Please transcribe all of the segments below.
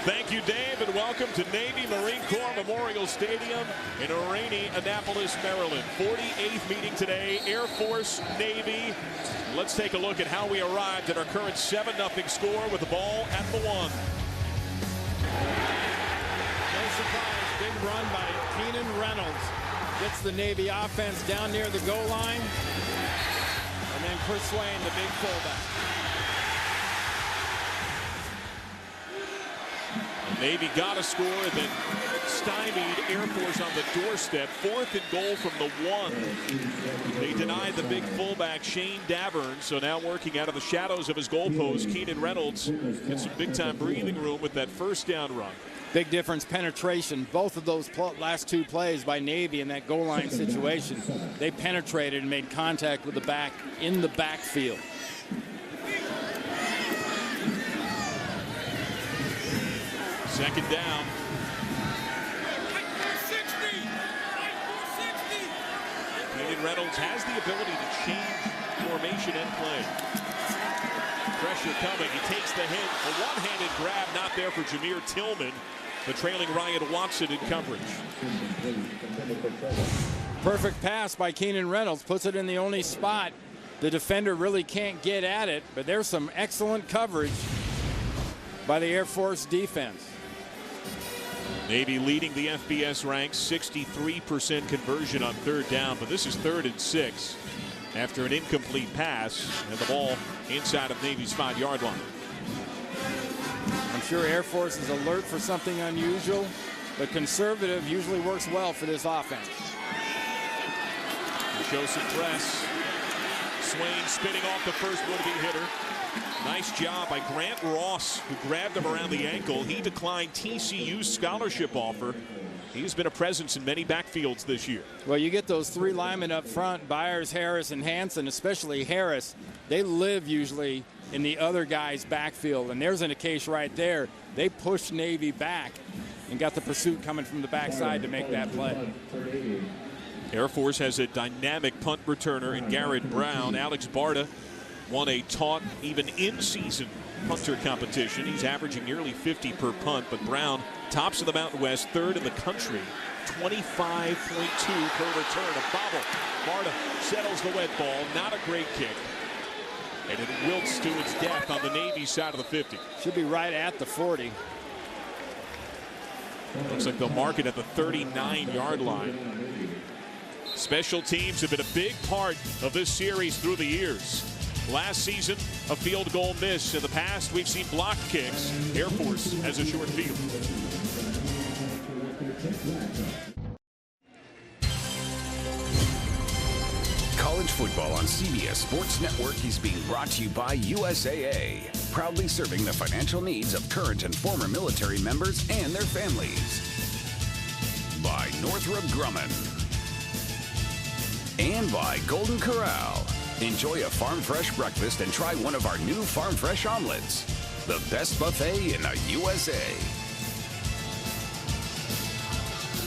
Thank you, Dave, and welcome to Navy Marine Corps Memorial Stadium in rainy Annapolis, Maryland. 48th meeting today, Air Force, Navy. Let's take a look at how we arrived at our current 7-0 score with the ball at the 1. No surprise, big run by Keenan Reynolds. Gets the Navy offense down near the goal line. And then Chris Swain, the big fullback. Navy got a score and then stymied Air Force on the doorstep. 4th and goal from the 1. They denied the big fullback Shane Davern. So now working out of the shadows of his goalpost, Keenan Reynolds gets some big-time breathing room with that first down run. Big difference, penetration. Both of those last two plays by Navy in that goal line situation, they penetrated and made contact with the back in the backfield. Second down. Keenan Reynolds has the ability to change formation and play. Pressure coming. He takes the hit. A one-handed grab not there for Jameer Tillman. The trailing Ryan Watson in coverage. Perfect pass by Keenan Reynolds. Puts it in the only spot the defender really can't get at it. But there's some excellent coverage by the Air Force defense. Navy leading the FBS ranks, 63% conversion on 3rd down, but this is 3rd and 6 after an incomplete pass and the ball inside of Navy's 5-yard line. I'm sure Air Force is alert for something unusual, but conservative usually works well for this offense. Show some press. Swain spinning off the first would-be hitter. Nice job by Grant Ross, who grabbed him around the ankle. He declined TCU's scholarship offer. He's been a presence in many backfields this year. Well, you get those 3 linemen up front, Byers, Harris, and Hansen, especially Harris. They live usually in the other guy's backfield, and there's a case right there. They pushed Navy back and got the pursuit coming from the backside to make that play. Air Force has a dynamic punt returner in Garrett Brown. Alex Barta won a taught, even in-season punter competition. He's averaging nearly 50 per punt, but Brown tops of the Mountain West, 3rd in the country, 25.2 per return. A bobble. Barta settles the wet ball. Not a great kick. And it wilts to its death on the Navy side of the 50. Should be right at the 40. Looks like they'll mark it at the 39-yard line. Special teams have been a big part of this series through the years. Last season, a field goal miss. In the past, we've seen block kicks. Air Force has a short field. College football on CBS Sports Network is being brought to you by USAA, proudly serving the financial needs of current and former military members and their families. By Northrop Grumman. And by Golden Corral. Enjoy a Farm Fresh breakfast and try one of our new Farm Fresh omelets. The best buffet in the USA.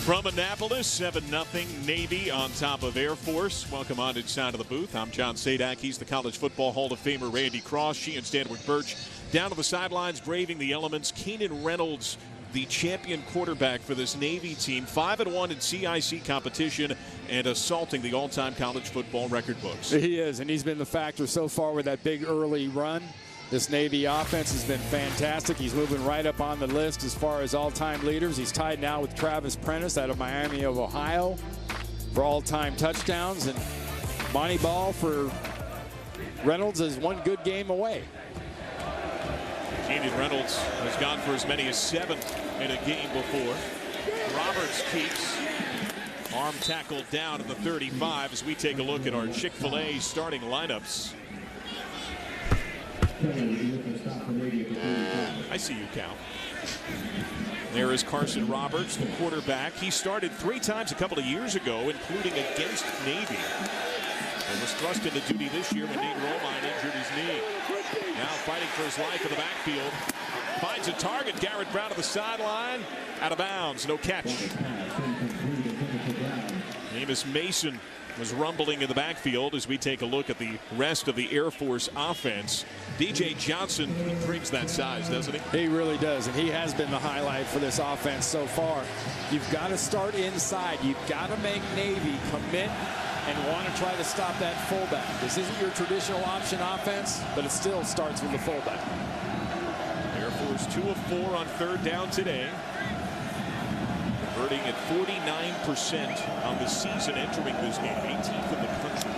From Annapolis, 7-0 Navy on top of Air Force. Welcome on inside of the booth. I'm John Sadak. He's the College Football Hall of Famer Randy Cross. She and Stanwick Birch down to the sidelines, braving the elements. Keenan Reynolds, the champion quarterback for this Navy team, 5-1 in CIC competition and assaulting the all-time college football record books. He is, and he's been the factor so far with that big early run. This Navy offense has been fantastic. He's moving right up on the list as far as all-time leaders. He's tied now with Travis Prentice out of Miami of Ohio for all-time touchdowns. And Monty Ball for Reynolds is one good game away. Keenan Reynolds has gone for as many as 7 in a game before. Roberts keeps arm tackle down at the 35 as we take a look at our Chick-fil-A starting lineups. I see you, Cal. There is Carson Roberts, the quarterback. He started 3 times a couple of years ago, including against Navy. And was thrust into duty this year when Nate Romine injured his knee. Now fighting for his life in the backfield. Finds a target. Garrett Brown to the sideline. Out of bounds. No catch. Amos Mason was rumbling in the backfield as we take a look at the rest of the Air Force offense. DJ Johnson, he brings that size, doesn't he? He really does, and he has been the highlight for this offense so far. You've got to start inside. You've got to make Navy commit and want to try to stop that fullback. This isn't your traditional option offense, but it still starts with the fullback. Air Force 2 of 4 on third down today. Converting at 49% on the season entering this game, 18th in the country.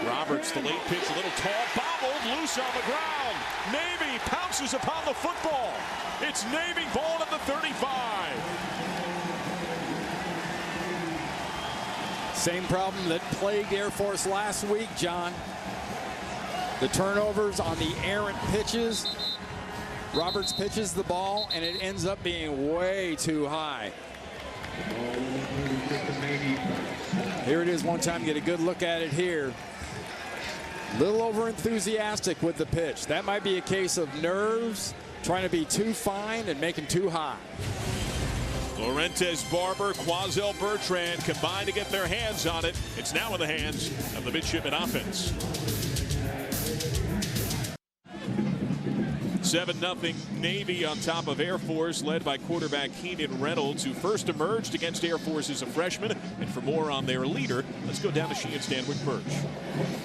Roberts, the late pitch, a little tall, bobbled, loose on the ground. Navy pounces upon the football. It's Navy ball at the 35. Same problem that plagued Air Force last week, John. The turnovers on the errant pitches. Roberts pitches the ball, and it ends up being way too high. Here it is one time. Get a good look at it here. A little over enthusiastic with the pitch. That might be a case of nerves, trying to be too fine and making too high. Laurentiis Barber, Quazell Bertrand combined to get their hands on it. It's now in the hands of the midshipman offense. 7-0 Navy on top of Air Force, led by quarterback Keenan Reynolds, who first emerged against Air Force as a freshman. And for more on their leader, let's go down to Sheehan Stanwyck-Birch.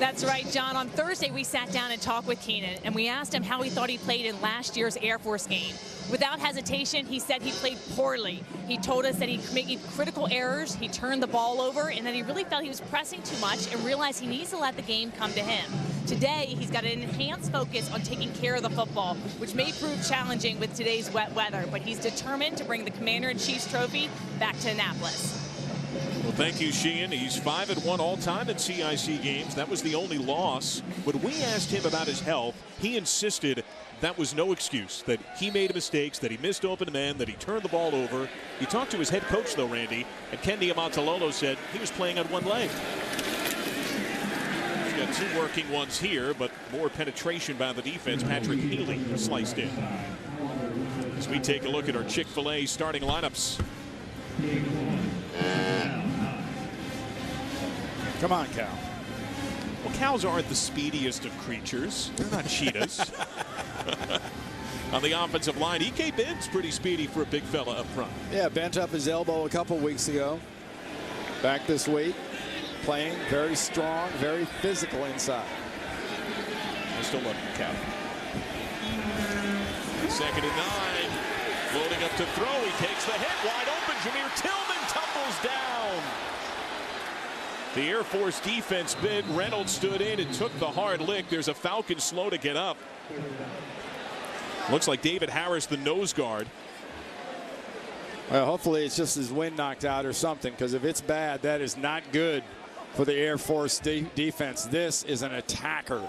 That's right, John. On Thursday, we sat down and talked with Keenan, and we asked him how he thought he played in last year's Air Force game. Without hesitation, he said he played poorly. He told us that he made critical errors, he turned the ball over, and that he really felt he was pressing too much and realized he needs to let the game come to him. Today, he's got an enhanced focus on taking care of the football, which may prove challenging with today's wet weather, but he's determined to bring the Commander-in-Chief's trophy back to Annapolis. Well, thank you, Sheehan. He's 5-1 all-time in CIC games. That was the only loss. When we asked him about his health, he insisted that was no excuse, that he made mistakes, that he missed open men, that he turned the ball over. He talked to his head coach, though, Randy, and Ken Niumatalolo said he was playing on one leg. He's got two working ones here, but more penetration by the defense. Patrick Healy sliced in. As we take a look at our Chick-fil-A starting lineups. Come on, Cal. Well, cows aren't the speediest of creatures. They're not cheetahs. On the offensive line, E.K. Ben's pretty speedy for a big fella up front. Yeah, bent up his elbow a couple weeks ago. Back this week, playing very strong, very physical inside. I still love you, Cal. 2nd and 9. Loading up to throw. He takes the hit. Wide open. Jameer Tillman tumbles down. The Air Force defense bid. Reynolds stood in and took the hard lick. There's a Falcon slow to get up. Looks like David Harris, the nose guard. Well, hopefully it's just his wind knocked out or something, because if it's bad, that is not good for the Air Force defense. This is an attacker.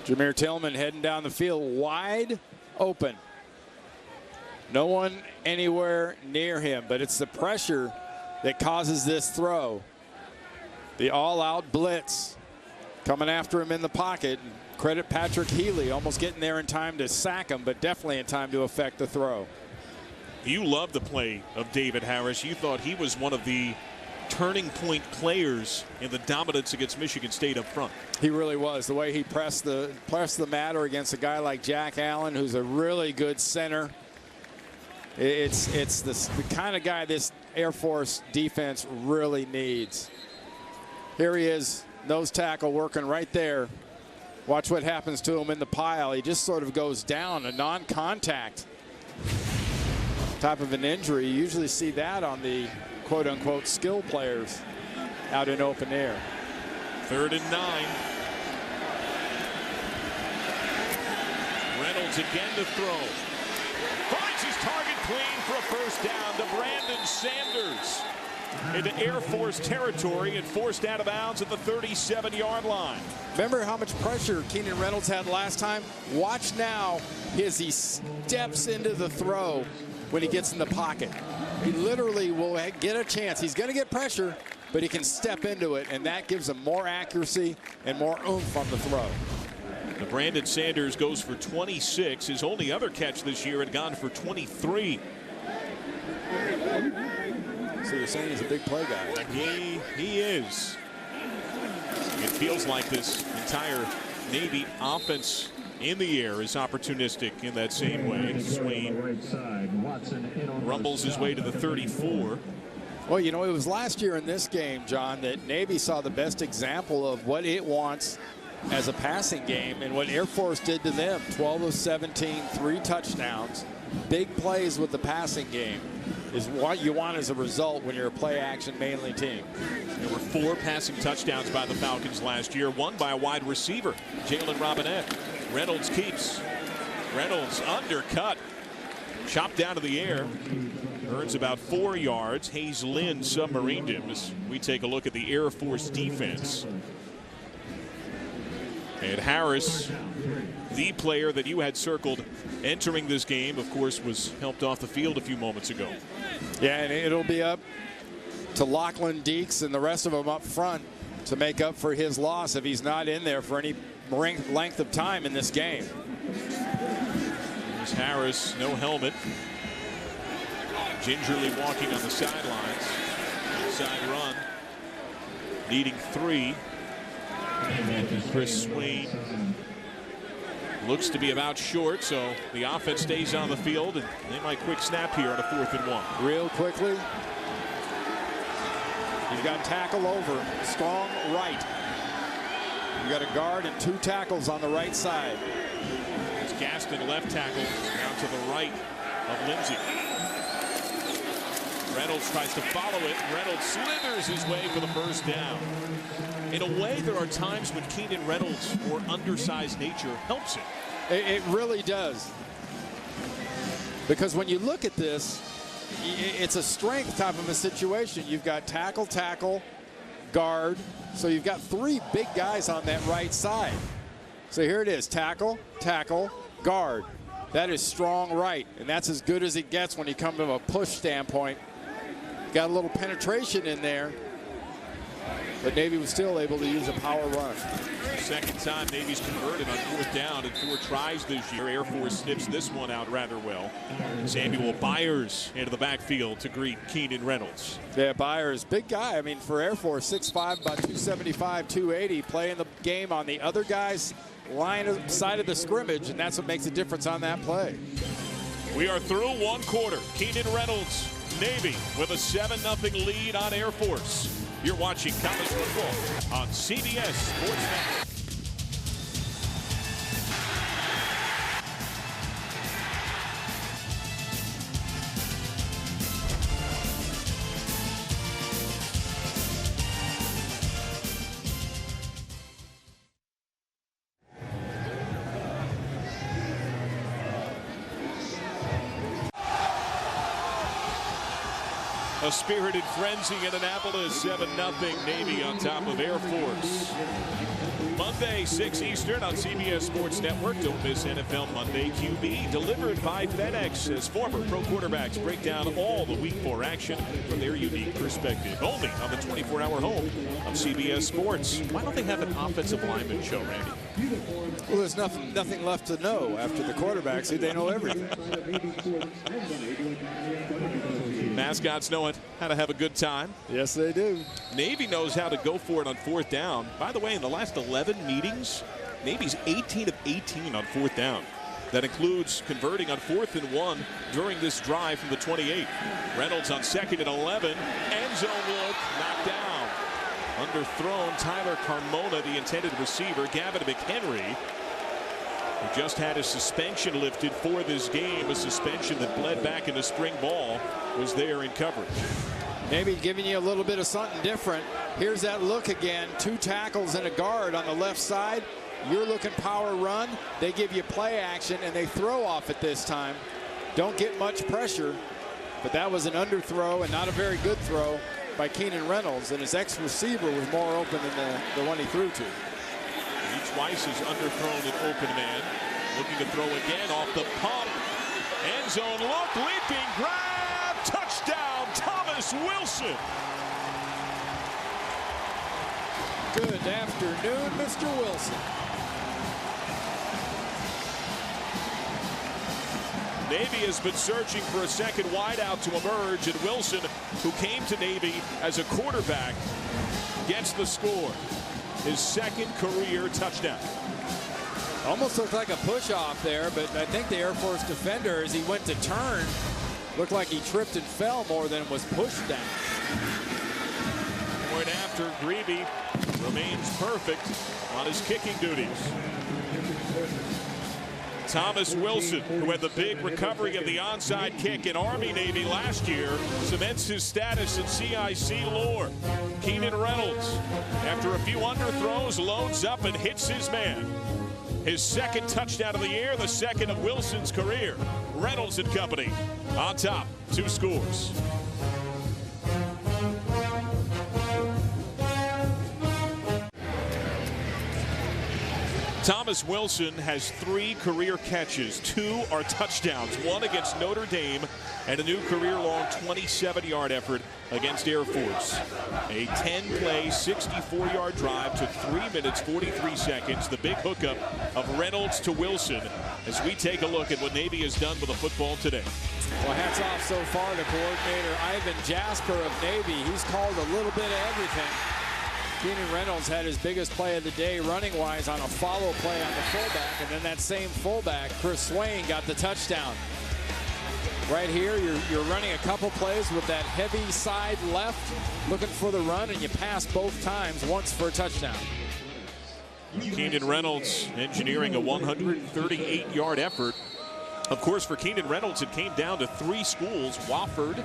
Jameer Tillman heading down the field wide open. No one anywhere near him, but it's the pressure that causes this throw. The all-out blitz coming after him in the pocket. Credit Patrick Healy, almost getting there in time to sack him, but definitely in time to affect the throw. You love the play of David Harris. You thought he was one of the turning point players in the dominance against Michigan State up front. He really was. The way he pressed the matter against a guy like Jack Allen, who's a really good center. It's the kind of guy this Air Force defense really needs. Here he is, nose tackle working right there. Watch what happens to him in the pile. He just sort of goes down, a non-contact type of an injury. You usually see that on the quote-unquote skill players out in open air. 3rd and 9. Reynolds again to throw. Finds his target clean for a first down to Brandon Sanders. Into Air Force territory and forced out of bounds at the 37-yard line. Remember how much pressure Keenan Reynolds had last time? Watch now as he steps into the throw when he gets in the pocket. He literally will get a chance. He's going to get pressure, but he can step into it, and that gives him more accuracy and more oomph on the throw. The Brandon Sanders goes for 26. His only other catch this year had gone for 23. So you're saying he's a big play guy. He is. It feels like this entire Navy offense in the air is opportunistic in that same way. Swain rumbles his way to the 34. Well, you know, it was last year in this game, John, that Navy saw the best example of what it wants as a passing game and what Air Force did to them. 12 of 17, 3 touchdowns. Big plays with the passing game is what you want as a result when you're a play-action mainly team. There were 4 passing touchdowns by the Falcons last year, one by a wide receiver, Jalen Robinette. Reynolds keeps. Reynolds undercut. Chopped out of the air. Earns about 4 yards. Hayes Lynn submarined him as we take a look at the Air Force defense. And Harris, the player that you had circled entering this game, of course, was helped off the field a few moments ago. Yeah, and it'll be up to Lachlan Deeks and the rest of them up front to make up for his loss if he's not in there for any length of time in this game. There's Harris, no helmet. Gingerly walking on the sidelines. Inside run. Needing 3. Chris Swain looks to be about short, so the offense stays on the field, and they might quick snap here on a 4th and 1. Real quickly. He's got tackle over, strong right. You got a guard and 2 tackles on the right side. It's Gaston left tackle down to the right of Lindsey. Reynolds tries to follow it. Reynolds slithers his way for the first down. In a way, there are times when Keenan Reynolds' more undersized nature helps him. It really does. Because when you look at this, it's a strength type of a situation. You've got tackle, tackle, guard. So you've got 3 big guys on that right side. So here it is, tackle, tackle, guard. That is strong right, and that's as good as it gets when you come from a push standpoint. Got a little penetration in there, but Navy was still able to use a power run. Second time Navy's converted on 4th down in 4 tries this year. Air Force snips this one out rather well. Samuel Byers into the backfield to greet Keenan Reynolds. Yeah, Byers, big guy. I mean, for Air Force, 6'5", about 275, 280, playing the game on the other guy's side of the scrimmage, and that's what makes a difference on that play. We are through 1 quarter. Keenan Reynolds, Navy with a 7-0 lead on Air Force. You're watching college football on CBS Sports Network. A spirited frenzy in Annapolis, 7-0 Navy on top of Air Force. Monday, 6 Eastern on CBS Sports Network. Don't miss NFL Monday QB, delivered by FedEx as former pro quarterbacks break down all the Week 4 action from their unique perspective. Only on the 24-hour home of CBS Sports. Why don't they have an offensive lineman show, Randy? Well, there's nothing left to know after the quarterbacks. They know everything. Mascots know how to have a good time. Yes, they do. Navy knows how to go for it on 4th down. By the way, in the last 11 meetings, Navy's 18 of 18 on 4th down. That includes converting on 4th and 1 during this drive from the 28. Reynolds on 2nd and 11. End zone look, knocked down. Underthrown, Tyler Carmona, the intended receiver. Gavin McHenry, who just had his suspension lifted for this game, a suspension that bled back into spring ball, was there in coverage. Maybe giving you a little bit of something different. Here's that look again. 2 tackles and a guard on the left side. You're looking power run. They give you play action, and they throw off it this time. Don't get much pressure, but that was an underthrow and not a very good throw by Keenan Reynolds, and his ex-receiver was more open than the one he threw to. Each Weiss is underthrown an open man. Looking to throw again off the pump. End zone look, leaping grab, touchdown, Thomas Wilson. Good afternoon, Mr. Wilson. Navy has been searching for a second wideout to emerge, and Wilson, who came to Navy as a quarterback, gets the score. His second career touchdown. Almost looked like a push-off there, but I think the Air Force defender, as he went to turn, looked like he tripped and fell more than was pushed down. Point after, Grebe remains perfect on his kicking duties. Thomas Wilson, who had the big recovery of the onside kick in Army-Navy last year, cements his status in CIC lore. Keenan Reynolds, after a few underthrows, loads up and hits his man. His second touchdown of the year, the second of Wilson's career. Reynolds and company on top, 2 scores. Thomas Wilson has 3 career catches. 2 are touchdowns. 1 against Notre Dame and a new career-long 27-yard effort against Air Force. A 10-play, 64-yard drive took 3 minutes, 43 seconds. The big hookup of Reynolds to Wilson as we take a look at what Navy has done with the football today. Well, hats off so far to coordinator Ivan Jasper of Navy. He's called a little bit of everything. Keenan Reynolds had his biggest play of the day running-wise on a follow play on the fullback, and then that same fullback, Chris Swain, got the touchdown. Right here, you're running a couple plays with that heavy side left, looking for the run, and you pass both times, once for a touchdown. Keenan Reynolds engineering a 138-yard effort. Of course, for Keenan Reynolds, it came down to 3 schools: Wofford,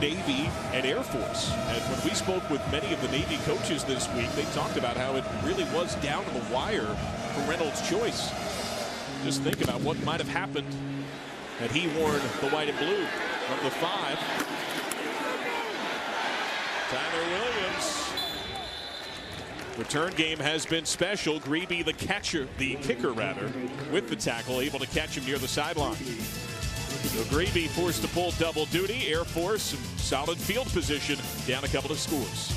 Navy, and Air Force. And when we spoke with many of the Navy coaches this week, they talked about how it really was down to the wire for Reynolds' choice. Just think about what might have happened had he worn the white and blue from the 5. Tyler Williams. Return game has been special. Grebe, the kicker, with the tackle, able to catch him near the sideline. So Grebe forced to pull double duty. Air Force, solid field position, down a couple of scores.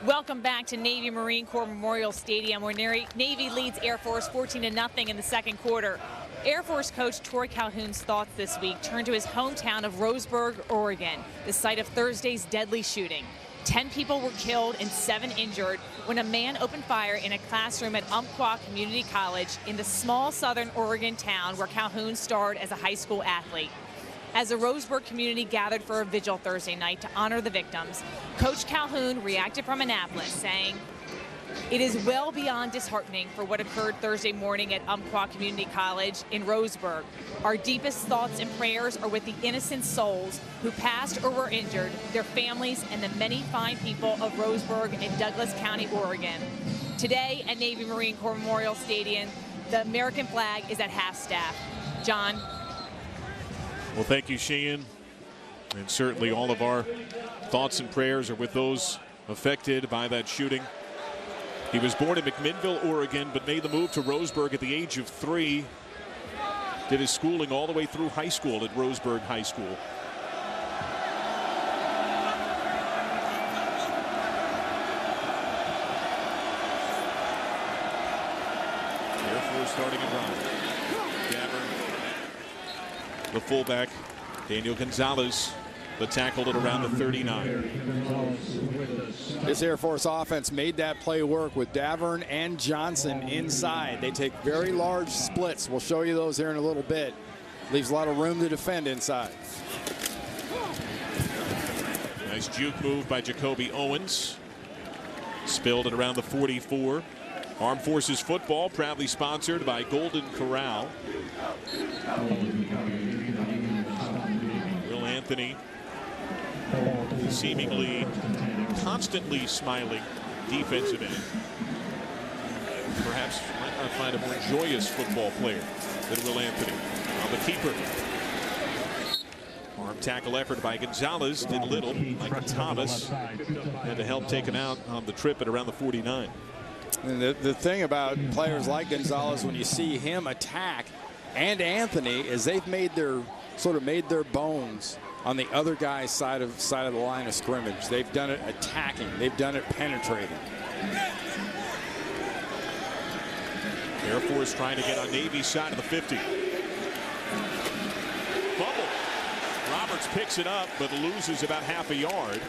Welcome back to Navy Marine Corps Memorial Stadium, where Navy leads Air Force 14-0 in the second quarter. Air Force coach Troy Calhoun's thoughts this week turned to his hometown of Roseburg, Oregon, the site of Thursday's deadly shooting. 10 people were killed and 7 injured when a man opened fire in a classroom at Umpqua Community College in the small southern Oregon town where Calhoun starred as a high school athlete. As the Roseburg community gathered for a vigil Thursday night to honor the victims, Coach Calhoun reacted from Annapolis, saying, "It is well beyond disheartening for what occurred Thursday morning at Umpqua Community College in Roseburg. Our deepest thoughts and prayers are with the innocent souls who passed or were injured, their families, and the many fine people of Roseburg and Douglas County, Oregon." Today at Navy Marine Corps Memorial Stadium, the American flag is at half-staff. John. Well, thank you, Sheehan. And certainly all of our thoughts and prayers are with those affected by that shooting. He was born in McMinnville, Oregon, but made the move to Roseburg at the age of 3. Did his schooling all the way through high school at Roseburg High School. Air Force starting at run. Davern, the fullback, Daniel Gonzalez, the tackle at around the 39. This Air Force offense made that play work with Davern and Johnson inside. They take very large splits. We'll show you those here in a little bit. Leaves a lot of room to defend inside. Nice juke move by Jacoby Owens. Spilled at around the 44. Armed Forces football proudly sponsored by Golden Corral. Will Anthony, seemingly constantly smiling defensive end. Perhaps might not find a more joyous football player than Will Anthony. On the keeper. Arm tackle effort by Gonzalez did little. Michael Thomas had to help take him out on the trip at around the 49. And the thing about players like Gonzalez, when you see him attack, and Anthony, is they've made their bones on the other guy's side of the line of scrimmage. They've done it attacking. They've done it penetrating. Air Force trying to get on Navy's side of the 50. Fumble. Roberts picks it up, but loses about half a yard.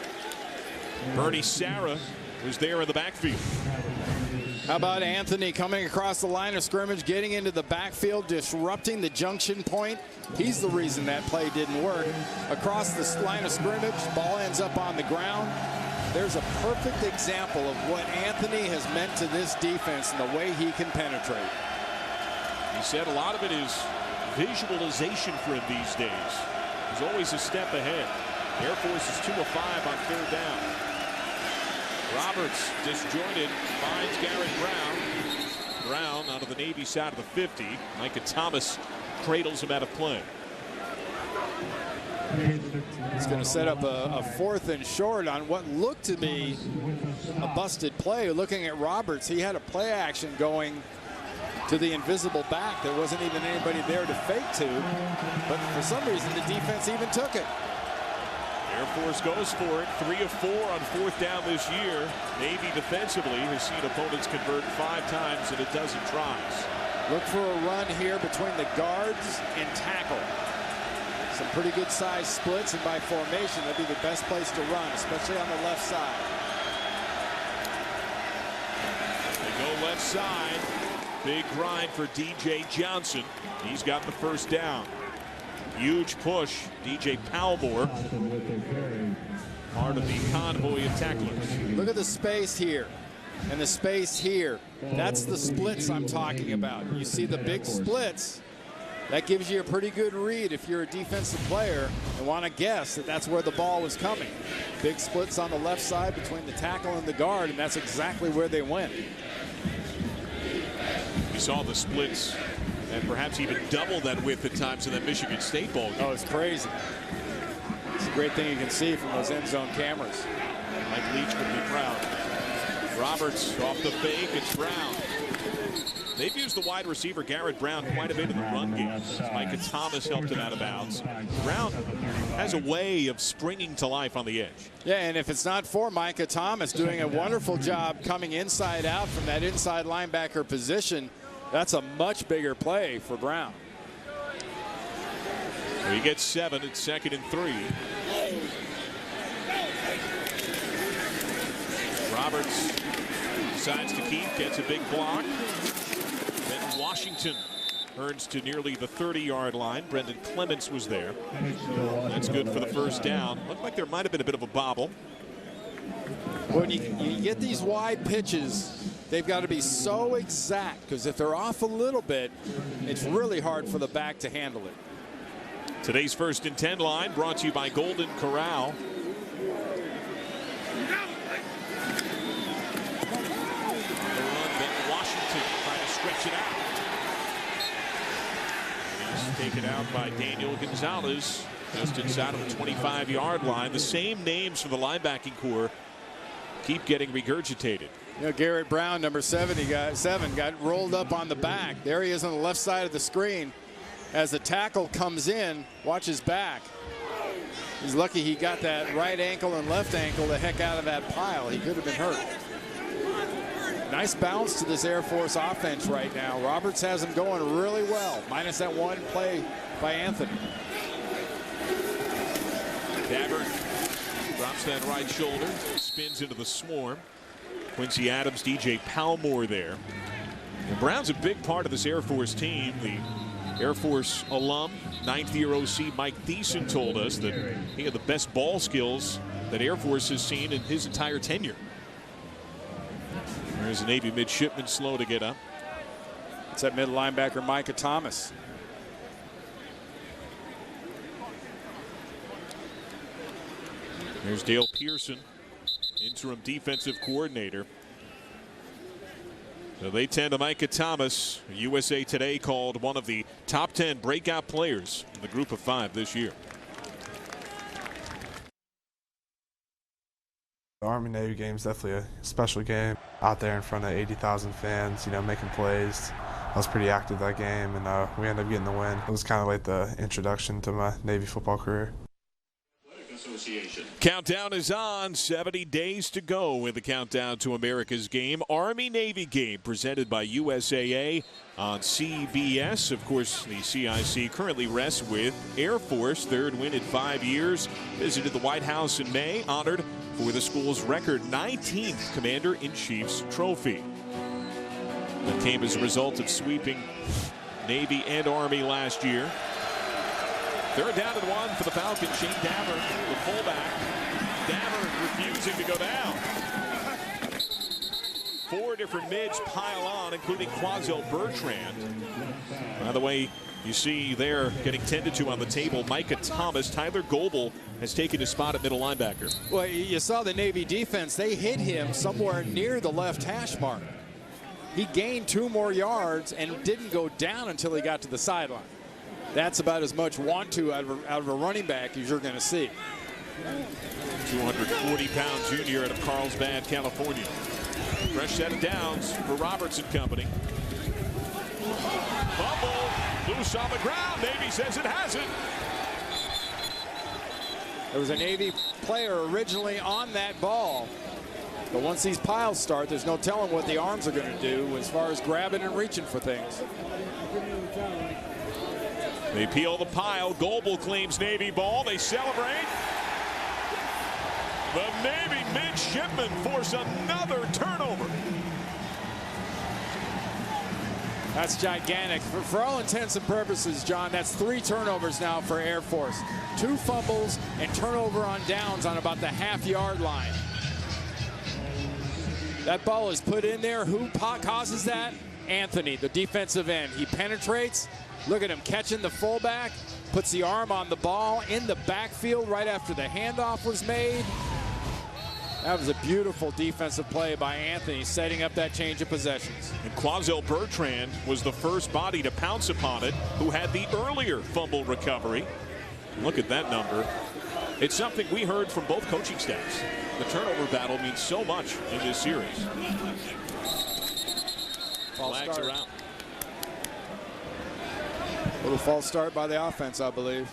Bernie Sarah was there in the backfield. How about Anthony coming across the line of scrimmage, getting into the backfield, disrupting the junction point? He's the reason that play didn't work. Across the line of scrimmage, ball ends up on the ground. There's a perfect example of what Anthony has meant to this defense and the way he can penetrate. He said a lot of it is visualization for him these days. He's always a step ahead. Air Force is 2 of 5 on 3rd down. Roberts disjointed, finds Garrett Brown. Brown out of the Navy side of the 50. Micah Thomas cradles him out of play. He's going to set up a 4th and short on what looked to be a busted play. Looking at Roberts, he had a play action going to the invisible back. There wasn't even anybody there to fake to, but for some reason the defense even took it. Air Force goes for it. 3 of 4 on 4th down this year. Navy defensively has seen opponents convert 5 times in a dozen tries. Look for a run here between the guards and tackle. Some pretty good size splits, and by formation, that'd be the best place to run, especially on the left side. They go left side. Big grind for DJ Johnson. He's got the 1st down. Huge push. DJ Palmore, part of the convoy of tacklers. Look at the space here and the space here. That's the splits I'm talking about. You see the big splits. That gives you a pretty good read if you're a defensive player and want to guess that that's where the ball was coming. Big splits on the left side between the tackle and the guard, and that's exactly where they went. We saw the splits and perhaps even double that width at times in that Michigan State ball game. Oh, it's crazy. It's a great thing you can see from those end zone cameras. Mike Leach would be proud. Roberts off the fake. It's Brown. They've used the wide receiver Garrett Brown quite a bit in the run game. Micah Thomas helped him out of bounds. Brown has a way of springing to life on the edge. Yeah, and if it's not for Micah Thomas doing a wonderful job coming inside out from that inside linebacker position, that's a much bigger play for Brown. So he gets 7. It's 2nd and 3. Roberts decides to keep, gets a big block. Then Washington earns to nearly the 30-yard line. Brendan Clements was there. That's good for the 1st down. Looked like there might have been a bit of a bobble. When you get these wide pitches, they've got to be so exact, because if they're off a little bit, it's really hard for the back to handle it. Today's 1st and 10 line brought to you by Golden Corral. Washington trying to stretch it out. He's taken out by Daniel Gonzalez just inside of the 25-yard line. The same names for the linebacking core keep getting regurgitated. You know, Garrett Brown, number 7, got rolled up on the back. There he is on the left side of the screen. As the tackle comes in, watch his back. He's lucky he got that right ankle and left ankle the heck out of that pile. He could have been hurt. Nice bounce to this Air Force offense right now. Roberts has him going really well, minus that one play by Anthony. Dabbert drops that right shoulder, spins into the swarm. Quincy Adams, DJ Palmore there. And Brown's a big part of this Air Force team. The Air Force alum, 9th-year OC Mike Thiessen told us that he had the best ball skills that Air Force has seen in his entire tenure. There's a Navy midshipman slow to get up. It's that middle linebacker Micah Thomas. There's Dale Pearson, interim defensive coordinator. So they tend to Micah Thomas, USA Today called one of the top 10 breakout players in the group of 5 this year. The Army-Navy game is definitely a special game. Out there in front of 80,000 fans, you know, making plays. I was pretty active that game, and we ended up getting the win. It was kind of like the introduction to my Navy football career. Countdown is on. 70 days to go in the countdown to America's game. Army-Navy game presented by USAA on CBS. Of course, the CIC currently rests with Air Force. Third win in 5 years. Visited the White House in May. Honored for the school's record 19th Commander-in-Chief's trophy. That came as a result of sweeping Navy and Army last year. Third down and 1 for the Falcons. Shane Dammer, the fullback. Dammer refusing to go down. 4 different mids pile on, including Quazell Bertrand. By the way, you see there getting tended to on the table, Micah Thomas. Tyler Goebel has taken his spot at middle linebacker. Well, you saw the Navy defense. They hit him somewhere near the left hash mark. He gained 2 more yards and didn't go down until he got to the sideline. That's about as much want-to out of a running back as you're going to see. 240-pound junior out of Carlsbad, California. Fresh set of downs for Roberts and company. Fumble, loose on the ground. Navy says it hasn't. There was a Navy player originally on that ball. But once these piles start, there's no telling what the arms are going to do as far as grabbing and reaching for things. They peel the pile. Goebel claims Navy ball. They celebrate. The Navy midshipmen force another turnover. That's gigantic. For all intents and purposes, John, that's 3 turnovers now for Air Force. 2 fumbles and turnover on downs on about the half-yard line. That ball is put in there. Who causes that? Anthony, the defensive end. He penetrates. Look at him catching the fullback. Puts the arm on the ball in the backfield right after the handoff was made. That was a beautiful defensive play by Anthony, setting up that change of possessions. And Quazell Bertrand was the first body to pounce upon it, who had the earlier fumble recovery. Look at that number. It's something we heard from both coaching staffs. The turnover battle means so much in this series. Flags are out. Little false start by the offense, I believe.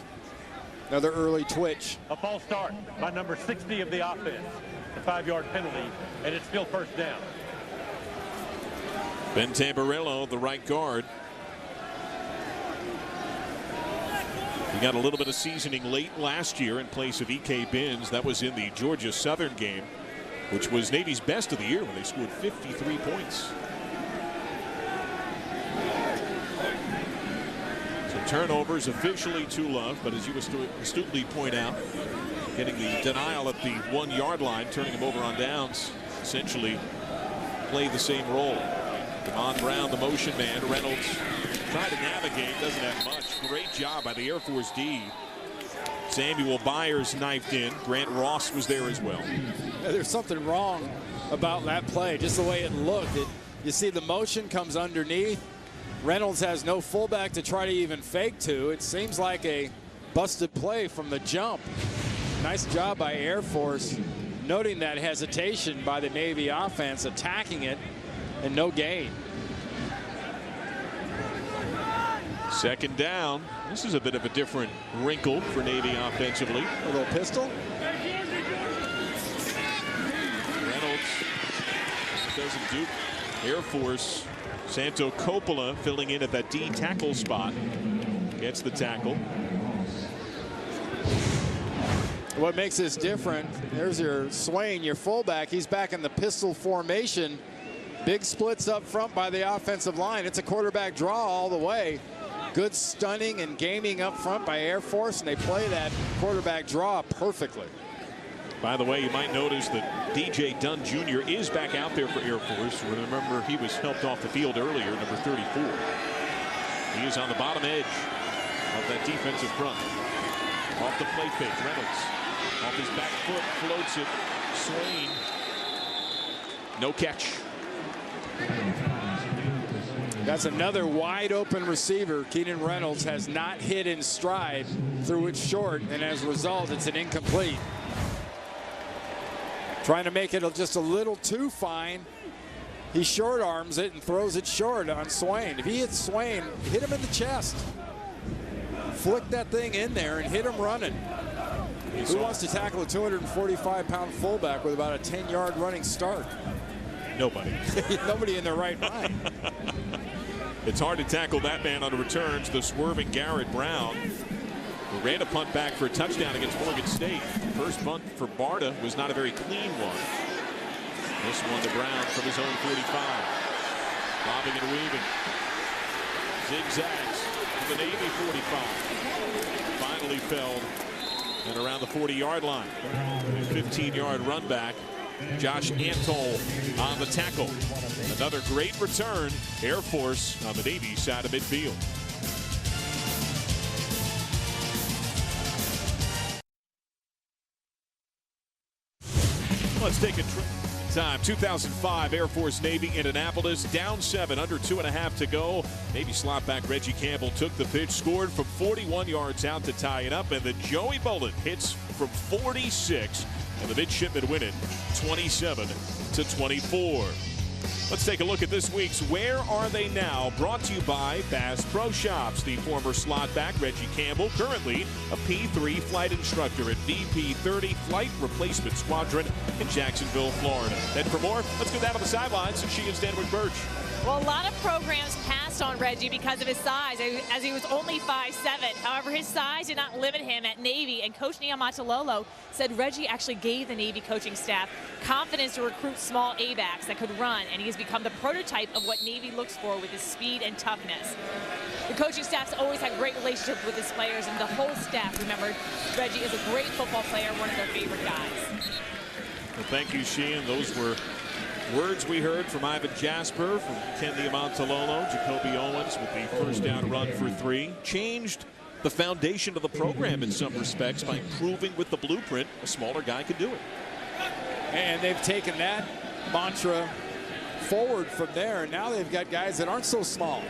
Another early twitch. A false start by number 60 of the offense. A 5-yard penalty, and it's still first down. Ben Tamburello, the right guard. He got a little bit of seasoning late last year in place of E.K. Binns. That was in the Georgia Southern game, which was Navy's best of the year when they scored 53 points. So turnovers officially to Love, but as you astutely point out, getting the denial at the 1-yard line, turning him over on downs, essentially played the same role. Devon Brown, the motion man. Reynolds trying to navigate, doesn't have much. Great job by the Air Force D. Samuel Byers knifed in. Grant Ross was there as well. There's something wrong about that play, just the way it looked. You see the motion comes underneath. Reynolds has no fullback to try to even fake to. It seems like a busted play from the jump. Nice job by Air Force noting that hesitation by the Navy offense, attacking it, and no gain. Second down. This is a bit of a different wrinkle for Navy offensively. A little pistol. Reynolds doesn't do. Air Force, Santo Coppola filling in at that D tackle spot. Gets the tackle. What makes this different, there's your Swain, your fullback. He's back in the pistol formation. Big splits up front by the offensive line. It's a quarterback draw all the way. Good stunning and gaming up front by Air Force, and they play that quarterback draw perfectly. By the way, you might notice that DJ Dunn Jr. is back out there for Air Force. Remember, he was helped off the field earlier, number 34. He is on the bottom edge of that defensive front. Off the play fake, Reynolds. Off his back foot, floats it. Swain. No catch. That's another wide open receiver. Keenan Reynolds has not hit in stride, threw it short, and as a result, it's an incomplete. Trying to make it just a little too fine. He short arms it and throws it short on Swain. If he hits Swain, hit him in the chest. Flick that thing in there and hit him running. Who wants to tackle a 245-pound fullback with about a 10-yard running start? Nobody. Nobody in their right mind. It's hard to tackle that man on returns. The swerving Garrett Brown, who ran a punt back for a touchdown against Morgan State. First punt for Barta was not a very clean one. This one to Brown from his own 45. Bobbing and weaving. Zigzags to the Navy 45. Finally felled and around the 40-yard line. A 15-yard run back. Josh Antol on the tackle. Another great return. Air Force on the Navy side of midfield. Let's take a trip. Time 2005 Air Force Navy Indianapolis, down 7, under 2.5 to go. Navy slot back Reggie Campbell took the pitch, scored from 41 yards out to tie it up, and then Joey Bullen hits from 46, and the midshipmen win it 27-24. Let's take a look at this week's Where Are They Now, brought to you by Bass Pro Shops. The former slot back Reggie Campbell, currently a P3 flight instructor at VP30 Flight Replacement Squadron in Jacksonville, Florida. And for more, let's go down to the sidelines, and she is Denwick Birch. Well, a lot of programs passed on Reggie because of his size, as he was only 5'7". However, his size did not limit him at Navy, and Coach Niumatalolo said Reggie actually gave the Navy coaching staff confidence to recruit small A-backs that could run, and he has become the prototype of what Navy looks for with his speed and toughness. The coaching staff's always had great relationships with his players, and the whole staff remembered Reggie is a great football player, one of their favorite guys. Well, thank you, Sheehan. Those were words we heard from Ivan Jasper, from Ken Niumatalolo. Jacoby Owens with the first down run for 3. Changed the foundation of the program in some respects by proving with the blueprint a smaller guy could do it. And they've taken that mantra forward from there, and now they've got guys that aren't so small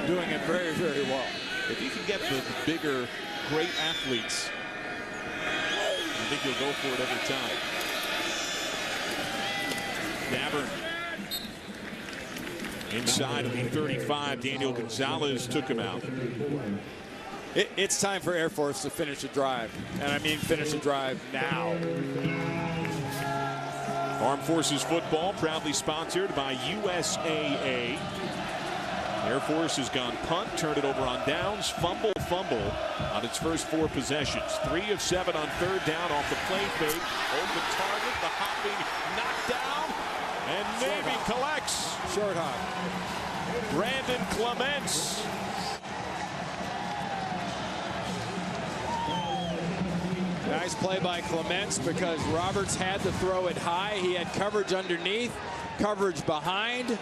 doing it very, very well. If you can get the bigger, great athletes, I think you'll go for it every time. Davern inside of the 35. Daniel Gonzalez took him out. It's time for Air Force to finish the drive, and I mean finish the drive now. Armed Forces football proudly sponsored by USAA. Air Force has gone punt, turned it over on downs, fumble on its first 4 possessions. 3 of 7 on third down off the play fake. Open target, the hopping knocked down, and Navy collects. Short hop. Brandon Clements. Nice play by Clements, because Roberts had to throw it high. He had coverage underneath, coverage behind.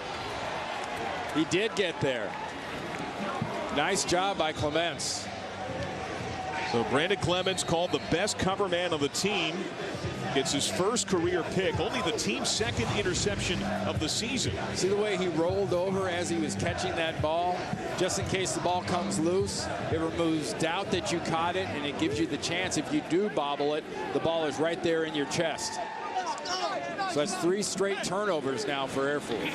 He did get there. Nice job by Clements. So Brandon Clements, called the best cover man on the team, gets his first career pick, only the team's second interception of the season. See the way he rolled over as he was catching that ball? Just in case the ball comes loose, it removes doubt that you caught it, and it gives you the chance, if you do bobble it, the ball is right there in your chest. So that's 3 straight turnovers now for Air Force.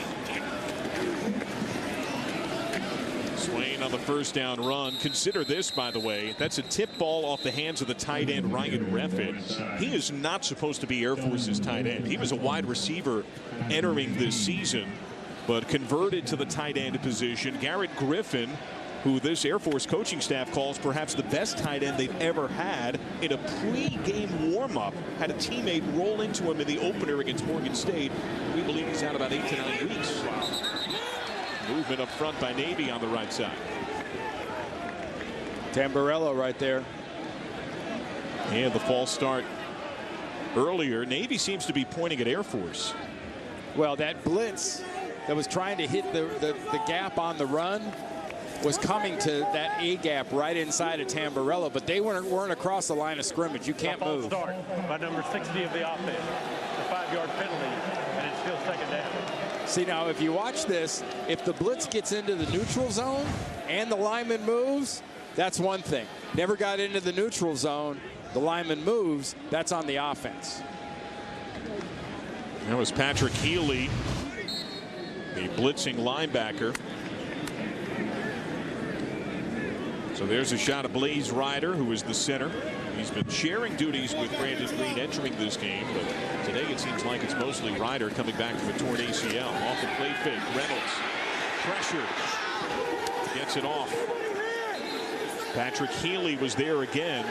Swain on the first down run. Consider this, by the way. That's a tip ball off the hands of the tight end, Ryan Reffin. He is not supposed to be Air Force's tight end. He was a wide receiver entering this season, but converted to the tight end position. Garrett Griffin, who this Air Force coaching staff calls perhaps the best tight end they've ever had, in a pre-game warm-up, had a teammate roll into him in the opener against Morgan State. We believe he's out about 8 to 9 weeks. Movement up front by Navy on the right side. Tamburello right there. And the false start earlier. Navy seems to be pointing at Air Force. Well, that blitz that was trying to hit the gap on the run was coming to that A gap right inside of Tamburello, but they weren't across the line of scrimmage. You can't move. Start by number 60 of the offense. The 5-yard penalty, and it's still second down. See, now, if you watch this, if the blitz gets into the neutral zone and the lineman moves, that's one thing. Never got into the neutral zone, the lineman moves, that's on the offense. That was Patrick Healy, a blitzing linebacker. So there's a shot of Blaze Ryder, who is the center. He's been sharing duties with Brandon Green entering this game, but today it seems like it's mostly Ryder coming back from a torn ACL. Off the play fake, Reynolds. Pressure. Gets it off. Patrick Healy was there again,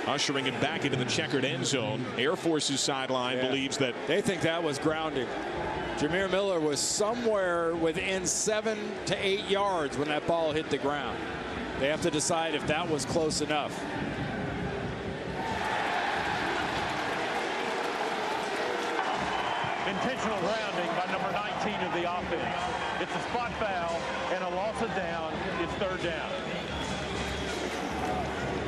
ushering him back into the checkered end zone. Air Force's sideline believes that they think that was grounding. Jameer Miller was somewhere within 7 to 8 yards when that ball hit the ground. They have to decide if that was close enough. Intentional grounding by number 19 of the offense. It's a spot foul and a loss of down. It's third down.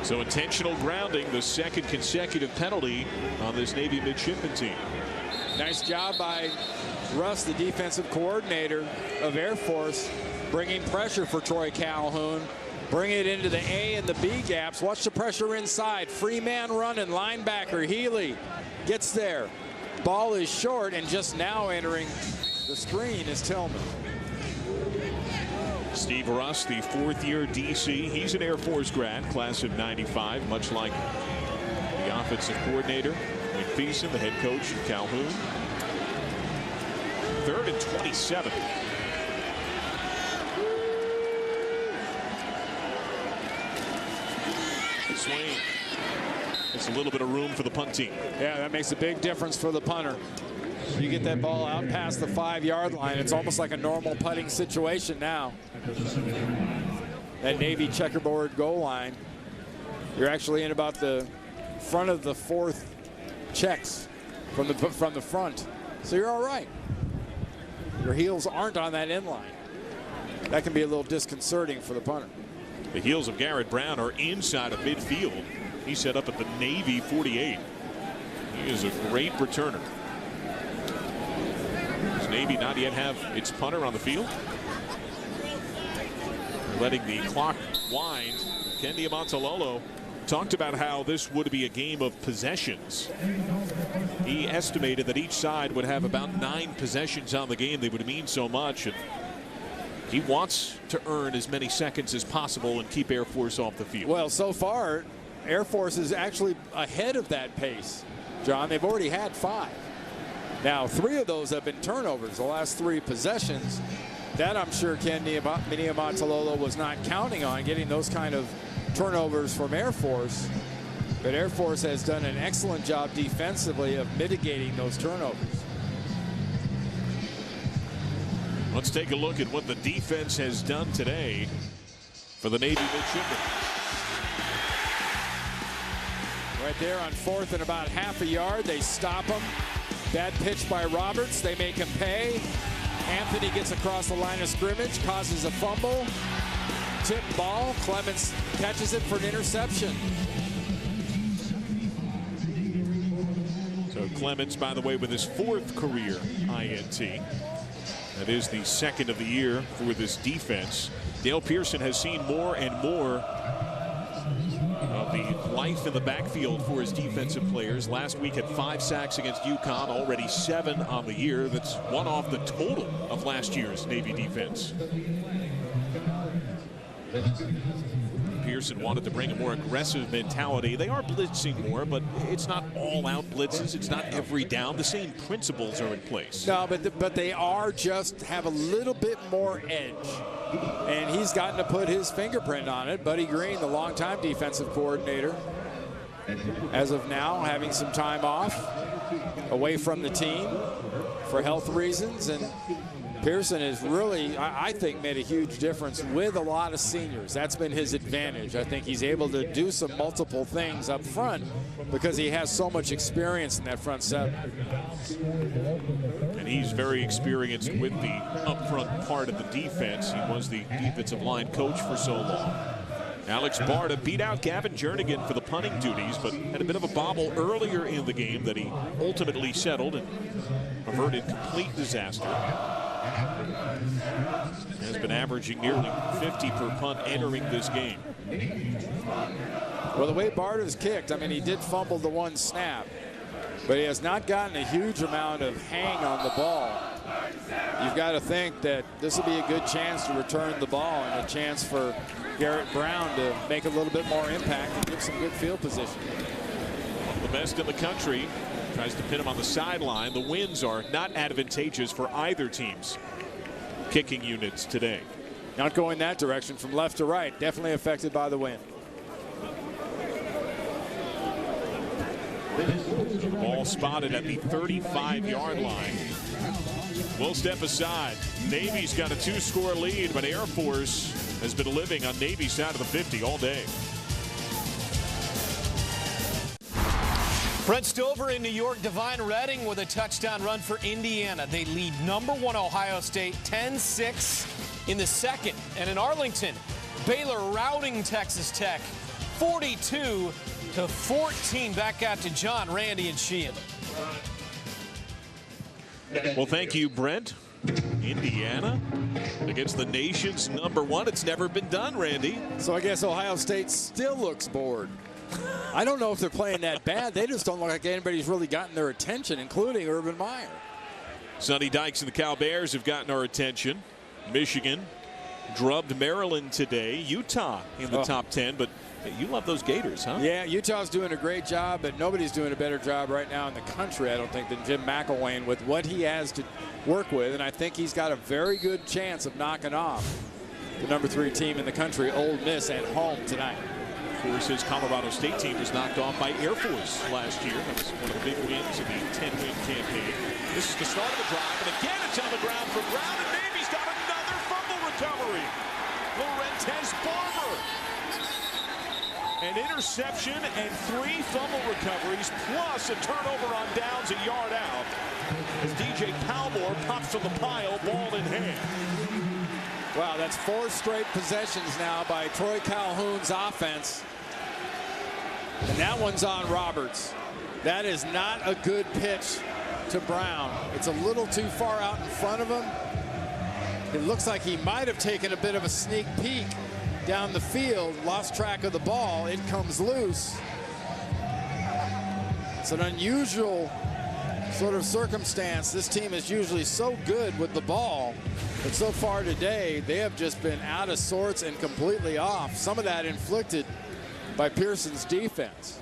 So intentional grounding, the second consecutive penalty on this Navy midshipman team. Nice job by Russ, the defensive coordinator of Air Force, bringing pressure for Troy Calhoun. Bring it into the A and the B gaps. Watch the pressure inside. Free man running. Linebacker Healy gets there. Ball is short, and just now entering the screen is Tillman. Steve Russ, the fourth-year DC. He's an Air Force grad, class of '95, much like the offensive coordinator, McPherson, the head coach of Calhoun. 3rd and 27. Swain. It's a little bit of room for the punt team. Yeah, that makes a big difference for the punter. You get that ball out past the 5-yard line. It's almost like a normal putting situation now. That Navy checkerboard goal line. You're actually in about the front of the 4th checks from the front. So you're all right. Your heels aren't on that end line. That can be a little disconcerting for the punter. The heels of Garrett Brown are inside of midfield. He's set up at the Navy 48. He is a great returner. Does Navy not yet have its punter on the field? Letting the clock wind. Kendi Amontalolo talked about how this would be a game of possessions. He estimated that each side would have about 9 possessions on the game. They would mean so much. And he wants to earn as many seconds as possible and keep Air Force off the field. Well, so far, Air Force is actually ahead of that pace, John. They've already had 5. Now, 3 of those have been turnovers, the last 3 possessions. That I'm sure Kendi Amontalolo was not counting on, getting those kind of turnovers from Air Force. But Air Force has done an excellent job defensively of mitigating those turnovers. Let's take a look at what the defense has done today for the Navy midshipmen. Right there on 4th and about half a yard, they stop him. Bad pitch by Roberts. They make him pay. Anthony gets across the line of scrimmage, causes a fumble. Tip ball. Clements catches it for an interception. So Clements, by the way, with his 4th career INT. That is the 2nd of the year for this defense. Dale Pearson has seen more and more of the life in the backfield for his defensive players. Last week had 5 sacks against UConn, already 7 on the year. That's 1 off the total of last year's Navy defense. Pearson wanted to bring a more aggressive mentality. They are blitzing more, but it's not all-out blitzes. It's not every down. The same principles are in place. No, but they are just have a little bit more edge. And he's gotten to put his fingerprint on it. Buddy Green, the longtime defensive coordinator, as of now, having some time off, away from the team for health reasons. And Pearson has really, I think, made a huge difference with a lot of seniors. That's been his advantage. I think he's able to do some multiple things up front because he has so much experience in that front seven. And he's very experienced with the up front part of the defense. He was the defensive line coach for so long. Alex Barta beat out Gavin Jernigan for the punting duties, but had a bit of a bobble earlier in the game that he ultimately settled and averted complete disaster. Has been averaging nearly 50 per punt entering this game. Well, the way Barta's kicked, I mean, he did fumble the one snap, but he has not gotten a huge amount of hang on the ball. you've got to think that this will be a good chance to return the ball and a chance for Garrett Brown to make a little bit more impact and get some good field position. The best in the country tries to pin him on the sideline. The winds are not advantageous for either team's kicking units today. Not going that direction from left to right. Definitely affected by the wind. Ball spotted at the 35-yard line. We'll step aside. Navy's got a 2-score lead, but Air Force has been living on Navy's side of the 50 all day. Brent Stover in New York. Divine Redding with a touchdown run for Indiana. They lead #1 Ohio State 10-6 in the second. And in Arlington, Baylor routing Texas Tech 42-14. Back out to John, Randy, and Sheehan. Well, thank you, Brent. Indiana against the nation's #1. It's never been done, Randy. So I guess Ohio State still looks bored. I don't know if they're playing that bad. They just don't look like anybody's really gotten their attention, including Urban Meyer. Sonny Dykes and the Cal Bears have gotten our attention. Michigan drubbed Maryland today. Utah in the top 10, but hey, you love those Gators, huh? Yeah, Utah's doing a great job, but nobody's doing a better job right now in the country, I don't think, than Jim McElwain with what he has to work with, and I think he's got a very good chance of knocking off the #3 team in the country, Ole Miss, at home tonight. Of course, his Colorado State team was knocked off by Air Force last year. That was one of the big wins of the 10-win campaign. This is the start of the drive, and again it's on the ground for Brown, and Navy's got another fumble recovery. Laurentez Barber. An interception and 3 fumble recoveries, plus a turnover on downs a yard out. As DJ Palmore pops from the pile, ball in hand. Wow, that's 4 straight possessions now by Troy Calhoun's offense. And that one's on Roberts. That is not a good pitch to Brown. It's a little too far out in front of him. It looks like he might have taken a bit of a sneak peek down the field, lost track of the ball. It comes loose. It's an unusual sort of circumstance. This team is usually so good with the ball, but so far today they have just been out of sorts and completely off. Some of that inflicted by Pearson's defense.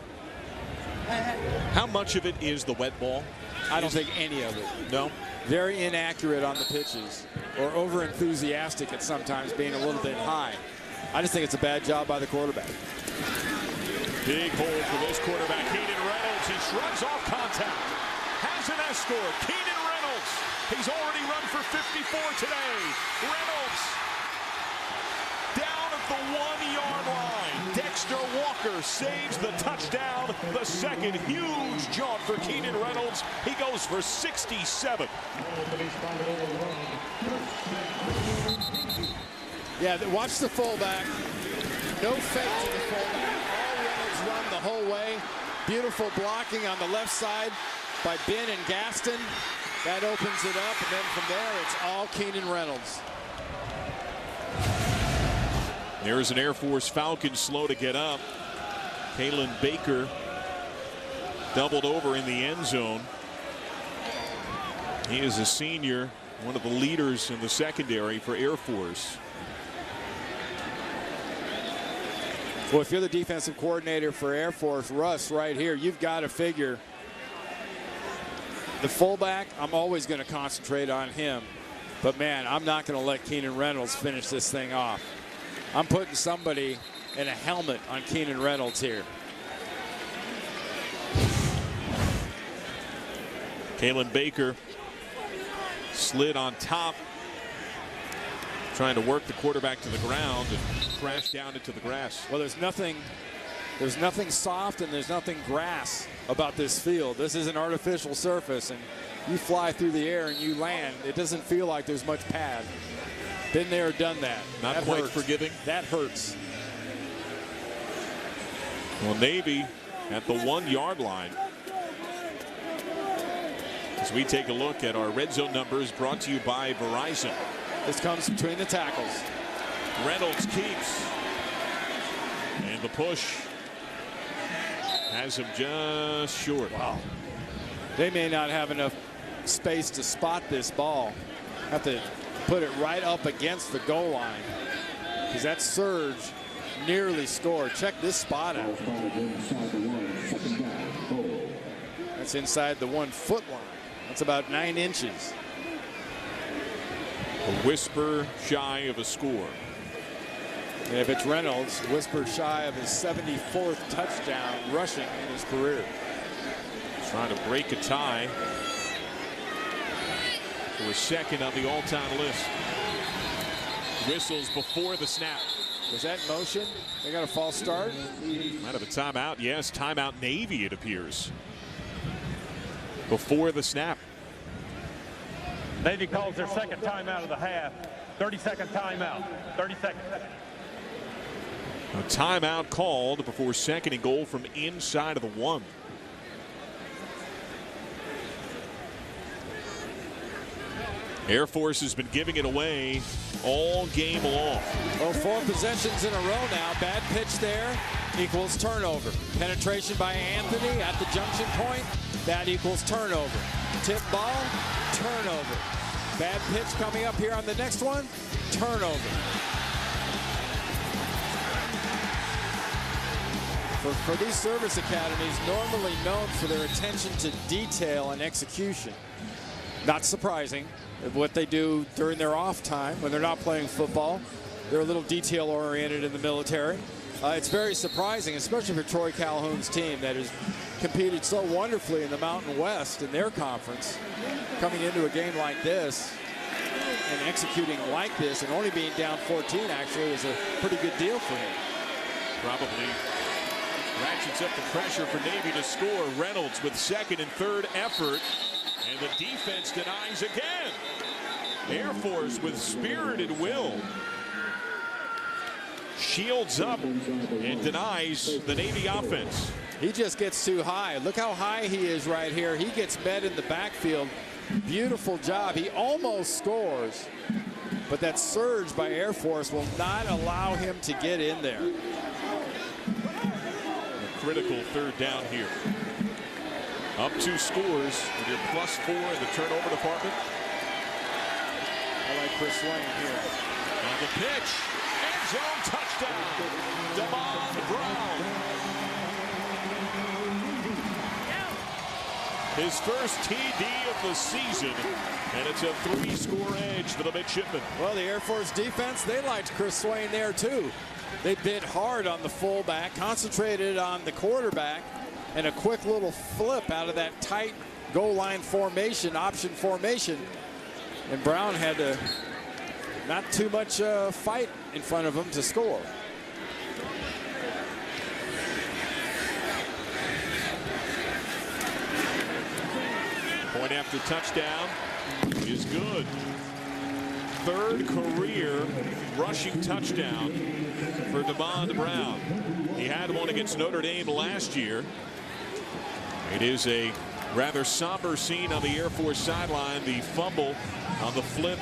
How much of it is the wet ball? I don't think any of it. No? Very inaccurate on the pitches, or over enthusiastic at sometimes, being a little bit high. I just think it's a bad job by the quarterback. Big hole for this quarterback, Keenan Reynolds. He shrugs off contact. Has an escort. Keenan Reynolds. He's already run for 54 today. Reynolds down at the 1-yard line. Dexter Walker saves the touchdown. The second huge jaunt for Keenan Reynolds. He goes for 67. Yeah, watch the fullback. No fake to the fullback. All Reynolds run the whole way. Beautiful blocking on the left side by Ben and Gaston. That opens it up, and then from there, it's all Keenan Reynolds. There's an Air Force Falcon slow to get up. Kalen Baker doubled over in the end zone. He is a senior, one of the leaders in the secondary for Air Force. Well, if you're the defensive coordinator for Air Force, Russ, right here, you've got to figure the fullback, I'm always going to concentrate on him. But, man, I'm not going to let Keenan Reynolds finish this thing off. I'm putting somebody in a helmet on Keenan Reynolds here. Kalen Baker slid on top, trying to work the quarterback to the ground and crash down into the grass. Well, there's nothing soft and there's nothing grass about this field. This is an artificial surface, and you fly through the air and you land. It doesn't feel like there's much pad. Been there, done that. Not that quite hurts. forgiving. That hurts. Well, Navy at the 1-yard line. As we take a look at our red zone numbers brought to you by Verizon. This comes between the tackles. Reynolds keeps. And the push has him just short. Wow. They may not have enough space to spot this ball. Have to put it right up against the goal line, because that surge nearly scored. Check this spot out. That's inside the 1 foot line. That's about 9 inches. A whisper shy of a score. And if it's Reynolds, whisper shy of his 74th touchdown rushing in his career. Trying to break a tie for second on the all-time list. Whistles before the snap. Was that motion? They got a false start? Might have a timeout. Yes, timeout Navy, it appears. Before the snap. Navy calls their second timeout of the half. 30-second timeout. 30 seconds. A timeout called before second and goal from inside of the 1. Air Force has been giving it away all game long. Well, 4 possessions in a row now. Bad pitch there equals turnover. Penetration by Anthony at the junction point. That equals turnover. Tip ball, turnover. Bad pitch coming up here on the next one, turnover. For these service academies, normally known for their attention to detail and execution. Not surprising. What they do during their off time when they're not playing football, they're a little detail oriented in the military. It's very surprising, especially for Troy Calhoun's team that has competed so wonderfully in the Mountain West in their conference, coming into a game like this and executing like this, and only being down 14 actually is a pretty good deal for him. Probably ratchets up the pressure for Navy to score. Reynolds with second and third effort. And the defense denies again. Air Force with spirited will shields up and denies the Navy offense. He just gets too high. Look how high he is right here. He gets met in the backfield. Beautiful job. He almost scores, but that surge by Air Force will not allow him to get in there. A critical third down here. Up 2 scores with your +4 in the turnover department. I like Chris Swain here. On the pitch, end zone touchdown, Damon Brown. His first TD of the season, and it's a 3-score edge for the midshipmen. Well, the Air Force defense, they liked Chris Swain there too. They bit hard on the fullback, concentrated on the quarterback, and a quick little flip out of that tight goal line formation, option formation. And Brown had to not too much fight in front of him to score. Point after touchdown is good. 3rd career rushing touchdown for Damon Brown. He had one against Notre Dame last year. It is a rather somber scene on the Air Force sideline. The fumble on the flip.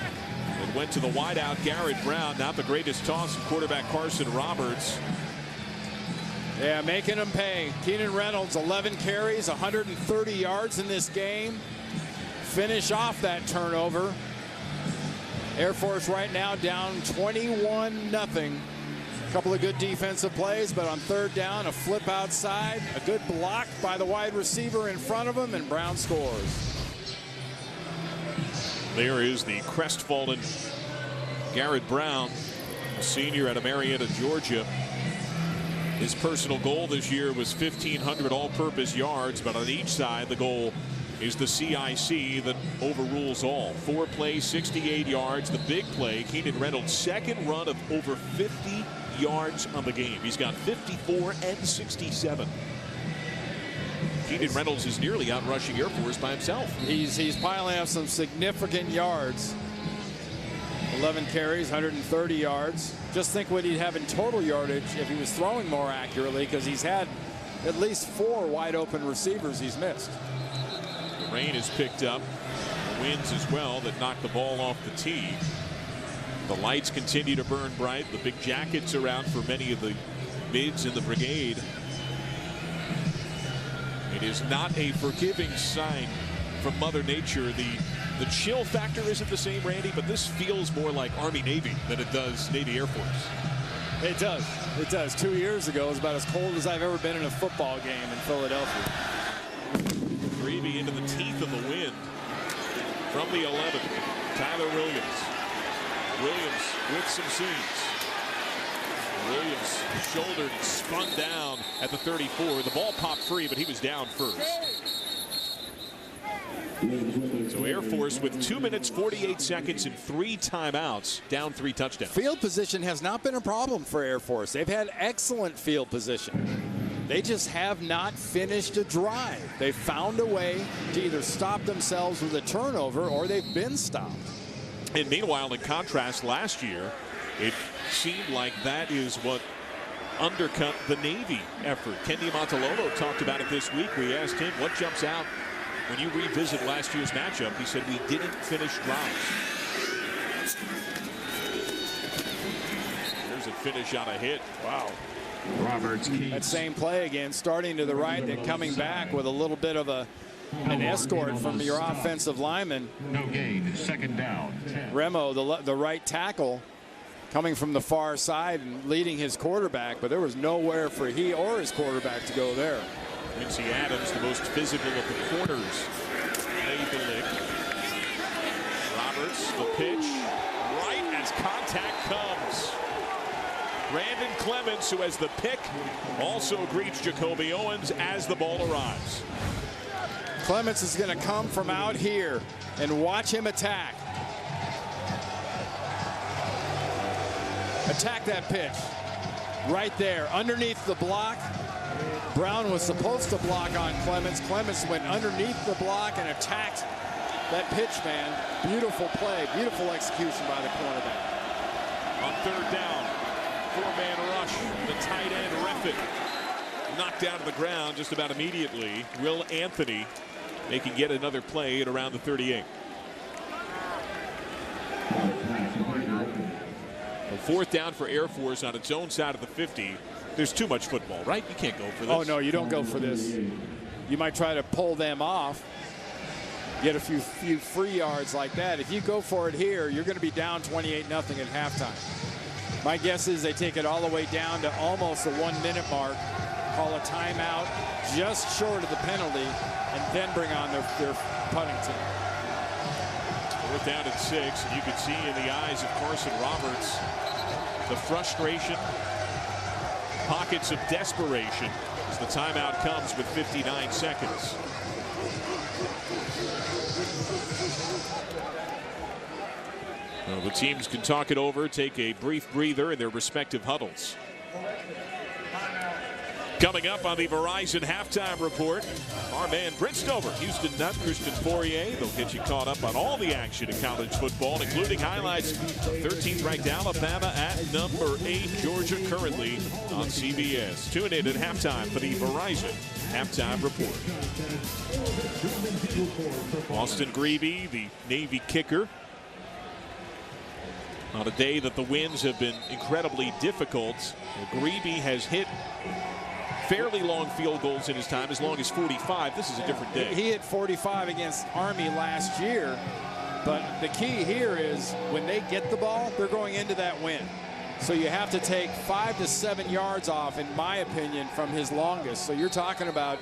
It went to the wideout, Garrett Brown. Not the greatest toss of quarterback Carson Roberts. Yeah, making them pay. Keenan Reynolds, 11 carries, 130 yards in this game. Finish off that turnover. Air Force right now down 21-0. A couple of good defensive plays, but on 3rd down, a flip outside, a good block by the wide receiver in front of him, and Brown scores. There is the crestfallen Garrett Brown, a senior out of Marietta, Georgia. His personal goal this year was 1,500 all-purpose yards, but on each side, the goal is the CIC that overrules all. 4 plays, 68 yards. The big play, Keenan Reynolds' second run of over 50 yards on the game. He's got 54 and 67. Keenan Reynolds is nearly out rushing Air Force by himself. He's piling up some significant yards. 11 carries, 130 yards. Just think what he'd have in total yardage if he was throwing more accurately, because he's had at least 4 wide open receivers he's missed. The rain is picked up. Winds as well that knock the ball off the tee. The lights continue to burn bright. The big jackets are out for many of the mids in the brigade. It is not a forgiving sight from Mother Nature. The chill factor isn't the same, Randy, but this feels more like Army-Navy than it does Navy-Air Force. It does. It does. 2 years ago, it was about as cold as I've ever been in a football game in Philadelphia. Grebe into the teeth of the wind from the 11. Tyler Williams. Williams with some seams. Williams shouldered and spun down at the 34. The ball popped free, but he was down first. So Air Force with 2 minutes 48 seconds and 3 timeouts, down 3 touchdowns. Field position has not been a problem for Air Force. They've had excellent field position. They just have not finished a drive. They found a way to either stop themselves with a turnover or they've been stopped. And meanwhile, in contrast, last year, it seemed like that is what undercut the Navy effort. Kendi Montalolo talked about it this week. We asked him what jumps out when you revisit last year's matchup. He said we didn't finish drives. There's a finish on a hit. Wow. Roberts Keats. That same play again, starting to the right, then coming back with a little bit of an escort from your offensive lineman. No gain, second down. Remo, the right tackle, coming from the far side and leading his quarterback, but there was nowhere for he or his quarterback to go there. Quincy Adams, the most physical of the corners, laid the lick. Roberts, the pitch, right as contact comes. Brandon Clements, who has the pick, also greets Jacoby Owens as the ball arrives. Clements is going to come from out here and watch him attack. Attack that pitch. Right there, underneath the block. Brown was supposed to block on Clements. Clements went underneath the block and attacked that pitch man. Beautiful play, beautiful execution by the cornerback. On third down, 4-man rush, the tight end Reffitt knocked down to the ground just about immediately. Will Anthony making yet another play at around the 38. A fourth down for Air Force on its own side of the 50. There's too much football, right? You can't go for this. Oh, no, you don't go for this. You might try to pull them off, get a few free yards like that. If you go for it here, you're going to be down 28-0 at halftime. My guess is they take it all the way down to almost the 1 minute mark, call a timeout just short of the penalty, and then bring on their punting team. Fourth down and 6, and you can see in the eyes of Carson Roberts the frustration, pockets of desperation as the timeout comes with 59 seconds. Well, the teams can talk it over, take a brief breather in their respective huddles. Coming up on the Verizon Halftime Report, our man Brent Stover, Houston Nutt, Christian Fourier. They'll get you caught up on all the action in college football, including highlights of 13th ranked Alabama at number 8, Georgia currently on CBS. Tune in at halftime for the Verizon Halftime Report. Austin Grebe, the Navy kicker. On a day that the winds have been incredibly difficult, Grebe has hit fairly long field goals in his time, as long as 45. This is a different day. He hit 45 against Army last year, but the key here is when they get the ball, they're going into that wind. So you have to take 5 to 7 yards off, in my opinion, from his longest. So you're talking about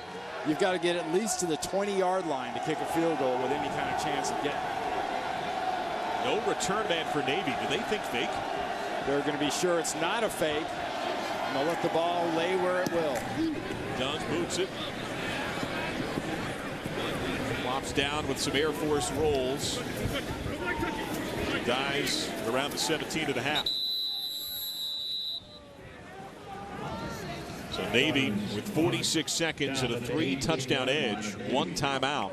you've got to get at least to the 20-yard line to kick a field goal with any kind of chance of getting it. No return man for Navy. Do they think fake? They're going to be sure it's not a fake. And they'll let the ball lay where it will. Dunn boots it. Flops down with some Air Force rolls. Dies around the 17.5. So Navy with 46 seconds and a 3-touchdown edge, 1 timeout.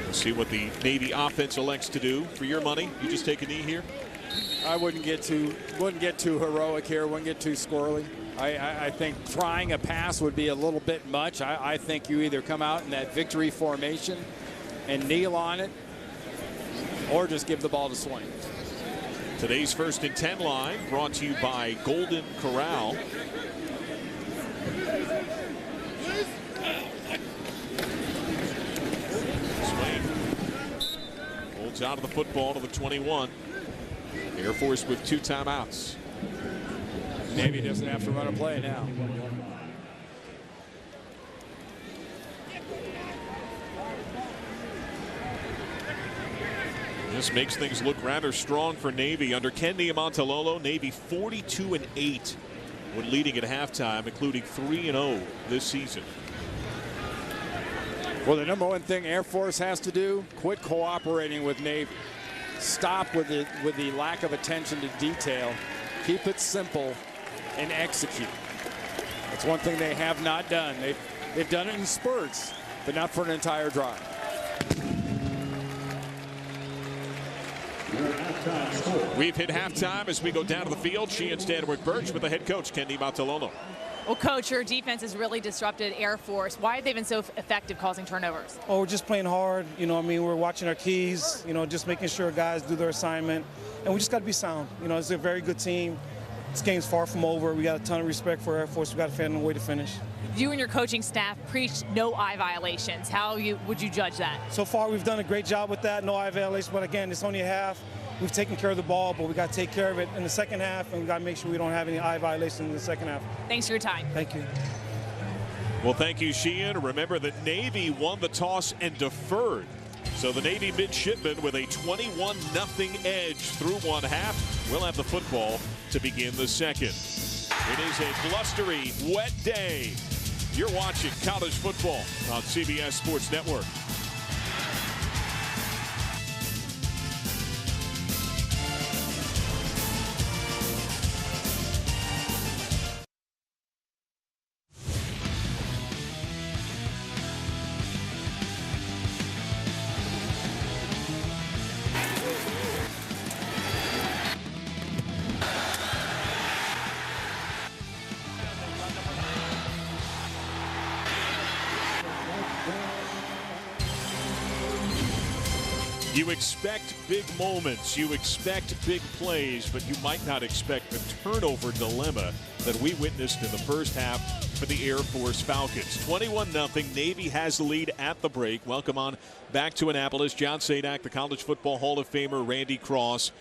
We'll see what the Navy offense elects to do. For your money, you just take a knee here? I wouldn't get too heroic here, wouldn't get too squirrely. I think trying a pass would be a little bit much. I think you either come out in that victory formation and kneel on it, or just give the ball to Swain. Today's 1st and 10 line brought to you by Golden Corral. Swain holds out of the football to the 21. Air Force with 2 timeouts. Navy doesn't have to run a play now. This makes things look rather strong for Navy. Under Ken Niumatalolo, Navy 42-8 when leading at halftime, including 3-0 this season. Well, the number one thing Air Force has to do, quit cooperating with Navy. Stop with the lack of attention to detail. Keep it simple and execute. That's one thing they have not done. They've done it in spurts, but not for an entire drive. We've hit halftime as we go down to the field. Sheehan Stanwick Birch with the head coach, Ken Niumatalolo. Well, Coach, your defense has really disrupted Air Force. Why have they been so effective causing turnovers? Oh, we're just playing hard. We're watching our keys, just making sure guys do their assignment. And we just got to be sound. It's a very good team. This game's far from over. We got a ton of respect for Air Force. We got to find a way to finish. You and your coaching staff preached no eye violations. How would you judge that? So far, we've done a great job with that. No eye violations. But again, it's only a half. We've taken care of the ball, but we got to take care of it in the second half, and we got to make sure we don't have any eye violations in the second half. Thanks for your time. Thank you. Well, thank you, Sheehan. Remember that Navy won the toss and deferred. So the Navy midshipmen with a 21-0 edge through one half will have the football to begin the second. It is a blustery, wet day. You're watching college football on CBS Sports Network. You expect big moments, you expect big plays, but you might not expect the turnover dilemma that we witnessed in the first half for the Air Force Falcons. 21-0, Navy has the lead at the break. Welcome on back to Annapolis. John Sadak, the College Football Hall of Famer, Randy Cross.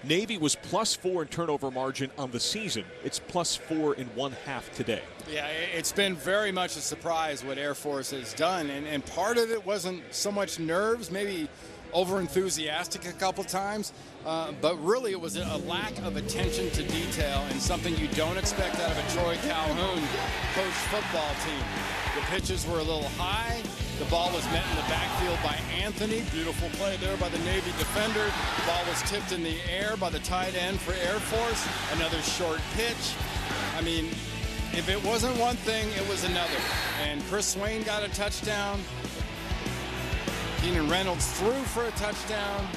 Navy was +4 in turnover margin on the season. It's +4 in one half today. Yeah, it's been very much a surprise what Air Force has done, and part of it wasn't so much nerves, maybe over-enthusiastic a couple times, but really it was a lack of attention to detail and something you don't expect out of a Troy Calhoun coached football team. The pitches were a little high. The ball was met in the backfield by Anthony. Beautiful play there by the Navy defender. The ball was tipped in the air by the tight end for Air Force. Another short pitch. I mean, if it wasn't one thing, it was another. And Chris Swain got a touchdown. Keenan Reynolds threw for a touchdown,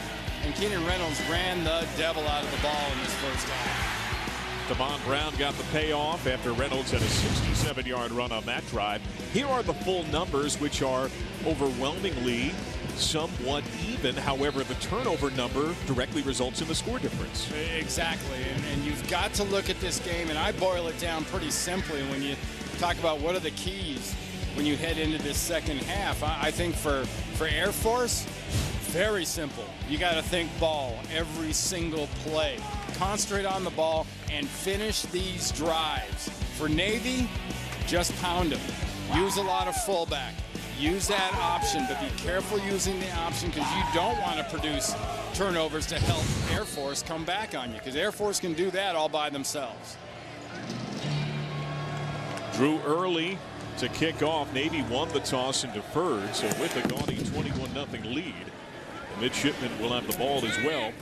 and Keenan Reynolds ran the devil out of the ball in this first half. Devon Brown got the payoff after Reynolds had a 67-yard run on that drive. Here are the full numbers, which are overwhelmingly somewhat even. However, the turnover number directly results in the score difference. Exactly, and you've got to look at this game, and I boil it down pretty simply when you talk about what are the keys when you head into this second half. I think for Air Force, very simple. You got to think ball every single play. Concentrate on the ball and finish these drives. For Navy, just pound them. Use a lot of fullback. Use that option, but be careful using the option because you don't want to produce turnovers to help Air Force come back on you, because Air Force can do that all by themselves. Drew early to kick off. Navy won the toss and deferred, so with a gaudy 21-0 lead, the midshipmen will have the ball as well.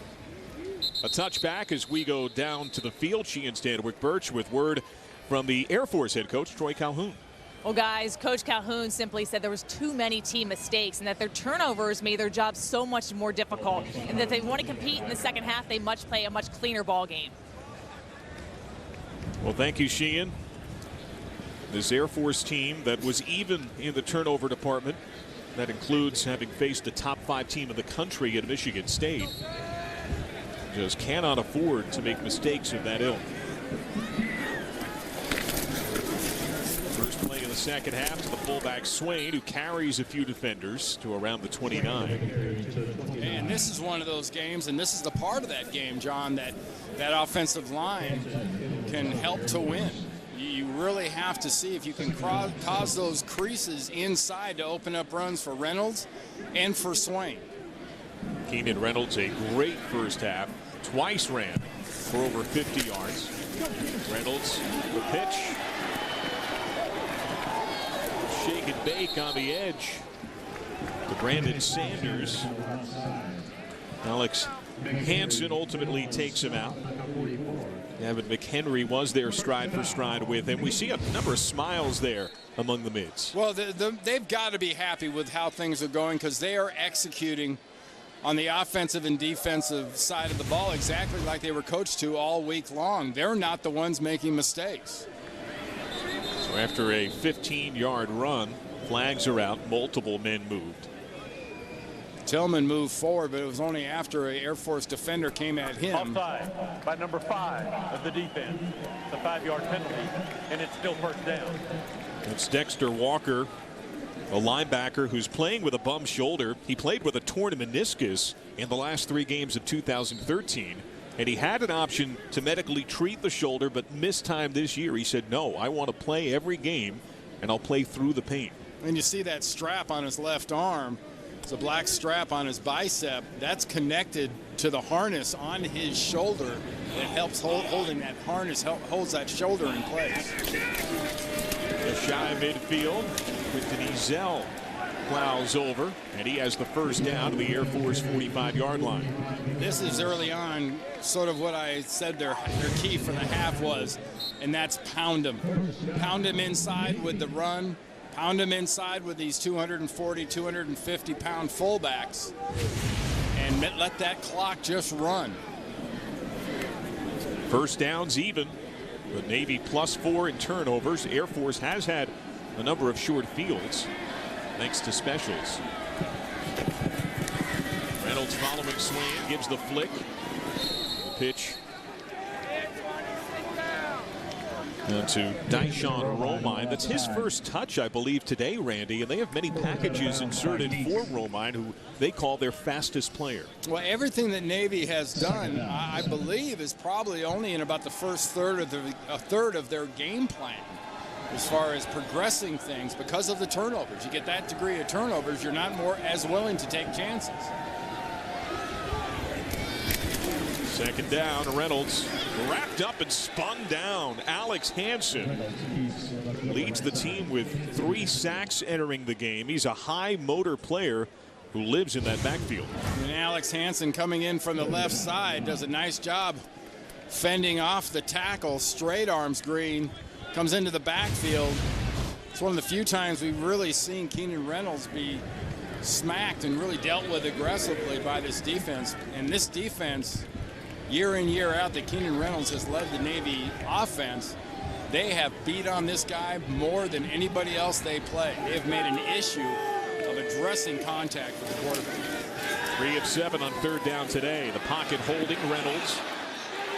A touchback as we go down to the field. Sheehan Stanwick Birch with word from the Air Force head coach, Troy Calhoun. Well, guys, Coach Calhoun simply said there was too many team mistakes and that their turnovers made their job so much more difficult, and that they want to compete in the second half, they must play a much cleaner ball game. Well, thank you, Sheehan. This Air Force team that was even in the turnover department, that includes having faced a top 5 team in the country at Michigan State. Just cannot afford to make mistakes of that ilk. First play of the second half to the fullback Swain, who carries a few defenders to around the 29. And this is one of those games, and this is the part of that game, John, that offensive line can help to win. You really have to see if you can cause those creases inside to open up runs for Reynolds and for Swain. Keenan Reynolds, a great first half. Twice ran for over 50 yards. Reynolds, the pitch. Shake and bake on the edge to Brandon Sanders. Alex Hansen ultimately takes him out. Gavin McHenry was there stride for stride with him. We see a number of smiles there among the mids. Well, they've got to be happy with how things are going because they are executing on the offensive and defensive side of the ball exactly like they were coached to all week long. They're not the ones making mistakes. So after a 15-yard run, flags are out, multiple men moved. Tillman moved forward, but it was only after an Air Force defender came at him. Offside by number 5 of the defense. The 5-yard penalty, and it's still first down. It's Dexter Walker, a linebacker who's playing with a bum shoulder. He played with a torn meniscus in the last 3 games of 2013. And he had an option to medically treat the shoulder, but missed time this year. He said, no, I want to play every game, and I'll play through the pain. And you see that strap on his left arm. It's a black strap on his bicep. That's connected to the harness on his shoulder. It helps holding that harness, holds that shoulder in place. A shy midfield. Quinton Ezell plows over, and he has the first down to the Air Force 45-yard line. This is early on sort of what I said their key for the half was, and that's pound them. Pound them inside with the run. Pound them inside with these 240, 250-pound fullbacks, and let that clock just run. First downs even, but Navy +4 in turnovers. Air Force has had a number of short fields, thanks to specials. Reynolds following Swain, gives the flick. The pitch to Dyshawn Romine. That's his first touch, I believe, today, Randy. And they have many packages inserted for Romine, who they call their fastest player. Well, everything that Navy has done, I believe, is probably only in about the first third of their game plan as far as progressing things because of the turnovers. You get that degree of turnovers, you're not as willing to take chances. Second down, Reynolds wrapped up and spun down. Alex Hansen leads the team with 3 sacks entering the game. He's a high motor player who lives in that backfield. And Alex Hansen coming in from the left side does a nice job fending off the tackle. Straight arms Green, comes into the backfield. It's one of the few times we've really seen Keenan Reynolds be smacked and really dealt with aggressively by this defense. And this defense, year in, year out, that Keenan Reynolds has led the Navy offense. They have beat on this guy more than anybody else they play. They have made an issue of addressing contact with the quarterback. 3 of 7 on third down today. The pocket holding Reynolds.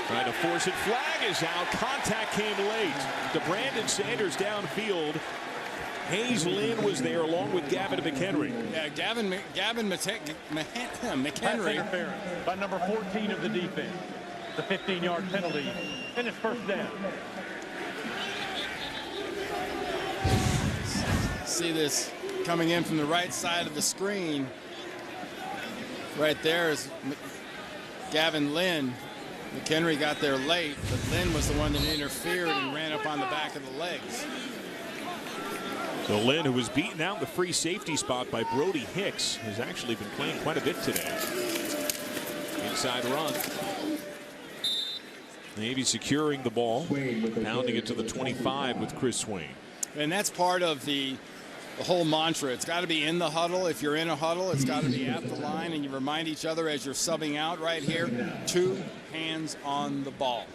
Trying to force it. Flag is out. Contact came late. To Brandon Sanders downfield. Hayes Lynn was there along with Gavin McHenry. Yeah, Gavin McHenry. Interference by number 14 of the defense. The 15-yard penalty, and it's first down. See this coming in from the right side of the screen. Right there is Gavin Lynn. McHenry got there late, but Lynn was the one that interfered and ran up on the back of the legs. So Lynn, who was beaten out in the free safety spot by Brody Hicks, has actually been playing quite a bit today. Inside run. Navy securing the ball, pounding it to the 25 with Chris Swain. And that's part of the whole mantra. It's got to be in the huddle. If you're in a huddle, it's got to be at the line, and you remind each other as you're subbing out right here, 2 hands on the ball.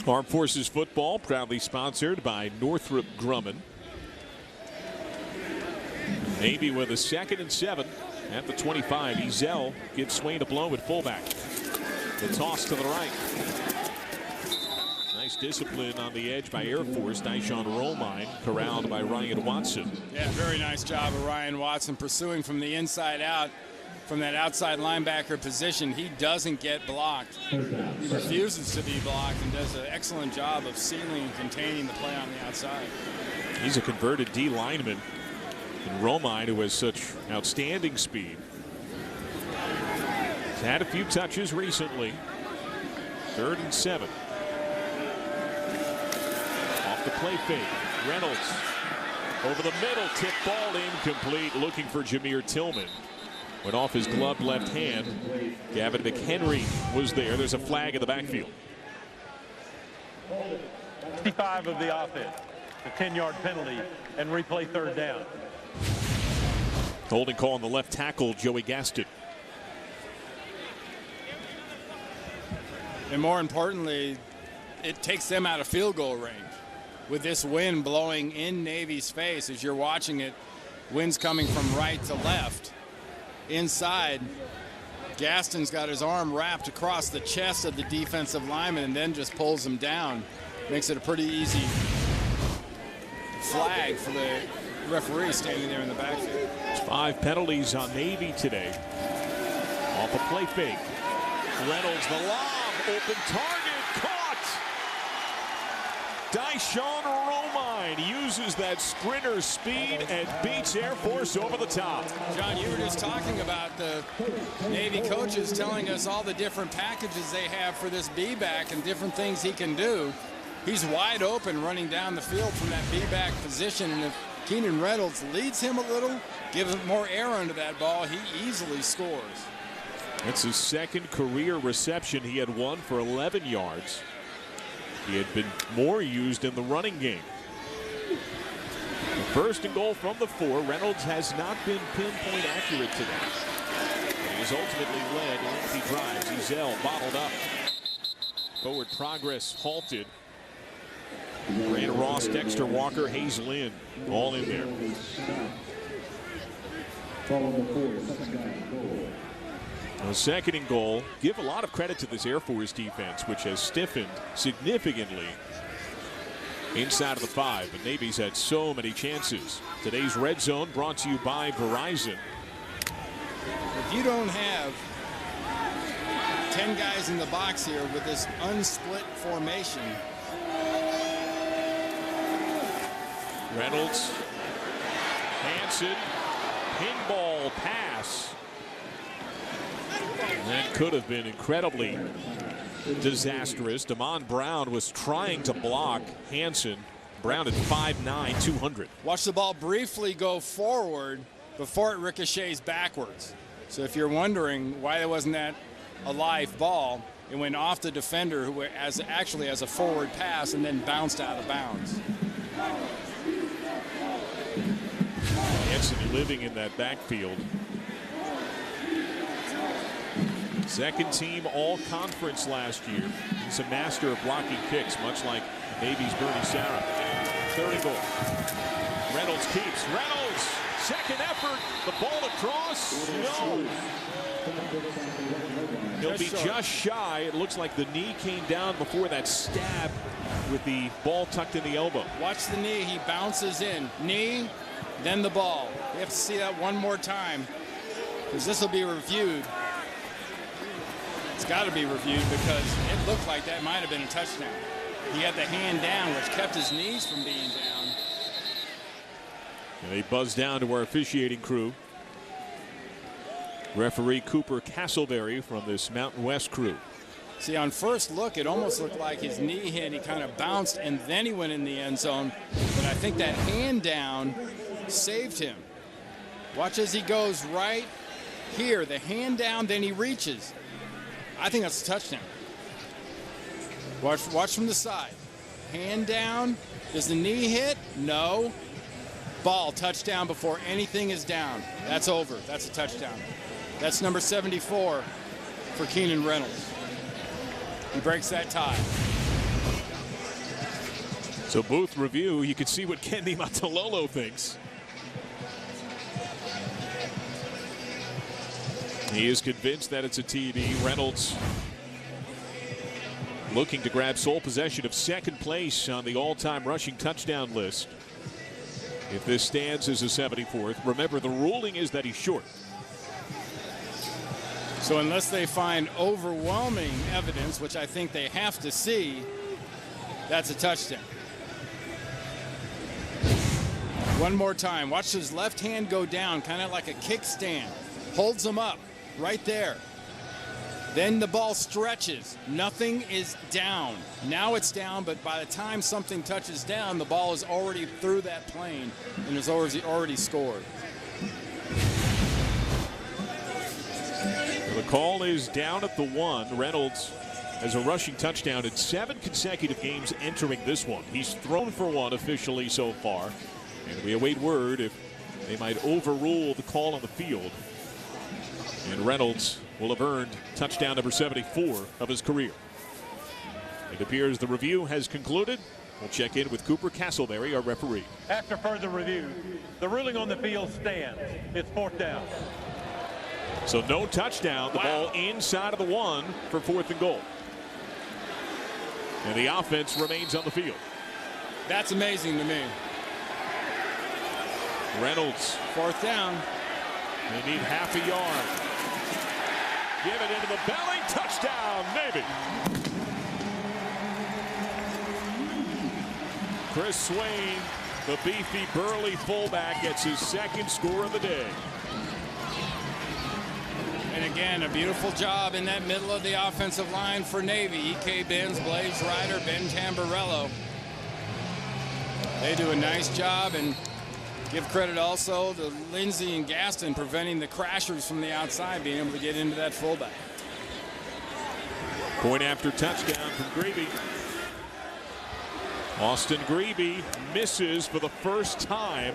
Armed Forces football proudly sponsored by Northrop Grumman. Navy with a 2nd and 7 at the 25. Ezell gives Swain a blow at fullback. The toss to the right. Nice discipline on the edge by Air Force. Dyshawn Romine corralled by Ryan Watson. Yeah, very nice job of Ryan Watson pursuing from the inside out, from that outside linebacker position. He doesn't get blocked. He refuses to be blocked and does an excellent job of sealing and containing the play on the outside. He's a converted D lineman. And Romine, who has such outstanding speed, he's had a few touches recently. 3rd and 7. Off the play fake. Reynolds over the middle. Tip ball incomplete. Looking for Jameer Tillman. Went off his gloved left hand. Gavin McHenry was there. There's a flag in the backfield. 65 of the offense. A 10-yard penalty and replay 3rd down. Holding call on the left tackle, Joey Gaston. And more importantly, it takes them out of field goal range. With this wind blowing in Navy's face as you're watching it, wind's coming from right to left. Inside, Gaston's got his arm wrapped across the chest of the defensive lineman and then just pulls him down. Makes it a pretty easy flag for the referee standing there in the backfield. 5 penalties on Navy today. Off a play fake. Reynolds the lob. Open target. Caught. Dyshawn Romine uses that sprinter speed and beats Air Force over the top. John, you were just talking about the Navy coaches telling us all the different packages they have for this B-back and different things he can do. He's wide open running down the field from that B-back position, and if Keenan Reynolds leads him a little, gives him more air under that ball, he easily scores. That's his 2nd career reception. He had 1 for 11 yards. He had been more used in the running game. 1st and goal from the 4. Reynolds has not been pinpoint accurate today. He has ultimately led lengthy drives. Ezell bottled up. Forward progress halted. Brandon Ross, Dexter Walker, Hayes Lynn, all in there. A 2nd and goal. Give a lot of credit to this Air Force defense, which has stiffened significantly inside of the 5. But Navy's had so many chances. Today's Red Zone brought to you by Verizon. If you don't have 10 guys in the box here with this unsplit formation. Reynolds, Hanson, pinball pass. That could have been incredibly disastrous. Damon Brown was trying to block Hanson. Brown at 5'9", 200. Watch the ball briefly go forward before it ricochets backwards. So if you're wondering why there wasn't that a live ball, it went off the defender who actually has a forward pass and then bounced out of bounds. Hanson living in that backfield. 2nd team all-conference last year. He's a master of blocking kicks, much like Navy's Bernie Sarah. 3rd and goal. Reynolds keeps. Reynolds, 2nd effort. The ball across. No. He'll be just shy. It looks like the knee came down before that stab with the ball tucked in the elbow. Watch the knee. He bounces in. Knee, then the ball. We have to see that one more time because this will be reviewed. It's got to be reviewed because it looked like that might have been a touchdown. He had the hand down, which kept his knees from being down. And they buzz down to our officiating crew. Referee Cooper Castleberry from this Mountain West crew. See, on first look, it almost looked like his knee hit. He kind of bounced, and then he went in the end zone. But I think that hand down saved him. Watch as he goes right here. The hand down, then he reaches. I think that's a touchdown. Watch from the side. Hand down. Does the knee hit? No. Ball, touchdown before anything is down. That's over. That's a touchdown. That's number 74 for Keenan Reynolds. He breaks that tie. So booth review, you can see what Ken Niumatalolo thinks. He is convinced that it's a TD. Reynolds looking to grab sole possession of second place on the all-time rushing touchdown list. If this stands as a 74th, remember the ruling is that he's short. So unless they find overwhelming evidence, which I think they have to see, that's a touchdown. One more time. Watch his left hand go down, kind of like a kickstand. Holds him up right there. Then the ball stretches. Nothing is down. Now it's down, but by the time something touches down, the ball is already through that plane and is already scored. The call is down at the 1. Reynolds has a rushing touchdown in 7 consecutive games entering this one. He's thrown for 1 officially so far, and we await word if they might overrule the call on the field. And Reynolds will have earned touchdown number 74 of his career. It appears the review has concluded. We'll check in with Cooper Castleberry, our referee. After further review, the ruling on the field stands. It's 4th down. So no touchdown. The ball inside of the 1 for 4th and goal. And the offense remains on the field. That's amazing to me. Reynolds. 4th down. They need half a yard. Give it into the belly. Touchdown, Navy. Chris Swain, the beefy, burly fullback, gets his 2nd score of the day. And again, a beautiful job in that middle of the offensive line for Navy. E.K. Benz, Blaze Ryder, Ben Tamburello. They do a nice job, and give credit also to Lindsey and Gaston preventing the crashers from the outside being able to get into that fullback. Point after touchdown from Grebe. Austin Grebe misses for the first time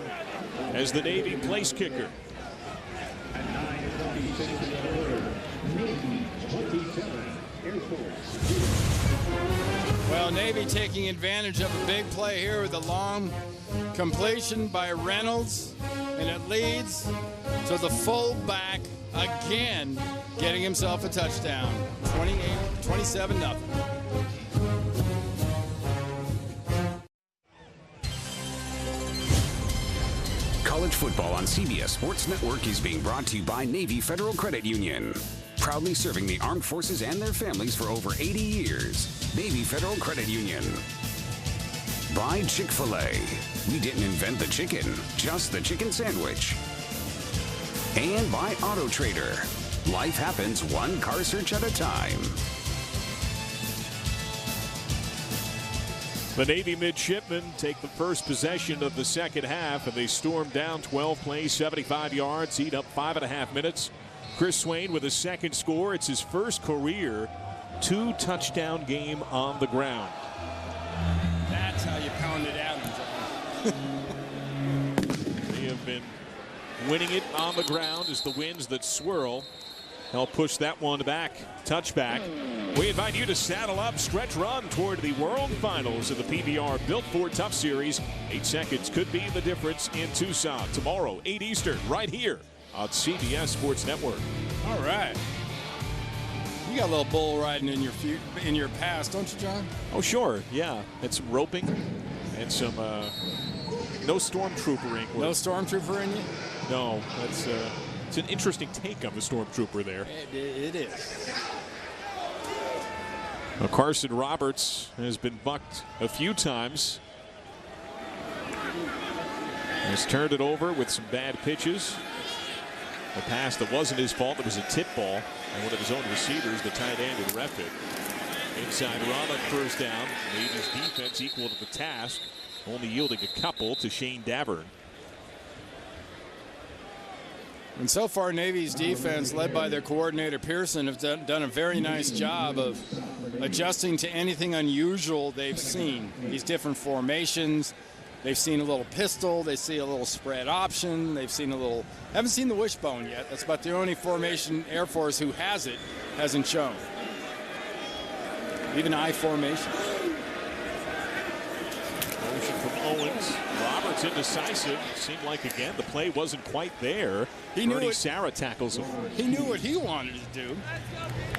as the Navy place kicker. Well, Navy taking advantage of a big play here with a long completion by Reynolds, and it leads to the fullback again getting himself a touchdown. 27-0. College football on CBS Sports Network is being brought to you by Navy Federal Credit Union. Proudly serving the armed forces and their families for over 80 years. Navy Federal Credit Union. By Chick-fil-A. We didn't invent the chicken, just the chicken sandwich. And by Auto Trader. Life happens one car search at a time. The Navy midshipmen take the first possession of the second half, and they storm down 12 plays, 75 yards, eat up 5.5 minutes. Chris Swain with his 2nd score. It's his first career 2-touchdown game on the ground. That's how you pound it out. They have been winning it on the ground as the winds that swirl help push that one back. Touchback. We invite you to saddle up, stretch run toward the World Finals of the PBR Built Ford Tough Series. 8 seconds could be the difference in Tucson. Tomorrow, 8 Eastern, right here on CBS Sports Network. All right. You got a little bull riding in your past, don't you, John? Oh, sure. Yeah. And some roping and some no stormtroopering. No stormtrooper in you? No. That's it's an interesting take on the stormtrooper there. It is. Now, Carson Roberts has been bucked a few times. He's turned it over with some bad pitches. A pass that wasn't his fault. It was a tip ball. And one of his own receivers, the tight end, who ref it. Inside run on 1st down. Navy's defense equal to the task. Only yielding a couple to Shane Davern. And so far, Navy's defense, led by their coordinator Pearson, have done a very nice job of adjusting to anything unusual they've seen. These different formations. They've seen a little pistol. They see a little spread option. They've seen a little. Haven't seen the wishbone yet. That's about the only formation Air Force who has it hasn't shown. Even I formation. Motion from Owens. Roberts It's indecisive. Seemed like, again, the play wasn't quite there. Bernie Sara tackles him. He knew what he wanted to do.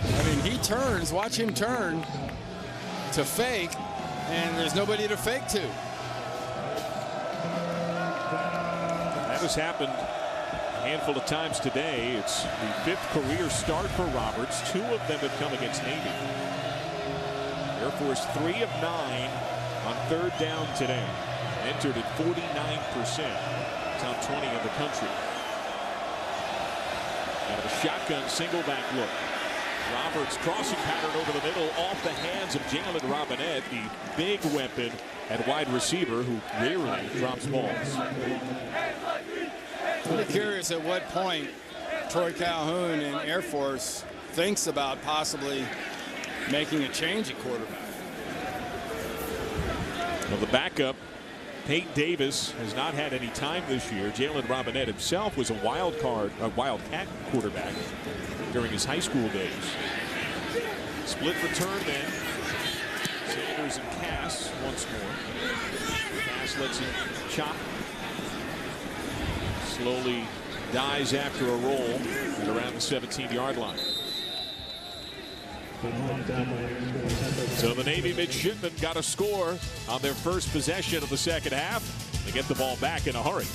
I mean, he turns, watch him turn to fake, and there's nobody to fake to. That has happened a handful of times today. It's the 5th career start for Roberts. 2 of them have come against Navy. Air Force 3 of 9 on 3rd down today. Entered at 49%. Top 20 in the country. Out of a shotgun single back look. Roberts crossing pattern over the middle off the hands of Jalen Robinette, the big weapon at wide receiver who rarely drops balls. I'm curious at what point Troy Calhoun in Air Force thinks about possibly making a change at quarterback. Well, the backup, Peyton Davis, has not had any time this year. Jalen Robinette himself was a Wildcat quarterback during his high school days. Split return then. Sanders and Cass once more. Cass lets him chop. Slowly dies after a roll at around the 17-yard line. So the Navy midshipmen got a score on their first possession of the second half. They get the ball back in a hurry.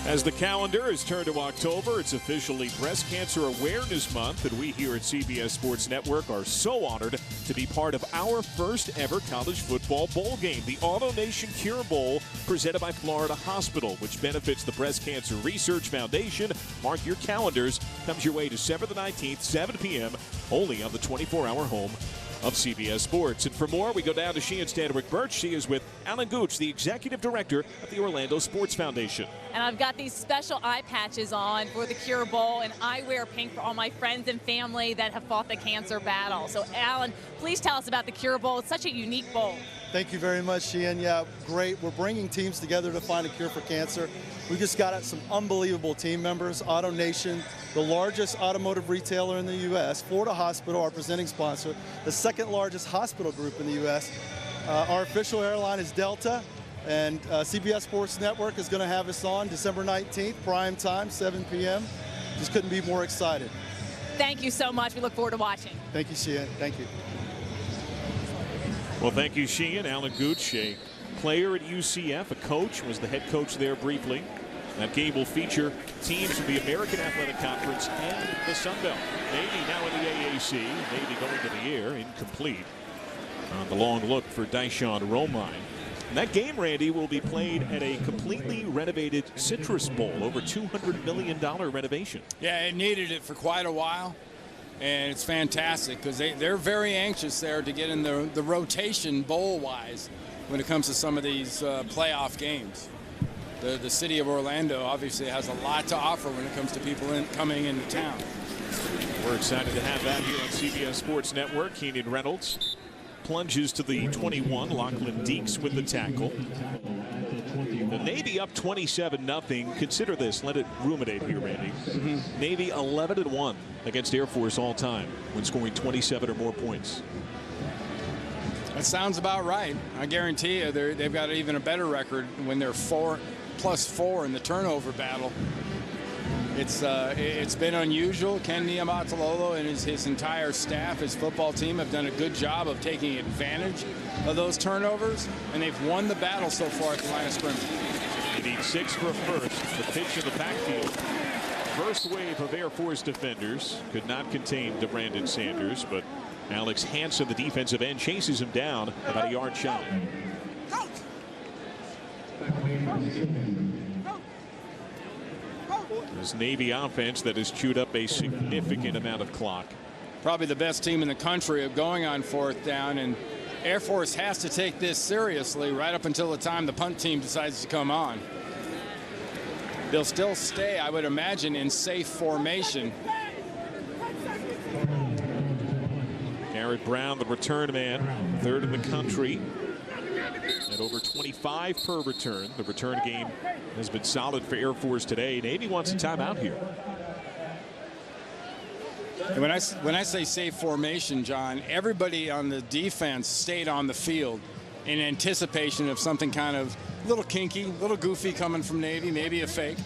As the calendar is turned to October, it's officially Breast Cancer Awareness Month, and we here at CBS Sports Network are so honored to be part of our first ever college football bowl game, the AutoNation Cure Bowl, presented by Florida Hospital, which benefits the Breast Cancer Research Foundation. Mark your calendars. Comes your way December the 19th, 7 p.m., only on the 24-hour home of CBS Sports. And for more, we go down to Sheehan Stanwick Birch. She is with Alan Gooch, the Executive Director of the Orlando Sports Foundation. And I've got these special eye patches on for the Cure Bowl, and I wear pink for all my friends and family that have fought the cancer battle. So, Alan, please tell us about the Cure Bowl. It's such a unique bowl. Thank you very much, Sheehan. Yeah, great. We're bringing teams together to find a cure for cancer. We just got some unbelievable team members. AutoNation, the largest automotive retailer in the U.S., Florida Hospital, our presenting sponsor, the second largest hospital group in the U.S. Our official airline is Delta, and CBS Sports Network is going to have us on December 19th, prime time, 7 p.m. Just couldn't be more excited. Thank you so much. We look forward to watching. Thank you, Sheehan. Thank you. Well, thank you, Sheehan. Alan Gooch, a player at UCF, a coach, was the head coach there briefly. That game will feature teams from the American Athletic Conference and the Sun Belt. Navy now in the AAC. Navy going to the air, incomplete. On the long look for Dyshawn Romine. And that game, Randy, will be played at a completely renovated Citrus Bowl, over $200 million renovation. Yeah, it needed it for quite a while. And it's fantastic because they're very anxious there to get in the rotation bowl-wise when it comes to some of these playoff games. The city of Orlando obviously has a lot to offer when it comes to people coming into town. We're excited to have that here on CBS Sports Network. Keenan Reynolds plunges to the 21. Lachlan Deeks with the tackle. The Navy up 27-0. Consider this. Let it ruminate here, Randy. Navy 11-1 against Air Force all time when scoring 27 or more points. That sounds about right. I guarantee you they've got even a better record when they're 4+4 in the turnover battle. It's been unusual. Ken Niumatalolo and his entire staff, his football team, have done a good job of taking advantage of those turnovers, and they've won the battle so far at the line of scrimmage. They need 6 for a first. The pitch in the backfield. First wave of Air Force defenders could not contain DeBrandon Sanders, but Alex Hansen, the defensive end, chases him down about a yard shy. This Navy offense that has chewed up a significant amount of clock. Probably the best team in the country of going on 4th down, and Air Force has to take this seriously right up until the time the punt team decides to come on. They'll still stay, I would imagine, in safe formation. Garrett Brown, the return man, 3rd in the country at over 25 per return. The return game has been solid for Air Force today. Navy wants a timeout here. And when I say safe formation, John, everybody on the defense stayed on the field in anticipation of something kind of a little kinky, a little goofy coming from Navy, maybe a fake.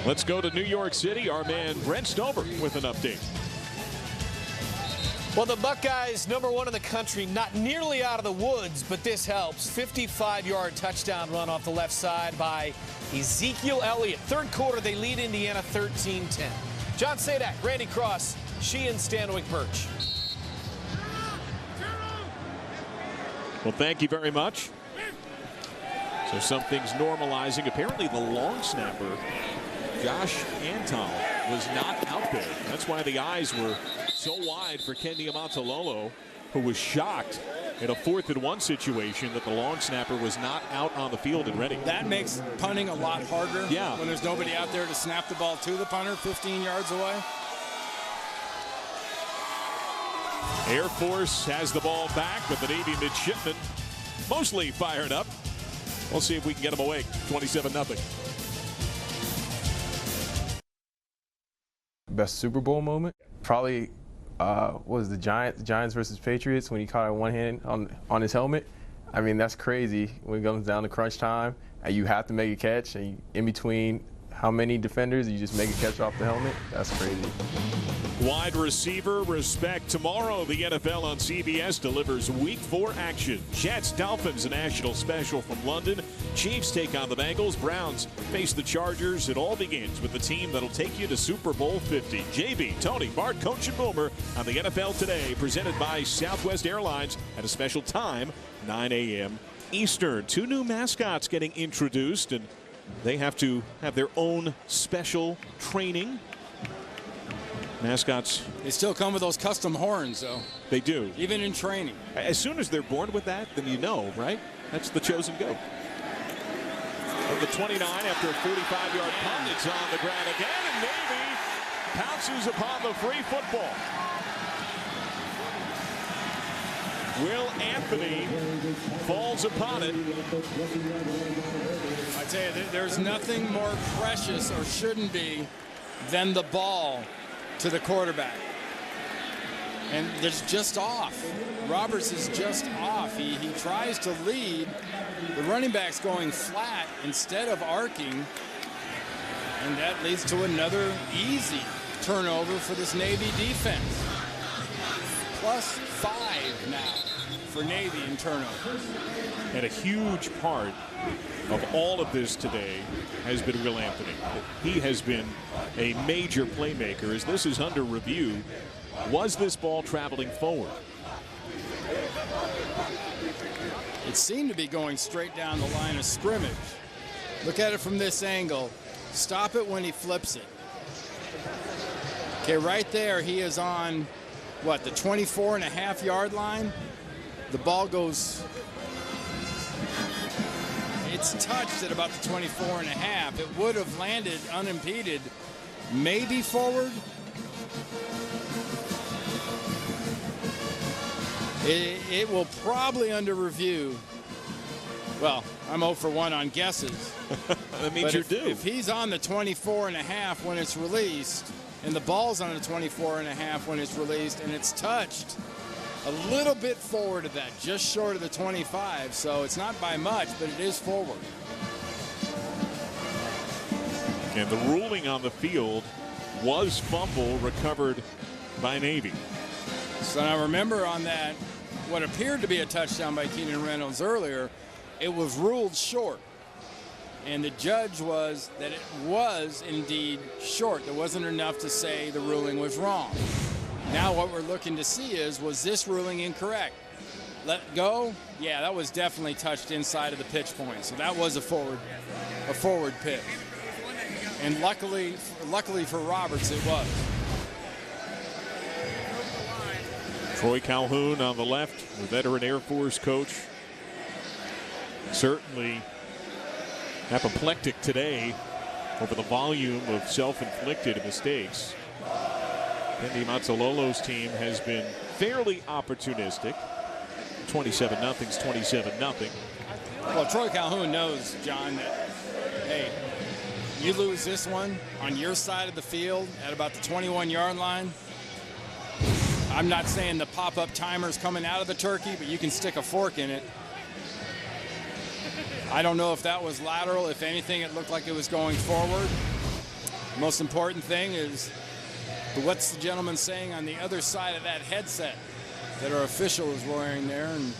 Let's go to New York City. Our man Brent Stover with an update. Well, the Buckeyes, #1 in the country, not nearly out of the woods, but this helps. 55-yard touchdown run off the left side by Ezekiel Elliott. Third quarter, they lead Indiana 13-10. John Sadak, Randy Cross, Sheehan Stanwyck Birch. Well, thank you very much. So something's normalizing. Apparently the long snapper, Josh Anton, was not out there. That's why the eyes were so wide for Ken Niumatalolo, who was shocked in a 4th-and-1 situation that the long snapper was not out on the field and ready. That makes punting a lot harder when there's nobody out there to snap the ball to the punter 15 yards away. Air Force has the ball back, but the Navy midshipmen mostly fired up. We'll see if we can get them awake. 27-0. Best Super Bowl moment? Probably was the Giants versus Patriots when he caught it one hand on his helmet. I mean, that's crazy when it comes down to crunch time and you have to make a catch and in between how many defenders you just make a catch off the helmet. That's crazy. Wide receiver respect. Tomorrow, the NFL on CBS delivers Week 4 action. Jets, Dolphins, a national special from London. Chiefs take on the Bengals. Browns face the Chargers. It all begins with the team that'll take you to Super Bowl 50. JB, Tony, Bart, Coach, and Boomer on the NFL Today, presented by Southwest Airlines at a special time, 9 a.m. Eastern. 2 new mascots getting introduced, and they have to have their own special training. Mascots. They still come with those custom horns, though. They do. Even in training. As soon as they're born with that, then you know, right? That's the chosen goat. From the 29 after a 45-yard punt, it's on the ground again, and Navy pounces upon the free football. Will Anthony falls upon it. I tell you, there's nothing more precious or shouldn't be than the ball to the quarterback. And it's just off. Roberts is just off. He tries to lead. The running back's going flat instead of arcing. And that leads to another easy turnover for this Navy defense. +5 now for Navy in turnovers. And a huge part of all of this today has been Will Anthony. He has been a major playmaker as this is under review. Was this ball traveling forward? It seemed to be going straight down the line of scrimmage. Look at it from this angle. Stop it when he flips it. Okay, right there he is on, what, the 24.5-yard line? The ball goes, it's touched at about the 24.5. It would have landed unimpeded, maybe forward. It will probably under review. Well, I'm 0 for 1 on guesses. That means you're due. If he's on the 24.5 when it's released, and the ball's on the 24.5 when it's released, and it's touched a little bit forward of that, just short of the 25, so it's not by much, but it is forward. And the ruling on the field was fumble recovered by Navy. So now remember on that, what appeared to be a touchdown by Keenan Reynolds earlier, it was ruled short. And the judge was that it was indeed short. There wasn't enough to say the ruling was wrong. Now what we're looking to see is, was this ruling incorrect? Let go? Yeah, that was definitely touched inside of the pitch point. So that was a forward pitch. And luckily for Roberts, it was. Troy Calhoun on the left, the veteran Air Force coach. Certainly apoplectic today over the volume of self-inflicted mistakes. Ken Niumatalolo's team has been fairly opportunistic. 27-0's 27-0. Well, Troy Calhoun knows, John, that, hey, You lose this one on your side of the field at about the 21-yard line. I'm not saying the pop-up timer's coming out of the turkey, but you can stick a fork in it. I don't know if that was lateral. If anything, it looked like it was going forward. The most important thing is what's the gentleman saying on the other side of that headset that our official is wearing there. And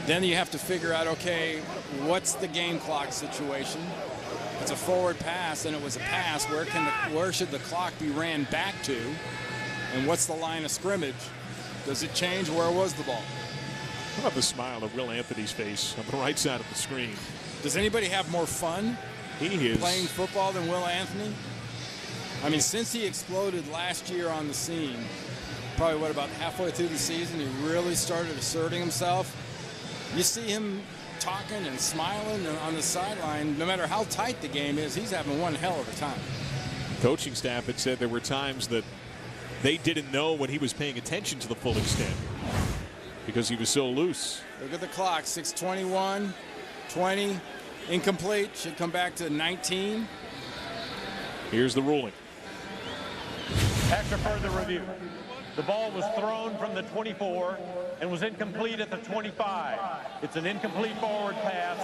then you have to figure out, okay, what's the game clock situation? It's a forward pass, and it was a pass. Where should the clock be ran back to? And what's the line of scrimmage? Does it change? Where was the ball? How about the smile of Will Anthony's face on the right side of the screen? Does anybody have more fun playing football than Will Anthony? I mean, since he exploded last year on the scene, probably about halfway through the season, he really started asserting himself. You see him talking and smiling on the sideline. No matter how tight the game is, he's having one hell of a time. Coaching staff had said there were times that they didn't know when he was paying attention to the full extent because he was so loose. Look at the clock, 6:21, 20, incomplete, should come back to 19. Here's the ruling. After further review, the ball was thrown from the 24 and was incomplete at the 25. It's an incomplete forward pass,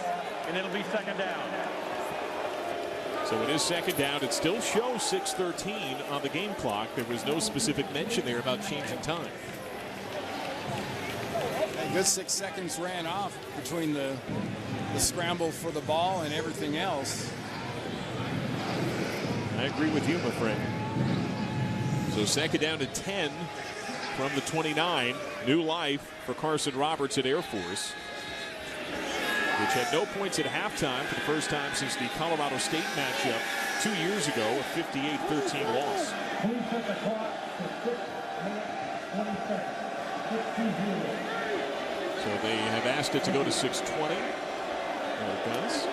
and it'll be second down. So it is second down. It still shows 6:13 on the game clock. There was no specific mention there about changing time. A good 6 seconds ran off between the scramble for the ball and everything else. I agree with you, my friend. So second down to 10 from the 29. New life for Carson Roberts at Air Force, which had no points at halftime for the first time since the Colorado State matchup 2 years ago, a 58-13 loss. So they have asked it to go to 6:20. There it goes.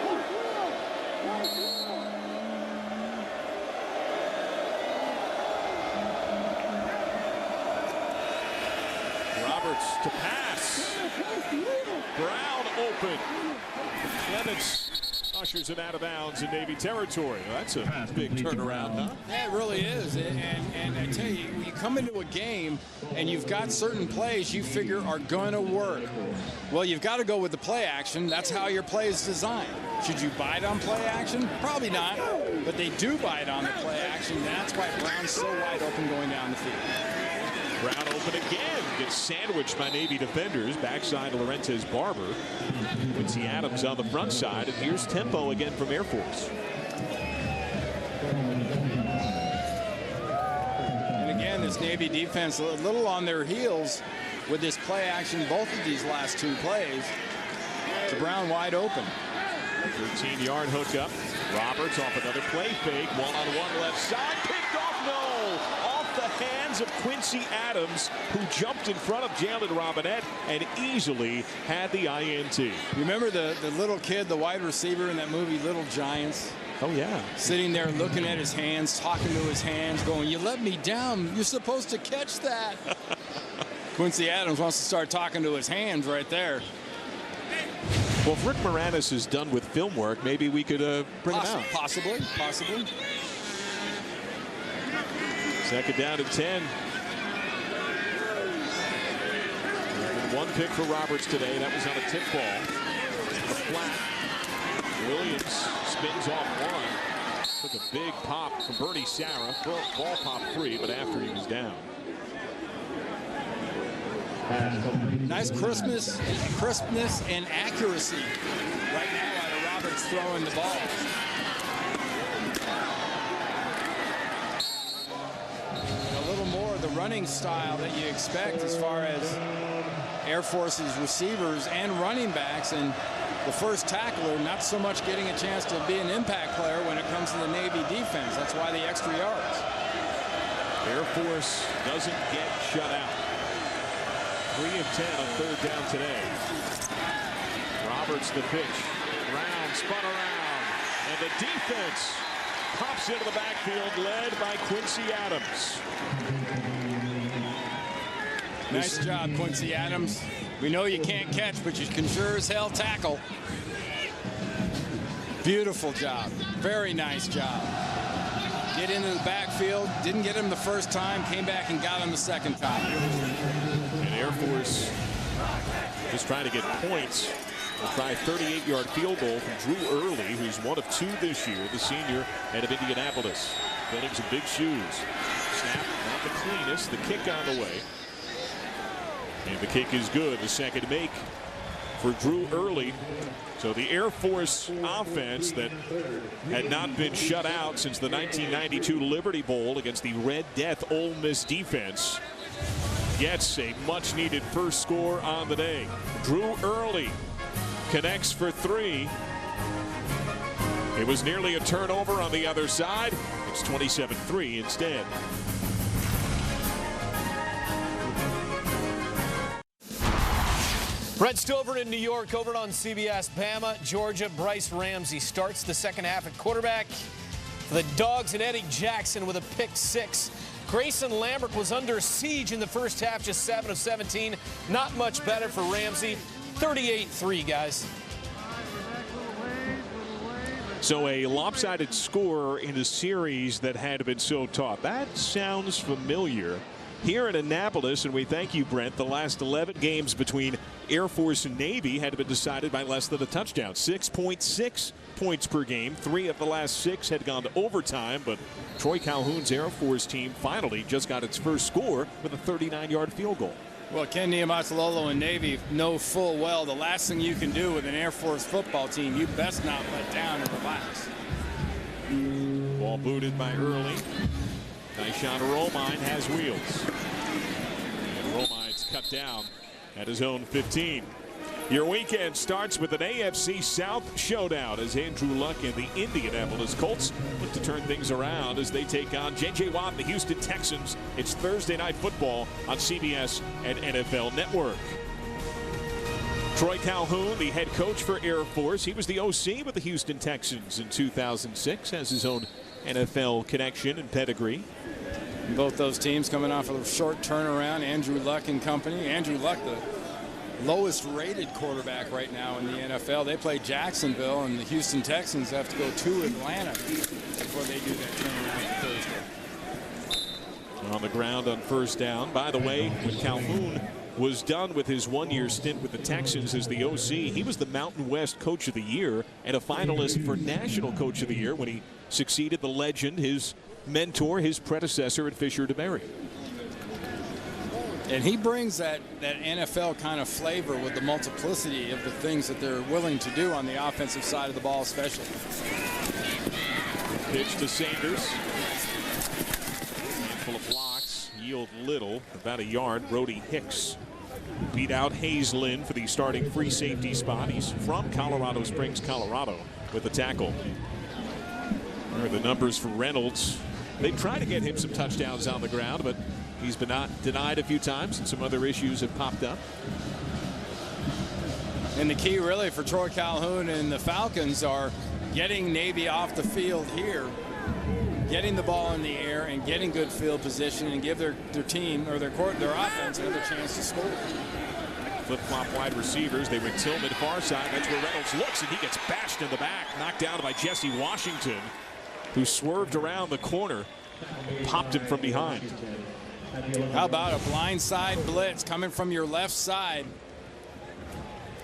Roberts to pass. Brown open. Clements ushers it out of bounds in Navy territory. Well, that's a big turnaround, huh? Yeah, it really is. And I tell you, you come into a game and you've got certain plays you figure are going to work. Well, you've got to go with the play action. That's how your play is designed. Should you bite on play action? Probably not. But they do bite on the play action. That's why Brown's so wide open going down the field. Brown open again, gets sandwiched by Navy defenders. Backside to Laurentiis Barber. Quincy Adams on the front side, and here's tempo again from Air Force. And again, this Navy defense a little on their heels with this play action. Both of these last two plays. To Brown wide open. 13-yard hookup. Roberts off another play fake. One-on-one left side. Picked off. No. The hands of Quincy Adams, who jumped in front of Jalen Robinette and easily had the INT. You remember the little kid, the wide receiver in that movie Little Giants? Oh, yeah. Sitting there looking at his hands, talking to his hands, going, "You let me down. You're supposed to catch that." Quincy Adams wants to start talking to his hands right there. Well, if Rick Moranis is done with film work, maybe we could bring him out. Possibly. Second down to 10. One pick for Roberts today. That was on a tip ball. A flat. Williams spins off one. Took a big pop from Bernie Sarah. Ball popped free, but after he was down. Nice crispness and accuracy right now out of Roberts throwing the ball. The running style that you expect as far as Air Force's receivers and running backs, and the first tackler not so much getting a chance to be an impact player when it comes to the Navy defense. That's why the extra yards. Air Force doesn't get shut out. 3 of 10 on third down today. Roberts the pitch. Brown spun around, and the defense pops into the backfield, led by Quincy Adams. Nice job, Quincy Adams. We know you can't catch, but you can sure as hell tackle. Beautiful job. Very nice job. Get into the backfield. Didn't get him the first time. Came back and got him the second time. And Air Force just trying to get points. They'll try a 38-yard field goal from Drew Early, who's one of 2 this year, the senior out of Indianapolis. Filling some big shoes. Snap, not the cleanest. The kick on the way. And the kick is good. The second make for Drew Early. So the Air Force offense that had not been shut out since the 1992 Liberty Bowl against the Red Death Ole Miss defense gets a much-needed first score on the day. Drew Early connects for 3. It was nearly a turnover on the other side. It's 27-3 instead. Brent Stover in New York, over on CBS. Bama, Georgia. Bryce Ramsey starts the second half at quarterback for the Dogs, and Eddie Jackson with a pick 6. Grayson Lambert was under siege in the first half, just 7 of 17. Not much better for Ramsey. 38-3, guys. So a lopsided score in a series that had been so taut. That sounds familiar. Here in Annapolis, and we thank you, Brent, the last 11 games between Air Force and Navy had been decided by less than a touchdown. 6.6 points per game. 3 of the last 6 had gone to overtime, but Troy Calhoun's Air Force team finally just got its first score with a 39-yard field goal. Well, Ken Niumatalolo and Navy know full well the last thing you can do with an Air Force football team, you best not let down and relax. Ball booted by Early. Tyshawn Romine has wheels. And Romine's cut down at his own 15. Your weekend starts with an AFC South showdown as Andrew Luck and the Indianapolis Colts look to turn things around as they take on J.J. Watt and the Houston Texans. It's Thursday Night Football on CBS and NFL Network. Troy Calhoun, the head coach for Air Force. He was the OC with the Houston Texans in 2006, has his own NFL connection and pedigree. Both those teams coming off of a short turnaround. Andrew Luck and company. Andrew Luck, the lowest rated quarterback right now in the NFL. They play Jacksonville, and the Houston Texans have to go to Atlanta before they do that turnaround Thursday. On the ground on first down. By the way, when Calhoun was done with his one-year stint with the Texans as the OC, he was the Mountain West Coach of the Year and a finalist for National Coach of the Year when he succeeded the legend, his mentor, his predecessor at Fisher DeMary. And he brings that NFL kind of flavor with the multiplicity of the things that they're willing to do on the offensive side of the ball, especially. Pitch to Sanders. Handful of blocks, yield little, about a yard. Brody Hicks beat out Hazelin for the starting free safety spot. He's from Colorado Springs, Colorado, with the tackle. There are the numbers for Reynolds. They try to get him some touchdowns on the ground, but he's been denied a few times, and some other issues have popped up. And the key really for Troy Calhoun and the Falcons are getting Navy off the field here, getting the ball in the air, and getting good field position, and give their team or their offense another chance to score. Flip-flop wide receivers. They went Tillman far side. That's where Reynolds looks, and he gets bashed in the back, knocked down by Jesse Washington, who swerved around the corner, popped him from behind. How about a blindside blitz coming from your left side?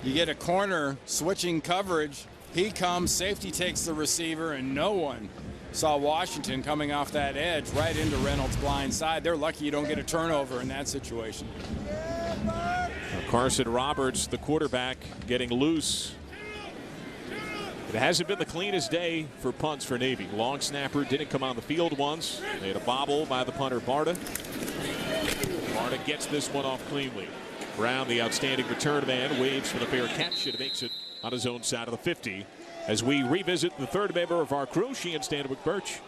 You get a corner switching coverage. He comes, safety takes the receiver, and no one saw Washington coming off that edge right into Reynolds' blind side. They're lucky you don't get a turnover in that situation. Carson Roberts, the quarterback, getting loose. It hasn't been the cleanest day for punts for Navy. Long snapper didn't come on the field once. They had a bobble by the punter, Barta. Barta gets this one off cleanly. Brown, the outstanding return man, waves for the fair catch and makes it on his own side of the 50. As we revisit the third member of our crew, Sheehan Stanwick Birch.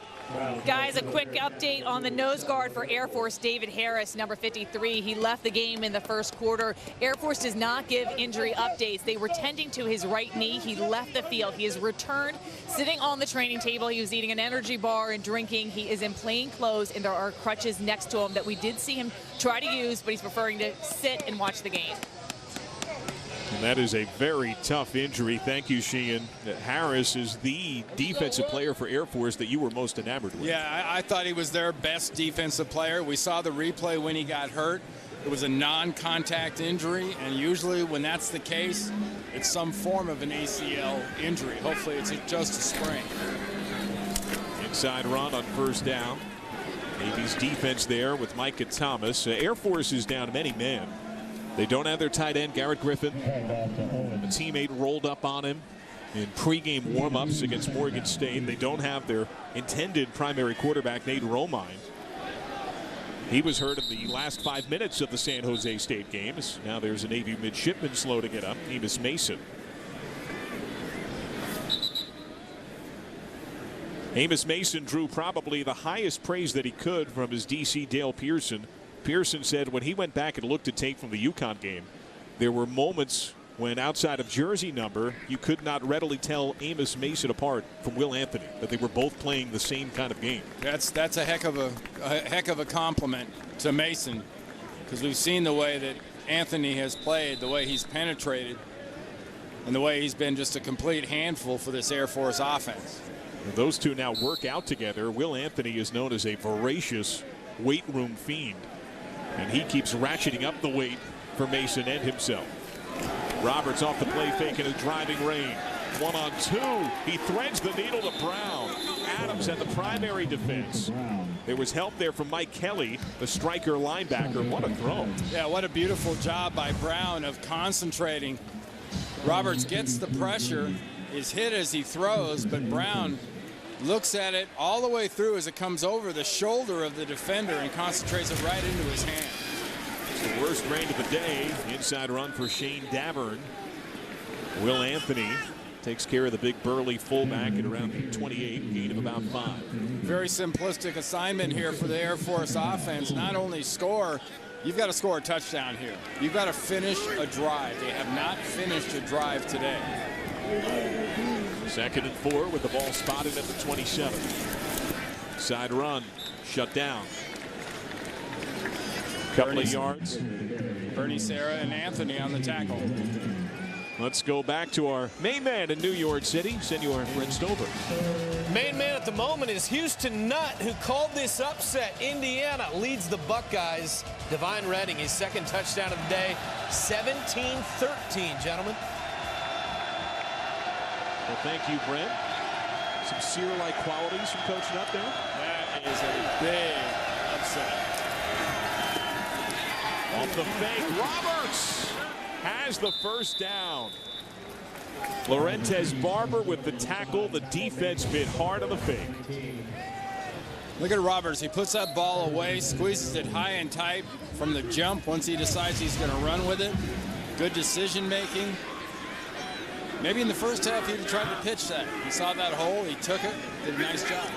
Guys, a quick update on the nose guard for Air Force, David Harris, number 53. He left the game in the first quarter. Air Force does not give injury updates. They were tending to his right knee. He left the field. He is returned, sitting on the training table. He was eating an energy bar and drinking. He is in plain clothes, and there are crutches next to him that we did see him try to use, but he's preferring to sit and watch the game. And that is a very tough injury. Thank you, Sheehan. Harris is the defensive player for Air Force that you were most enamored with. Yeah, I thought he was their best defensive player. We saw the replay when he got hurt. It was a non-contact injury, and usually when that's the case, it's some form of an ACL injury. Hopefully it's just a sprain. Inside run on first down. Navy's defense there with Micah Thomas. Air Force is down many men. They don't have their tight end, Garrett Griffin. A teammate rolled up on him in pregame warm-ups against Morgan State. They don't have their intended primary quarterback, Nate Romine. He was hurt in the last 5 minutes of the San Jose State games. Now there's a Navy midshipman slow to get up, Amos Mason. Amos Mason drew probably the highest praise that he could from his DC Dale Pearson. Pearson said when he went back and looked at tape from the UConn game, there were moments when outside of jersey number, you could not readily tell Amos Mason apart from Will Anthony, that they were both playing the same kind of game. That's a heck of a compliment to Mason, because we've seen the way that Anthony has played, the way he's penetrated, and the way he's been just a complete handful for this Air Force offense. Those two now work out together. Will Anthony is known as a voracious weight room fiend, and he keeps ratcheting up the weight for Mason and himself. Roberts off the play fake in a driving rain. 1-on-2. He threads the needle to Brown. Adams at the primary defense. There was help there from Mike Kelly, the striker linebacker. What a throw. Yeah, what a beautiful job by Brown of concentrating. Roberts gets the pressure, is hit as he throws, but Brown looks at it all the way through as it comes over the shoulder of the defender and concentrates it right into his hand. It's the worst rain of the day. Inside run for Shane Davern. Will Anthony takes care of the big burly fullback at around 28, gain of about 5. Very simplistic assignment here for the Air Force offense. Not only score, you've got to score a touchdown here. You've got to finish a drive. They have not finished a drive today. 2nd and 4 with the ball spotted at the 27. Side run, shut down. Couple of yards. Bernie Serra and Anthony on the tackle. Let's go back to our main man in New York City, Senor Brent Stover. Main man at the moment is Houston Nutt, who called this upset. Indiana leads the Buckeyes. Divine Redding, his 2nd touchdown of the day. 17-13, gentlemen. Well, thank you, Brent. Some Sear-like qualities from Coach Nutt there. That is a big upset. Off the fake, Roberts has the first down. Laurentez Barber with the tackle. The defense bit hard on the fake. Look at Roberts. He puts that ball away, squeezes it high and tight from the jump once he decides he's going to run with it. Good decision making. Maybe in the first half he'd have tried to pitch that. He saw that hole, he took it, did a nice job.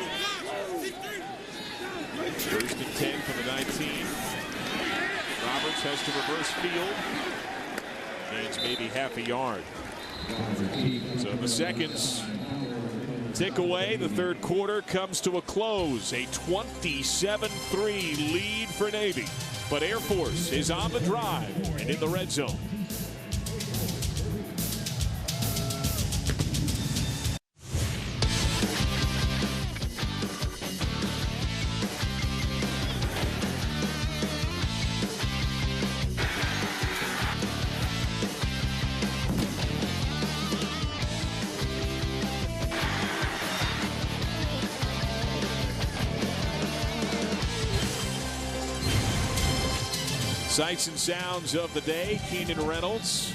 1st and 10 from the 19. Roberts has to reverse field. Gains maybe half a yard. So the seconds tick away. The 3rd quarter comes to a close. A 27-3 lead for Navy. But Air Force is on the drive and in the red zone. Sights and sounds of the day. Keenan Reynolds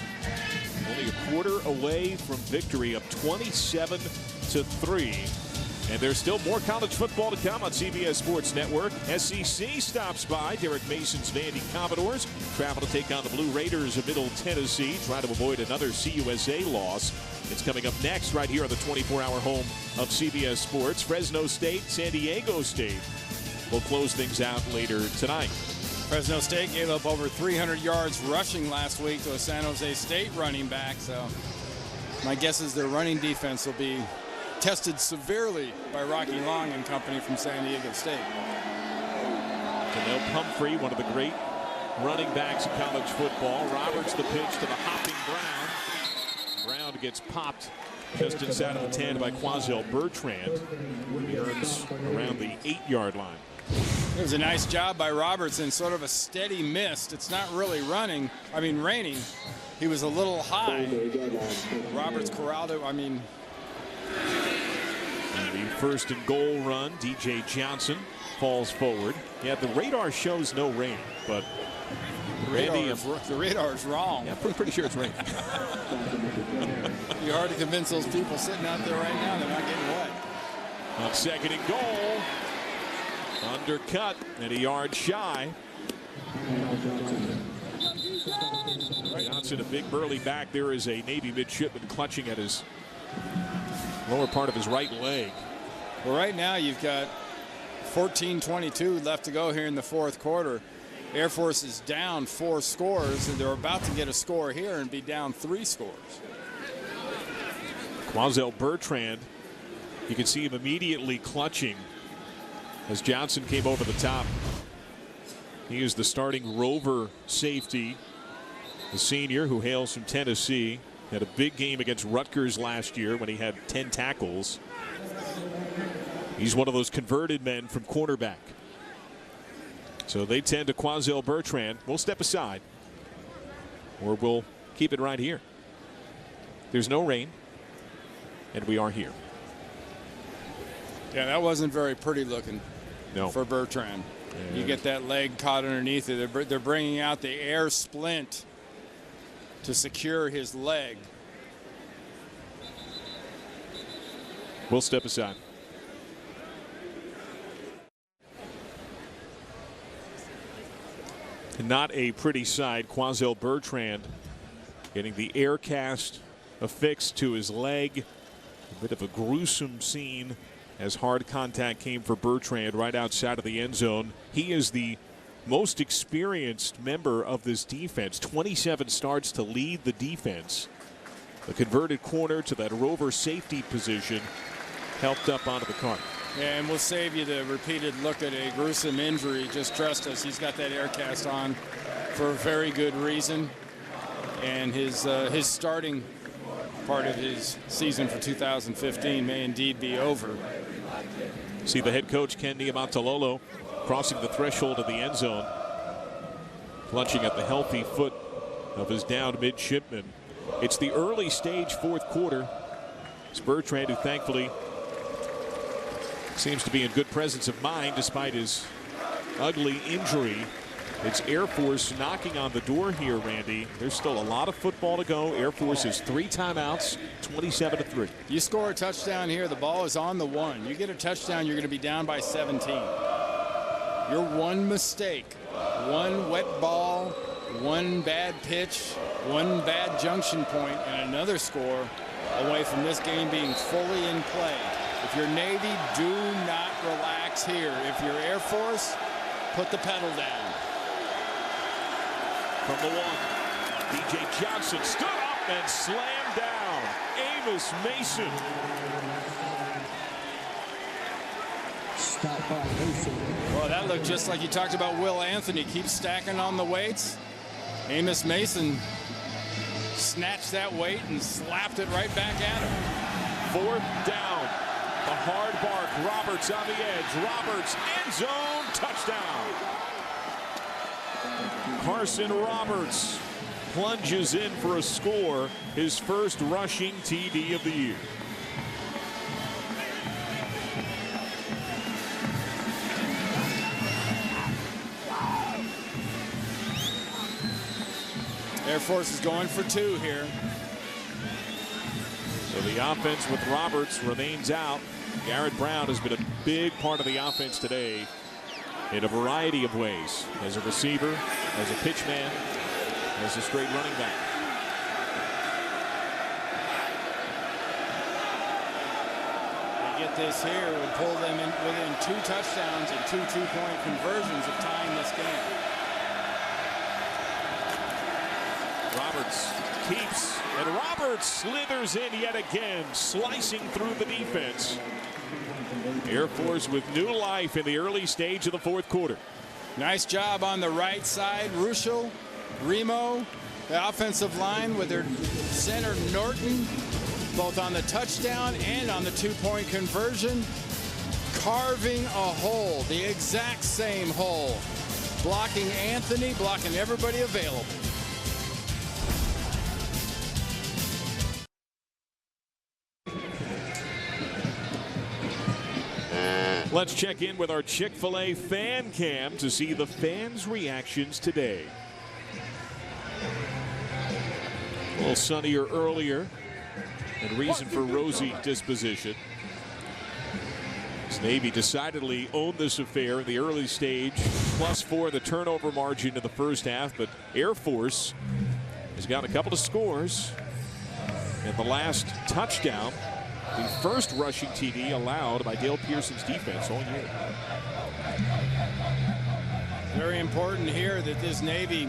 only a quarter away from victory, up 27-3. And there's still more college football to come on CBS Sports Network. SEC stops by. Derek Mason's Vandy Commodores travel to take on the Blue Raiders of Middle Tennessee, try to avoid another CUSA loss. It's coming up next right here on the 24-hour home of CBS Sports. Fresno State, San Diego State will close things out later tonight. Fresno State gave up over 300 yards rushing last week to a San Jose State running back, so my guess is their running defense will be tested severely by Rocky Long and company from San Diego State. Janelle Pumphrey, one of the great running backs in college football. Roberts the pitch to the hopping Brown. Brown gets popped just inside of the 10 by Quazell Bertrand. He earns around the 8-yard line. It was a nice job by Roberts and sort of a steady mist. It's not really raining. He was a little high. Roberts corralled it. And the first and goal run, DJ Johnson falls forward. Yeah, the radar shows no rain, but the radar is wrong. Yeah, pretty sure it's raining. You're hard to convince those people sitting out there right now they're not getting wet. On second and goal, undercut and a yard shy. Johnson, a big burly back. There is a Navy midshipman clutching at his lower part of his right leg. Well, right now you've got 14:22 left to go here in the fourth quarter. Air Force is down 4 scores, and they're about to get a score here and be down 3 scores. Quazell Bertrand, you can see him immediately clutching as Johnson came over the top. He is the starting Rover safety, the senior who hails from Tennessee. Had a big game against Rutgers last year when he had 10 tackles. He's one of those converted men from cornerback. So they tend to Quazell Bertrand. We'll step aside, or we'll keep it right here. There's no rain, and we are here. Yeah, that wasn't very pretty looking. No. For Bertrand. You get that leg caught underneath it. They're bringing out the air splint to secure his leg. We'll step aside. Not a pretty sight. Quazell Bertrand getting the air cast affixed to his leg. A bit of a gruesome scene as hard contact came for Bertrand right outside of the end zone. He is the most experienced member of this defense. 27 starts to lead the defense. The converted corner to that Rover safety position helped up onto the cart. Yeah, and we'll save you the repeated look at a gruesome injury. Just trust us. He's got that air cast on for a very good reason. And his starting part of his season for 2015 may indeed be over. See the head coach, Ken Niumatalolo, crossing the threshold of the end zone, clutching at the healthy foot of his downed midshipman. It's the early stage fourth quarter. It's Bertrand, who thankfully seems to be in good presence of mind despite his ugly injury. It's Air Force knocking on the door here, Randy. There's still a lot of football to go. Air Force has 3 timeouts, 27-3. You score a touchdown here, the ball is on the 1. You get a touchdown, you're going to be down by 17. Your one mistake, one wet ball, one bad pitch, one bad junction point, and another score away from this game being fully in play. If you're Navy, do not relax here. If you're Air Force, put the pedal down. From the 1, DJ Johnson stood up and slammed down Amos Mason. Well, that looked just like you talked about Will Anthony. Keep stacking on the weights. Amos Mason snatched that weight and slapped it right back at him. 4th down. The hard bark. Roberts on the edge. Roberts, end zone, touchdown. Carson Roberts plunges in for a score, his first rushing TD of the year. Air Force is going for 2 here. So the offense with Roberts remains out. Garrett Brown has been a big part of the offense today in a variety of ways. As a receiver, as a pitch man, as a straight running back. They get this here, would pull them in within 2 touchdowns and 2 two-point conversions of tying this game. Roberts keeps, and Roberts slithers in yet again, slicing through the defense. Air Force with new life in the early stage of the fourth quarter. Nice job on the right side. Ruschel, Remo, the offensive line with their center Norton, both on the touchdown and on the two-point conversion, carving a hole, the exact same hole. Blocking Anthony, blocking everybody available. Let's check in with our Chick-fil-A fan cam to see the fans' reactions today. A little sunnier earlier, and reason for rosy disposition. Navy decidedly owned this affair in the early stage, +4 the turnover margin in the first half, but Air Force has got a couple of scores. And the last touchdown, the first rushing TD allowed by Dale Pearson's defense all year. Very important here that this Navy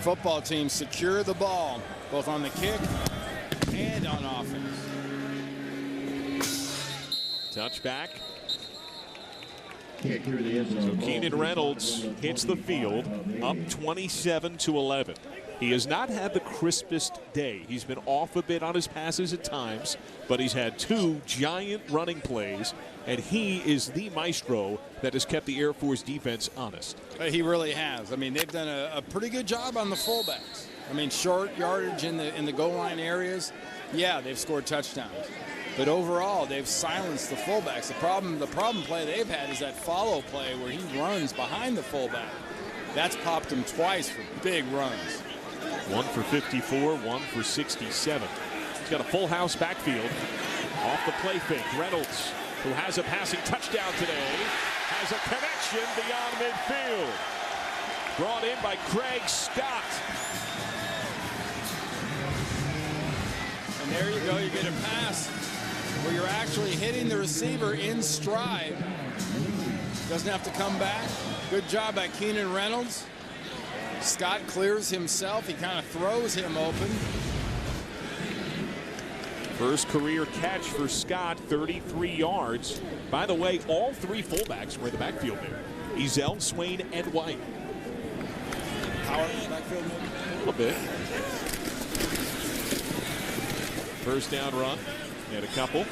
football team secure the ball, both on the kick and on offense. Touchback. So Keenan Reynolds hits the field, up 27-11. He has not had the crispest day. He's been off a bit on his passes at times, but he's had 2 giant running plays, and he is the maestro that has kept the Air Force defense honest. He really has. I mean, they've done a pretty good job on the fullbacks. I mean, short yardage in the goal line areas. Yeah, they've scored touchdowns. But overall, they've silenced the fullbacks. The problem play they've had is that follow play where he runs behind the fullback. That's popped him twice for big runs. 1 for 54, 1 for 67. He's got a full house backfield. Off the play fake, Reynolds, who has a passing touchdown today, has a connection beyond midfield. Brought in by Craig Scott. And there you go, you get a pass where you're actually hitting the receiver in stride. Doesn't have to come back. Good job by Keenan Reynolds. Scott clears himself. He kind of throws him open. First career catch for Scott, 33 yards. By the way, all 3 fullbacks were in the backfield there. Ezell, Swain, and White. Power in the backfield? A little bit. First down run. Had a couple.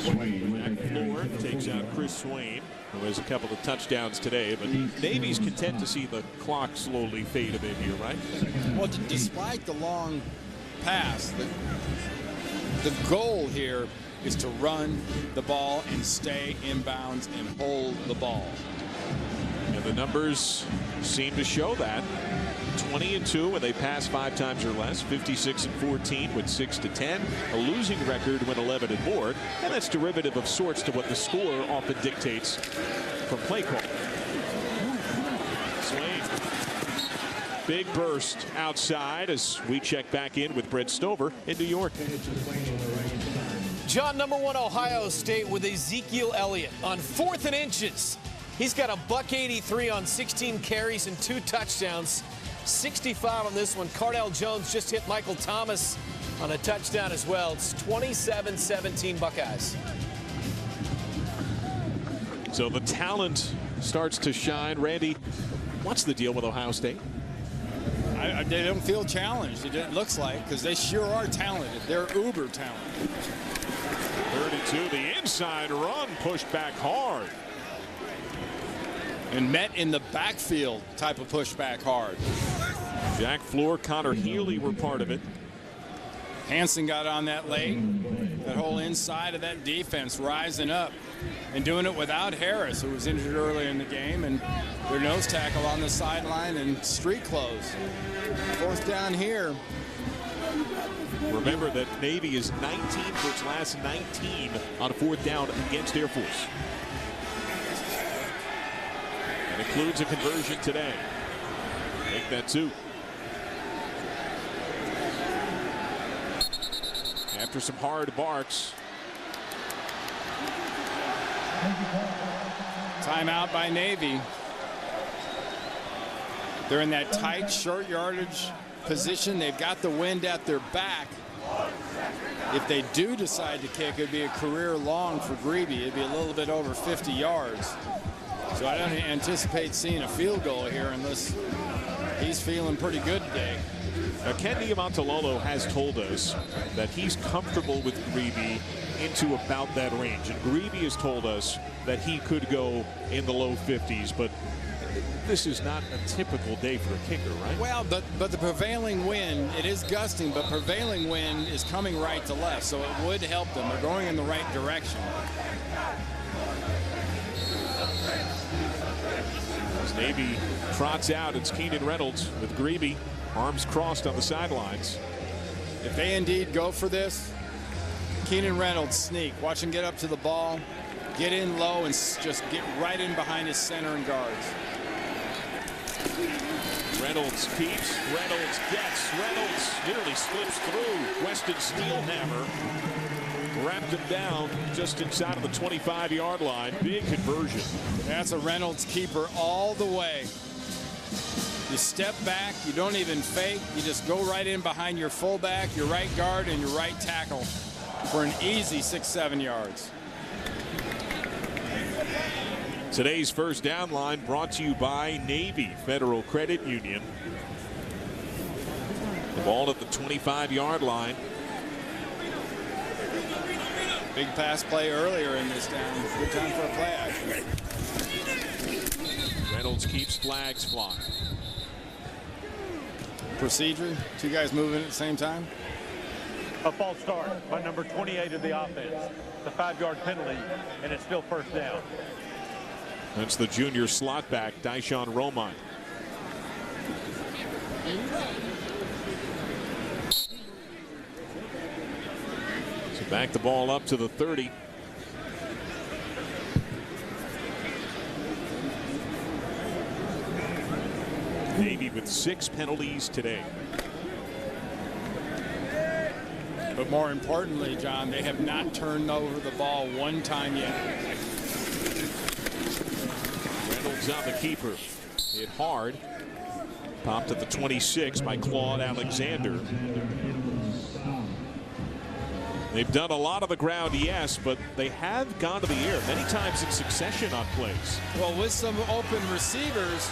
Jack Floor takes out Chris Swain, who has a couple of touchdowns today. But Navy's content to see the clock slowly fade a bit here, right? Well, despite the long pass, the goal here is to run the ball and stay inbounds and hold the ball. And the numbers seem to show that. 20-2 when they pass 5 times or less, 56-14 with 6-10, a losing record when 11 and more, and that's derivative of sorts to what the score often dictates from play call. Swain, big burst outside as we check back in with Brett Stover in New York. John, number 1 Ohio State with Ezekiel Elliott on 4th and inches. He's got a $183 on 16 carries and 2 touchdowns. 65 on this one. Cardell Jones just hit Michael Thomas on a touchdown as well. It's 27-17 Buckeyes. So the talent starts to shine. Randy, what's the deal with Ohio State? They don't feel challenged. It looks like, because they sure are talented. They're uber talented. 32, the inside run pushed back hard. And met in the backfield type of pushback hard. Jack Floor, Connor Healy were part of it. Hansen got on that late. That whole inside of that defense rising up and doing it without Harris, who was injured earlier in the game, and their nose tackle on the sideline and street clothes. 4th down here. Remember that Navy is 19 for its last 19 on 4th down against Air Force. And includes a conversion today. Make that 2. After some hard barks. Timeout by Navy. They're in that tight, short yardage position. They've got the wind at their back. If they do decide to kick, it'd be a career long for Grebe. It'd be a little bit over 50 yards. So I don't anticipate seeing a field goal here unless he's feeling pretty good today. Now, Ken Niumatalolo has told us that he's comfortable with Grebe into about that range. And Grebe has told us that he could go in the low 50s, but this is not a typical day for a kicker, right? Well, but the prevailing wind, it is gusting, but prevailing wind is coming right to left, so it would help them. They're going in the right direction. As Navy trots out, it's Keenan Reynolds with Grebe, arms crossed on the sidelines. If they indeed go for this, Keenan Reynolds sneak. Watch him get up to the ball, get in low, and just get right in behind his center and guards. Reynolds keeps, Reynolds gets, Reynolds nearly slips through. Weston Steelhammer wrapped him down just inside of the 25-yard line. Big conversion. That's a Reynolds keeper all the way. You step back, you don't even fake, you just go right in behind your fullback, your right guard, and your right tackle for an easy 6-7 yards. Today's first down line brought to you by Navy Federal Credit Union. The ball at the 25-yard line. Big pass play earlier in this down. Good time for a play action. Reynolds keeps, flags flying. Procedure, two guys moving at the same time. A false start by number 28 of the offense. The 5-yard penalty, and it's still first down. That's the junior slot back, Dyshawn Romine. So back the ball up to the 30. Navy with 6 penalties today. But more importantly, John, they have not turned over the ball one time yet. Reynolds on the keeper. Hit hard. Popped at the 26 by Claude Alexander. They've done a lot of the ground, yes, but they have gone to the air many times in succession on plays. Well, with some open receivers,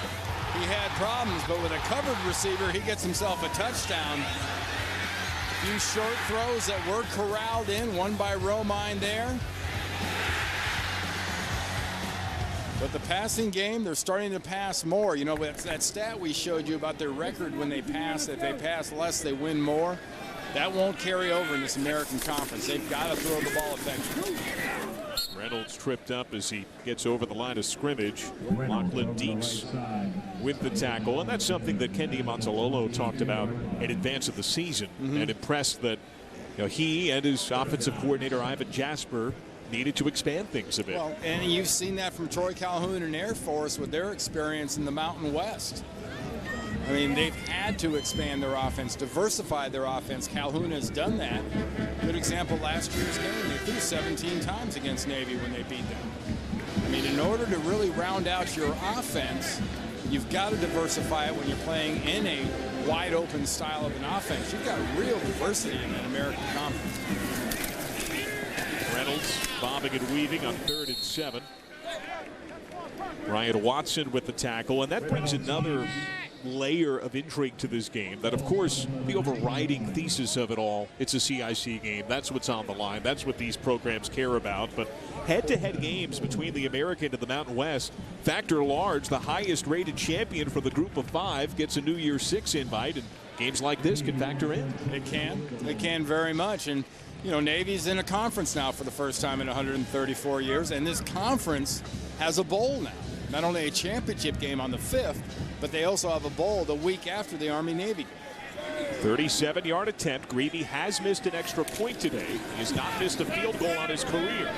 he had problems, but with a covered receiver, he gets himself a touchdown. A few short throws that were corralled in, one by Romine there. But the passing game, they're starting to pass more. You know, that stat we showed you about their record when they pass, if they pass less, they win more. That won't carry over in this American Conference. They've got to throw the ball effectively. Reynolds tripped up as he gets over the line of scrimmage. Lachlan Deeks with the tackle, and that's something that Ken Niumatalolo talked about in advance of the season, and impressed that he and his offensive coordinator Ivan Jasper needed to expand things a bit. Well, and you've seen that from Troy Calhoun and Air Force with their experience in the Mountain West. I mean, they've had to expand their offense, diversify their offense. Calhoun has done that. Good example, last year's game, they threw 17 times against Navy when they beat them. I mean, in order to really round out your offense, you've got to diversify it when you're playing in a wide open style of an offense. You've got real diversity in that American Conference. Reynolds bobbing and weaving on 3rd and 7. Ryan Watson with the tackle, and that brings another layer of intrigue to this game. That, of course, the overriding thesis of it all, it's a CIC game. That's what's on the line. That's what these programs care about. But head-to-head games between the American and the Mountain West factor large. The highest-rated champion for the group of 5 gets a New Year's 6 invite, and games like this can factor in. It can. It can very much. And you know, Navy's in a conference now for the first time in 134 years, and this conference has a bowl now. Not only a championship game on the 5th, but they also have a bowl the week after the Army-Navy. 37-yard attempt. Grebe has missed an extra point today. He has not missed a field goal on his career.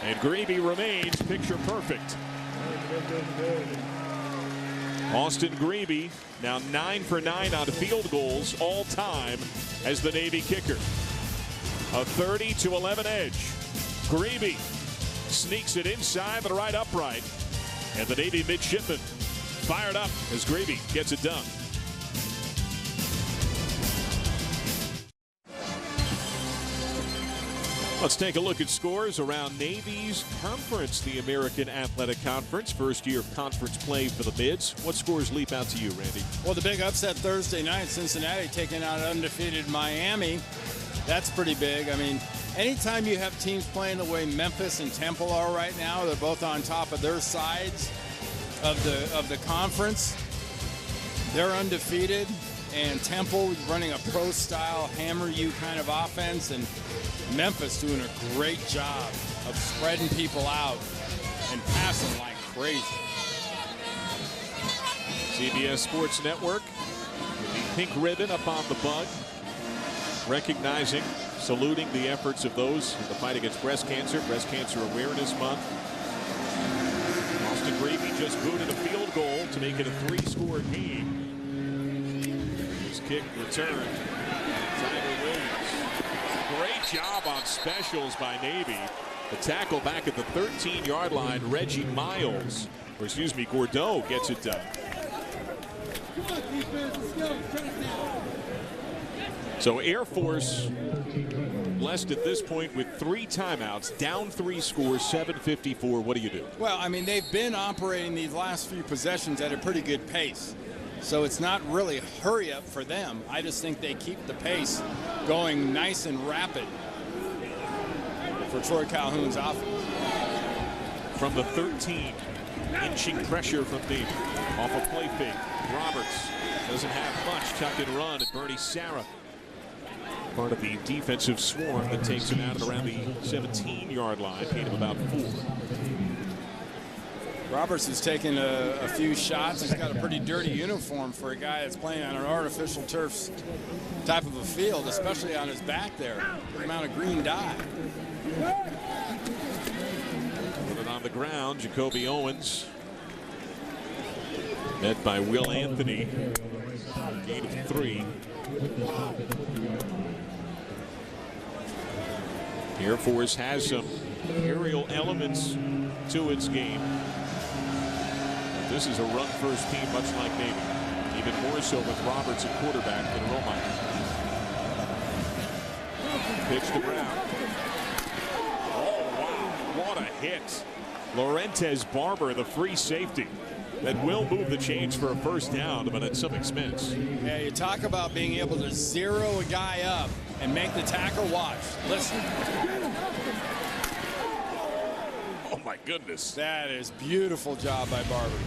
And Grebe remains picture perfect. Austin Grebe now 9 for 9 on field goals all time as the Navy kicker. A 30-11 edge. Grebe sneaks it inside the right upright, and the Navy midshipman fired up as Grebe gets it done. Let's take a look at scores around Navy's conference, the American Athletic Conference. First year of conference play for the Mids. What scores leap out to you, Randy? Well, the big upset Thursday night, Cincinnati taking out undefeated Miami. That's pretty big. I mean, anytime you have teams playing the way Memphis and Temple are right now, they're both on top of their sides of the conference. They're undefeated, and Temple running a pro-style hammer you kind of offense, and Memphis doing a great job of spreading people out and passing like crazy. CBS Sports Network with the pink ribbon up on the bug, recognizing, saluting the efforts of those in the fight against breast Cancer Awareness Month. Austin Gravy just booted a field goal to make it a 3-score game. His kick returned. Tyler Williams. Great job on specials by Navy. The tackle back at the 13-yard line. Reggie Miles, or excuse me, Gordeau gets it done. So Air Force blessed at this point with 3 timeouts, down 3 scores, 7:54. What do you do? Well, I mean, they've been operating these last few possessions at a pretty good pace. So it's not really a hurry up for them. I just think they keep the pace going nice and rapid for Troy Calhoun's offense. From the 13, inching pressure from Navy. Off a play fake. Roberts doesn't have much. Tuck and run, and Bernie Sarah, part of the defensive swarm that takes him out at around the 17-yard line. Paid him about 4. Roberts has taken a few shots. He's got a pretty dirty uniform for a guy that's playing on an artificial turf type of a field, especially on his back there. The amount of green dye. Put it on the ground. Jacoby Owens met by Will Anthony. Gain of 3. Air Force has some aerial elements to its game. This is a run-first team, much like Navy. Even more so with Roberts at quarterback than Romeyer. Pitch to Brown. Oh, wow. What a hit. Laurentez Barber, the free safety. That will move the chains for a first down, but at some expense. Yeah, you talk about being able to zero a guy up and make the tackle. Watch. Listen. Oh, my goodness. That is beautiful job by Barber.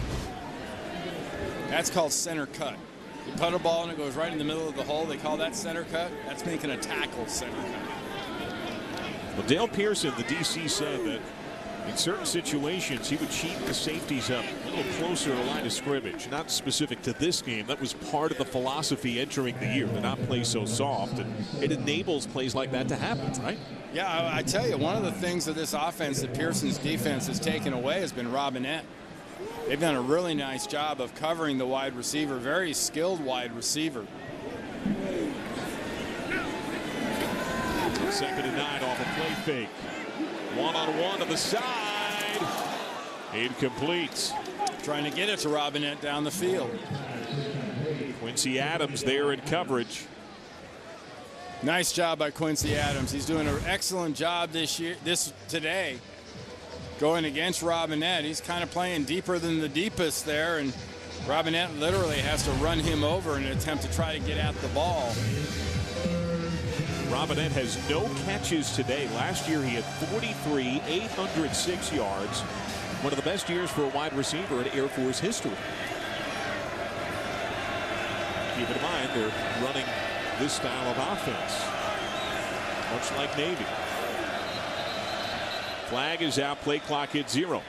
That's called center cut. You put a ball and it goes right in the middle of the hole. They call that center cut. That's making a tackle center cut. Well, Dale Pearson, the DC, said that in certain situations he would cheat the safeties up a little closer to the line of scrimmage. Not specific to this game. That was part of the philosophy entering the year, to not play so soft. And it enables plays like that to happen, right? Yeah, I tell you, one of the things of this offense that Pearson's defense has taken away has been Robinette. They've done a really nice job of covering the wide receiver, very skilled wide receiver. 2nd and 9 off a play fake. One-on-one to the side. Incomplete. Trying to get it to Robinette down the field. Quincy Adams there in coverage. Nice job by Quincy Adams. He's doing an excellent job today. Going against Robinette. He's kind of playing deeper than the deepest there, and Robinette literally has to run him over in an attempt to try to get at the ball. Robinette has no catches today. Last year he had 43, 806 yards. One of the best years for a wide receiver in Air Force history. Keep in mind they're running this style of offense, much like Navy. Flag is out. Play clock hit 0.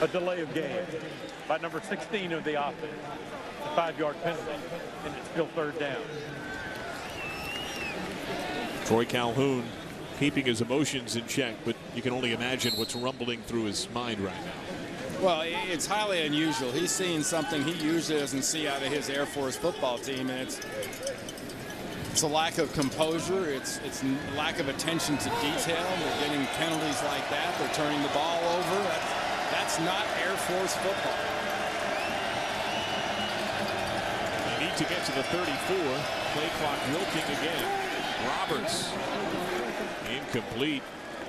A delay of game by number 16 of the offense. A 5-yard penalty, and it's still 3rd down. Troy Calhoun keeping his emotions in check, but you can only imagine what's rumbling through his mind right now. Well, it's highly unusual. He's seeing something he usually doesn't see out of his Air Force football team, and it's a lack of composure. It's lack of attention to detail. They're getting penalties like that. They're turning the ball over. That's not Air Force football. They need to get to the 34. Play clock wilting again. Roberts. Incomplete.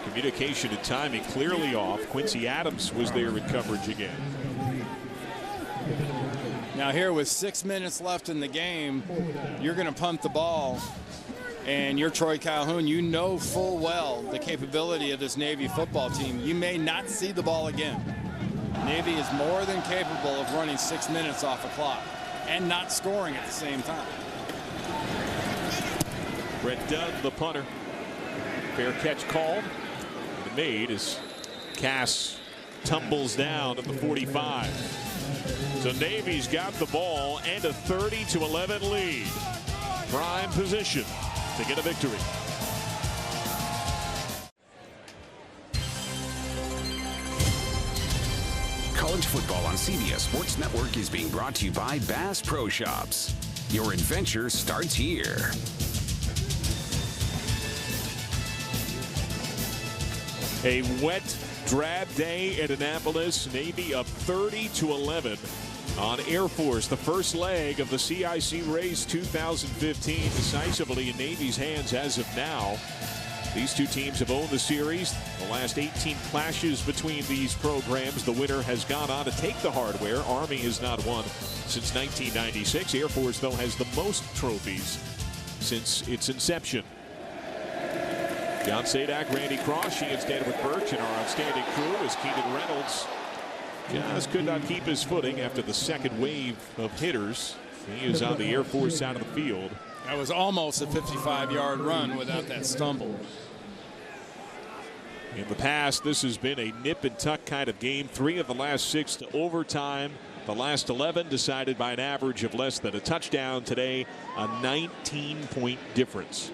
Communication and timing clearly off. Quincy Adams was there in coverage again. Now here with 6 minutes left in the game, you're going to punt the ball. And you're Troy Calhoun. You know full well the capability of this Navy football team. You may not see the ball again. Navy is more than capable of running 6 minutes off a clock and not scoring at the same time. Brett Dunn, the punter. Fair catch called. And made as Cass tumbles down at the 45. So Navy's got the ball and a 30-11 lead. Prime position to get a victory. College football on CBS Sports Network is being brought to you by Bass Pro Shops. Your adventure starts here. A wet, drab day at Annapolis. Navy up 30-11 on Air Force. The first leg of the CIC race 2015 decisively in Navy's hands as of now. These two teams have owned the series. The last 18 clashes between these programs, the winner has gone on to take the hardware. Army has not won since 1996. Air Force, though, has the most trophies since its inception. John Sadak, Randy Cross, she and Stanwood Birch, and our outstanding crew is Keenan Reynolds. Just could not keep his footing after the second wave of hitters. He is on the Air Force side of the field. That was almost a 55-yard run without that stumble. In the past, this has been a nip and tuck kind of game. 3 of the last 6 to overtime. The last 11 decided by an average of less than a touchdown. Today, a 19-point difference.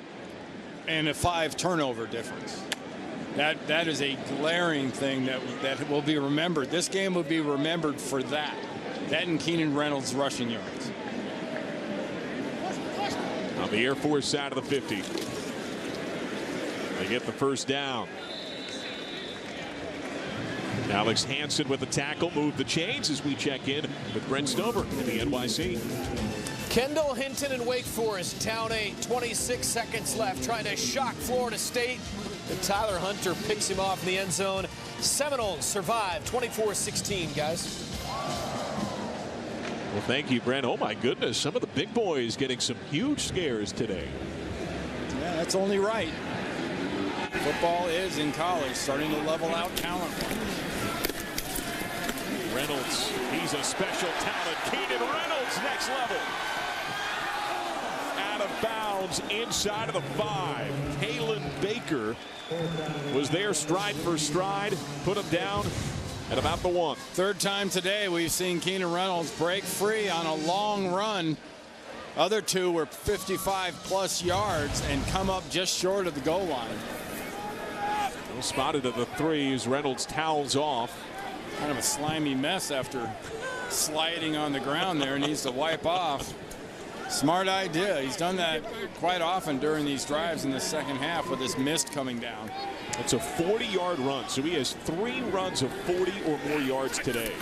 And a 5-turnover difference. That is a glaring thing that will be remembered. This game will be remembered for that. That and Keenan Reynolds' rushing yards. On the Air Force side of the 50. They get the first down. Alex Hansen with the tackle. Move the chains as we check in with Brent Stover in the NYC. Kendall Hinton and Wake Forest, down 8, 26 seconds left, trying to shock Florida State. And Tyler Hunter picks him off in the end zone. Seminoles survive 24-16, guys. Well, thank you, Brent. Oh, my goodness. Some of the big boys getting some huge scares today. Yeah, that's only right. Football is in college starting to level out talent. Reynolds, he's a special talent. Keenan Reynolds, next level. Out of bounds inside of the 5. Kalen Baker was there stride for stride. Put him down at about the 1. Third time today we've seen Keenan Reynolds break free on a long run. Other two were 55-plus yards and come up just short of the goal line. Spotted at the 3 as Reynolds towels off. Kind of a slimy mess after sliding on the ground there. Needs to wipe off. Smart idea. He's done that quite often during these drives in the second half with this mist coming down. It's a 40-yard run, so he has 3 runs of 40 or more yards today.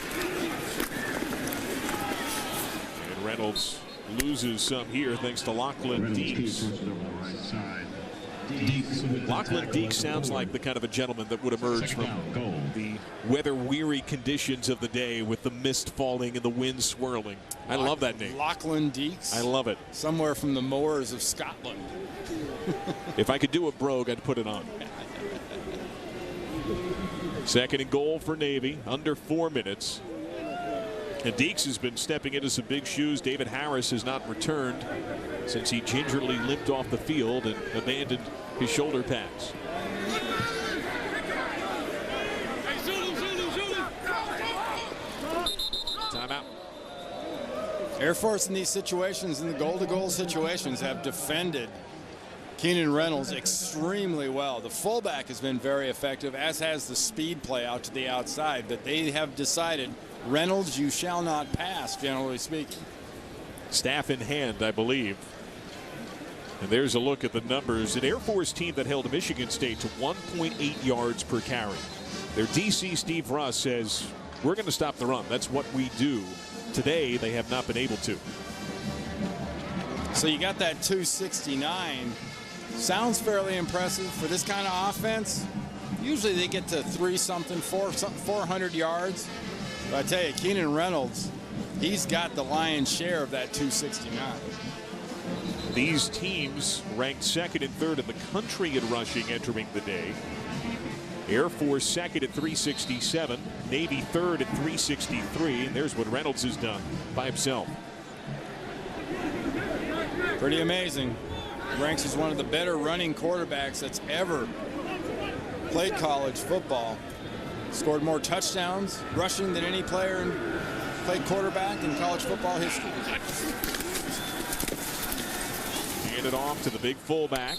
And Reynolds loses some here thanks to Lachlan Deeks. Lachlan Deeks sounds like the kind of a gentleman that would emerge from the weather-weary conditions of the day with the mist falling and the wind swirling. I love that name. Lachlan Deeks. I love it. Somewhere from the moors of Scotland. If I could do a brogue, I'd put it on. Second and goal for Navy, under 4 minutes. And Deeks has been stepping into some big shoes. David Harris has not returned since he gingerly limped off the field and abandoned his shoulder pads. Timeout. Air Force in these situations, in the goal-to-goal situations, have defended Keenan Reynolds extremely well. The fullback has been very effective, as has the speed play out to the outside. But they have decided, Reynolds, you shall not pass, generally speaking. Staff in hand, I believe. And there's a look at the numbers. An Air Force team that held Michigan State to 1.8 yards per carry. Their DC, Steve Russ, says, we're going to stop the run. That's what we do. Today, they have not been able to. So you got that 269 Sounds fairly impressive for this kind of offense. Usually they get to 400 yards. But I tell you, Keenan Reynolds, he's got the lion's share of that 269. These teams ranked second and third in the country in rushing entering the day. Air Force second at 367, Navy third at 363, and there's what Reynolds has done by himself. Pretty amazing. Ranks as one of the better running quarterbacks that's ever played college football. Scored more touchdowns rushing than any player in played quarterback in college football history. Hand it off to the big fullback.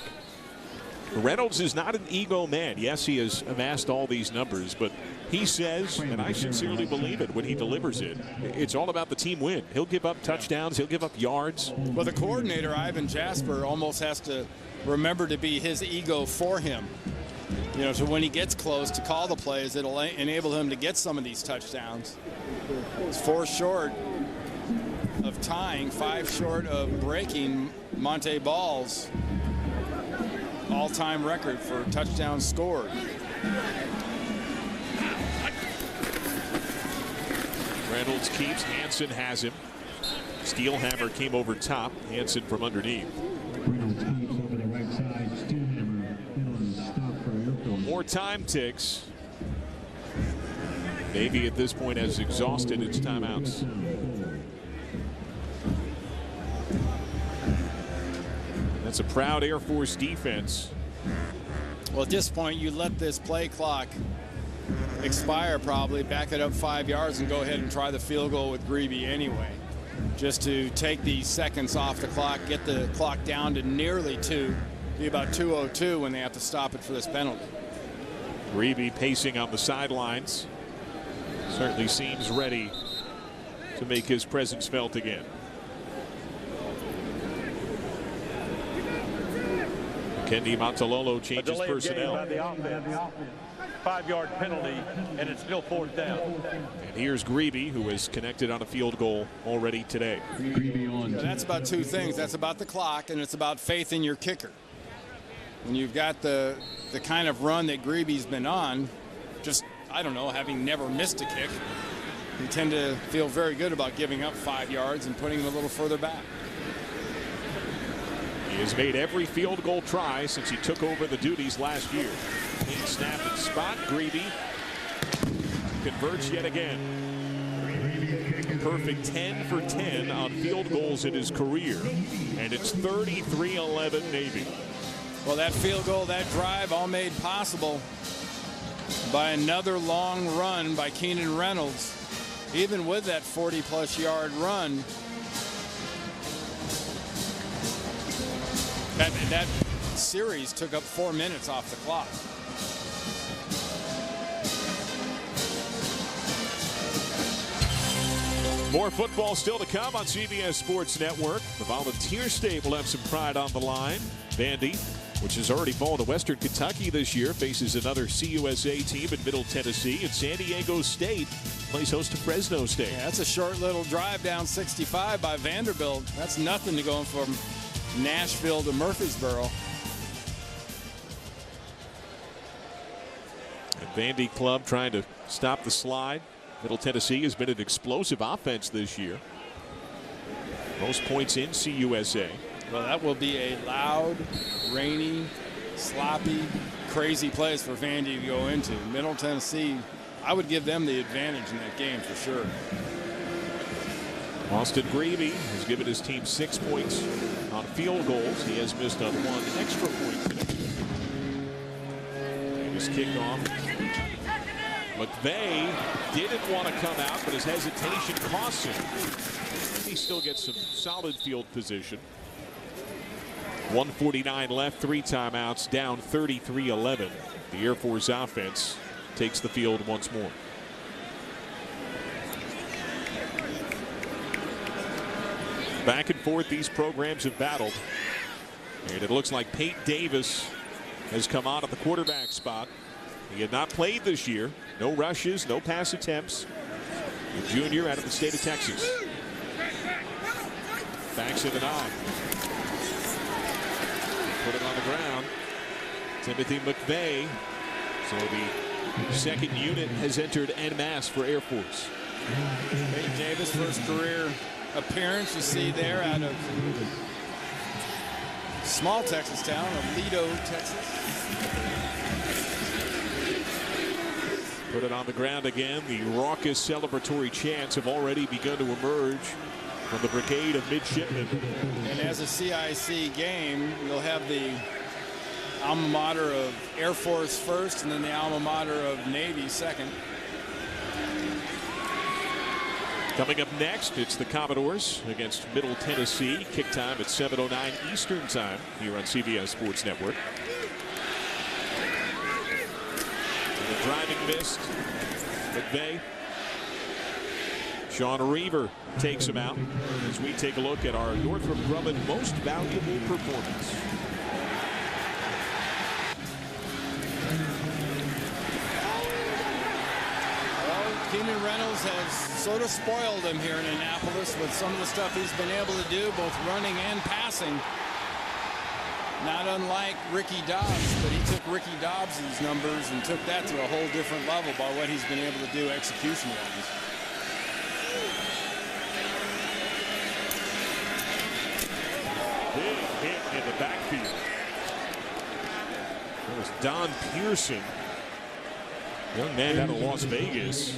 Reynolds is not an ego man. Yes, he has amassed all these numbers, but he says, and I sincerely believe it when he delivers it, it's all about the team win. He'll give up touchdowns. He'll give up yards. Well, the coordinator, Ivan Jasper, almost has to remember to be his ego for him. You know, so when he gets close to call the plays, it'll enable him to get some of these touchdowns. It's 4 short of tying, 5 short of breaking Monte Ball's all-time record for touchdowns scored. Reynolds keeps. Hansen has him. Steelhammer came over top. Hansen from underneath. More time ticks. Navy at this point has exhausted its timeouts. That's a proud Air Force defense. Well, at this point, you let this play clock expire probably, back it up 5 yards and go ahead and try the field goal with Grebe anyway. Just to take these seconds off the clock, get the clock down to nearly 2, be about 2:02 when they have to stop it for this penalty. Grebe pacing on the sidelines. Certainly seems ready to make his presence felt again. Kendi Montalolo changes personnel. 5-yard penalty, and it's still 4th down. And here's Grebe, who has connected on a field goal already today. That's about 2 things. That's about the clock, and it's about faith in your kicker. When you've got the kind of run that Grebe's been on, just, I don't know, having never missed a kick, you tend to feel very good about giving up 5 yards and putting them a little further back. He has made every field goal try since he took over the duties last year. Clean snap and spot. Grebe converts yet again. A perfect 10 for 10 on field goals in his career. And it's 33-11 Navy. Well, that field goal, that drive, all made possible by another long run by Keenan Reynolds. Even with that 40-plus yard run, that series took up 4 minutes off the clock. More football still to come on CBS Sports Network. The Volunteer State will have some pride on the line. Vandy, which has already fallen to Western Kentucky this year, faces another CUSA team in Middle Tennessee. And San Diego State plays host to Fresno State. Yeah, that's a short little drive down 65 by Vanderbilt. That's nothing to going from Nashville to Murfreesboro. And Vandy club trying to stop the slide. Middle Tennessee has been an explosive offense this year. Most points in CUSA. Well, that will be a loud, rainy, sloppy, crazy place for Vandy to go into. Middle Tennessee, I would give them the advantage in that game for sure. Austin Grebe has given his team 6 points on field goals. He has missed on 1 extra point today. And his kickoff. McVay didn't want to come out, but his hesitation cost him. He still gets some solid field position. 1:49 left, 3 timeouts, down 33-11. The Air Force offense takes the field once more. Back and forth, these programs have battled. And it looks like Pate Davis has come out of the quarterback spot. He had not played this year. No rushes, no pass attempts. The junior out of the state of Texas. Backs it on. put it on the ground. Timothy McVeigh. So the second unit has entered en masse for Air Force. Nate Davis, first career appearance you see there out of small Texas town of Lido, Texas. Put it on the ground again. The raucous celebratory chants have already begun to emerge from the brigade of midshipmen. And as a CIC game, you'll have the alma mater of Air Force first and then the alma mater of Navy second. Coming up next, it's the Commodores against Middle Tennessee. Kick time at 7:09 Eastern Time here on CBS Sports Network. And the driving mist, McVeigh. Sean Reaver takes him out as we take a look at our Northrop Grumman most valuable performance. Keenan Reynolds has sort of spoiled him here in Annapolis with some of the stuff he's been able to do, both running and passing. Not unlike Ricky Dobbs, but he took Ricky Dobbs' numbers and took that to a whole different level by what he's been able to do execution-wise. Big hit in the backfield. That was Don Pearson. Young man out of Las Vegas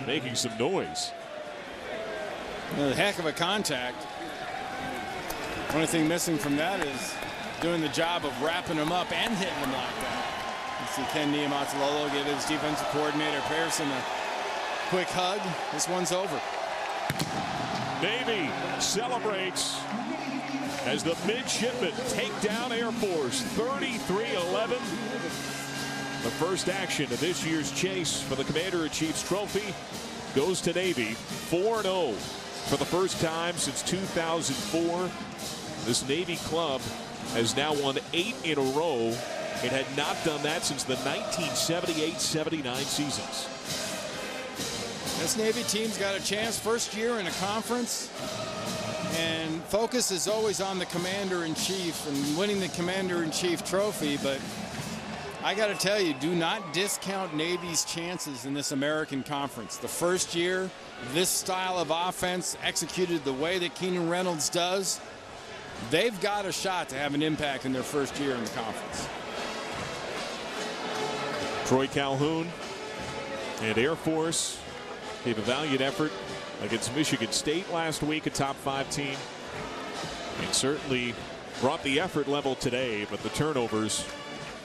making some noise. A heck of a contact. Only thing missing from that is doing the job of wrapping him up and hitting him like that. You see Ken Niumatalolo give his defensive coordinator Pearson a quick hug. This one's over. Navy celebrates as the midshipmen take down Air Force 33-11. The first action of this year's chase for the Commander-in-Chief's trophy goes to Navy. 4-0 for the first time since 2004. This Navy club has now won 8 in a row. It had not done that since the 1978-79 seasons. This Navy team's got a chance, first year in a conference, and focus is always on the Commander-in-Chief and winning the Commander-in-Chief trophy, but I got to tell you, do not discount Navy's chances in this American Conference. The first year, this style of offense executed the way that Keenan Reynolds does, they've got a shot to have an impact in their first year in the conference. Troy Calhoun and Air Force gave a valiant effort against Michigan State last week, a top 5 team, and certainly brought the effort level today, but the turnovers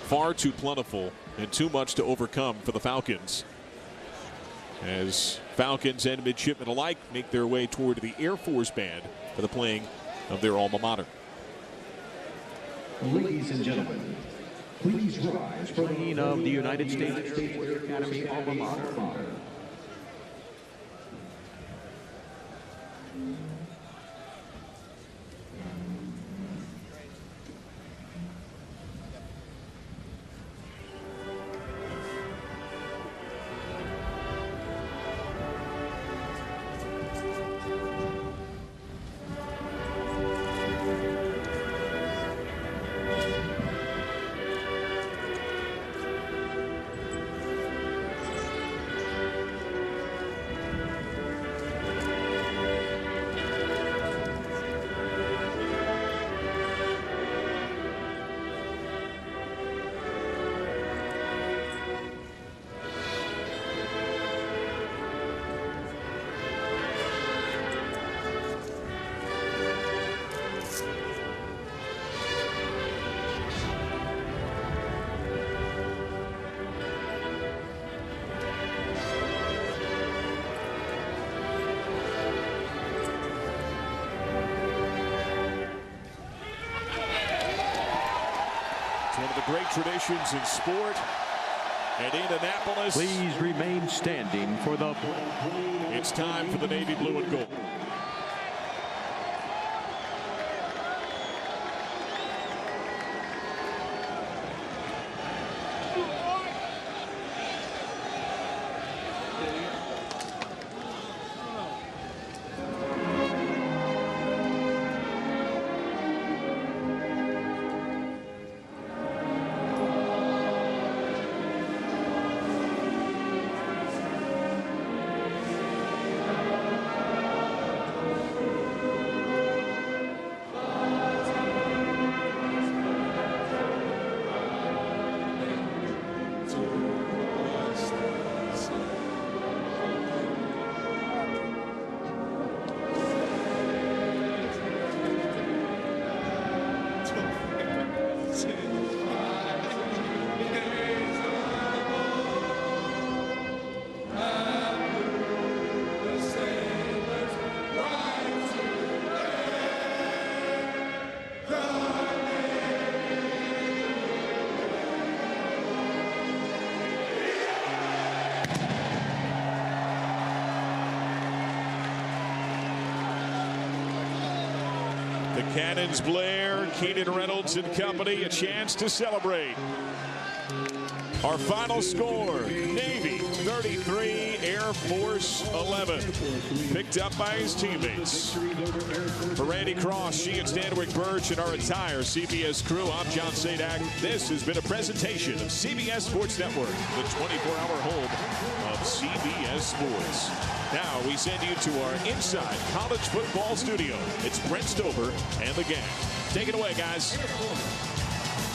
far too plentiful and too much to overcome for the Falcons, as Falcons and midshipmen alike make their way toward the Air Force band for the playing of their alma mater. Ladies and gentlemen, please rise for the Dean of the United States Air Academy alma mater. One of the great traditions in sport. And in Annapolis, Please remain standing for the... It's time for the Navy blue and gold. Cannons Blair, Keenan Reynolds and company, a chance to celebrate. Our final score, Navy 33, Air Force 11. Picked up by his teammates. For Randy Cross, she and Stanwick Birch, and our entire CBS crew, I'm John Sadak. This has been a presentation of CBS Sports Network, the 24-hour home of CBS Sports. Now we send you to our Inside College Football studio. It's Brent Stover and the gang. Take it away, guys.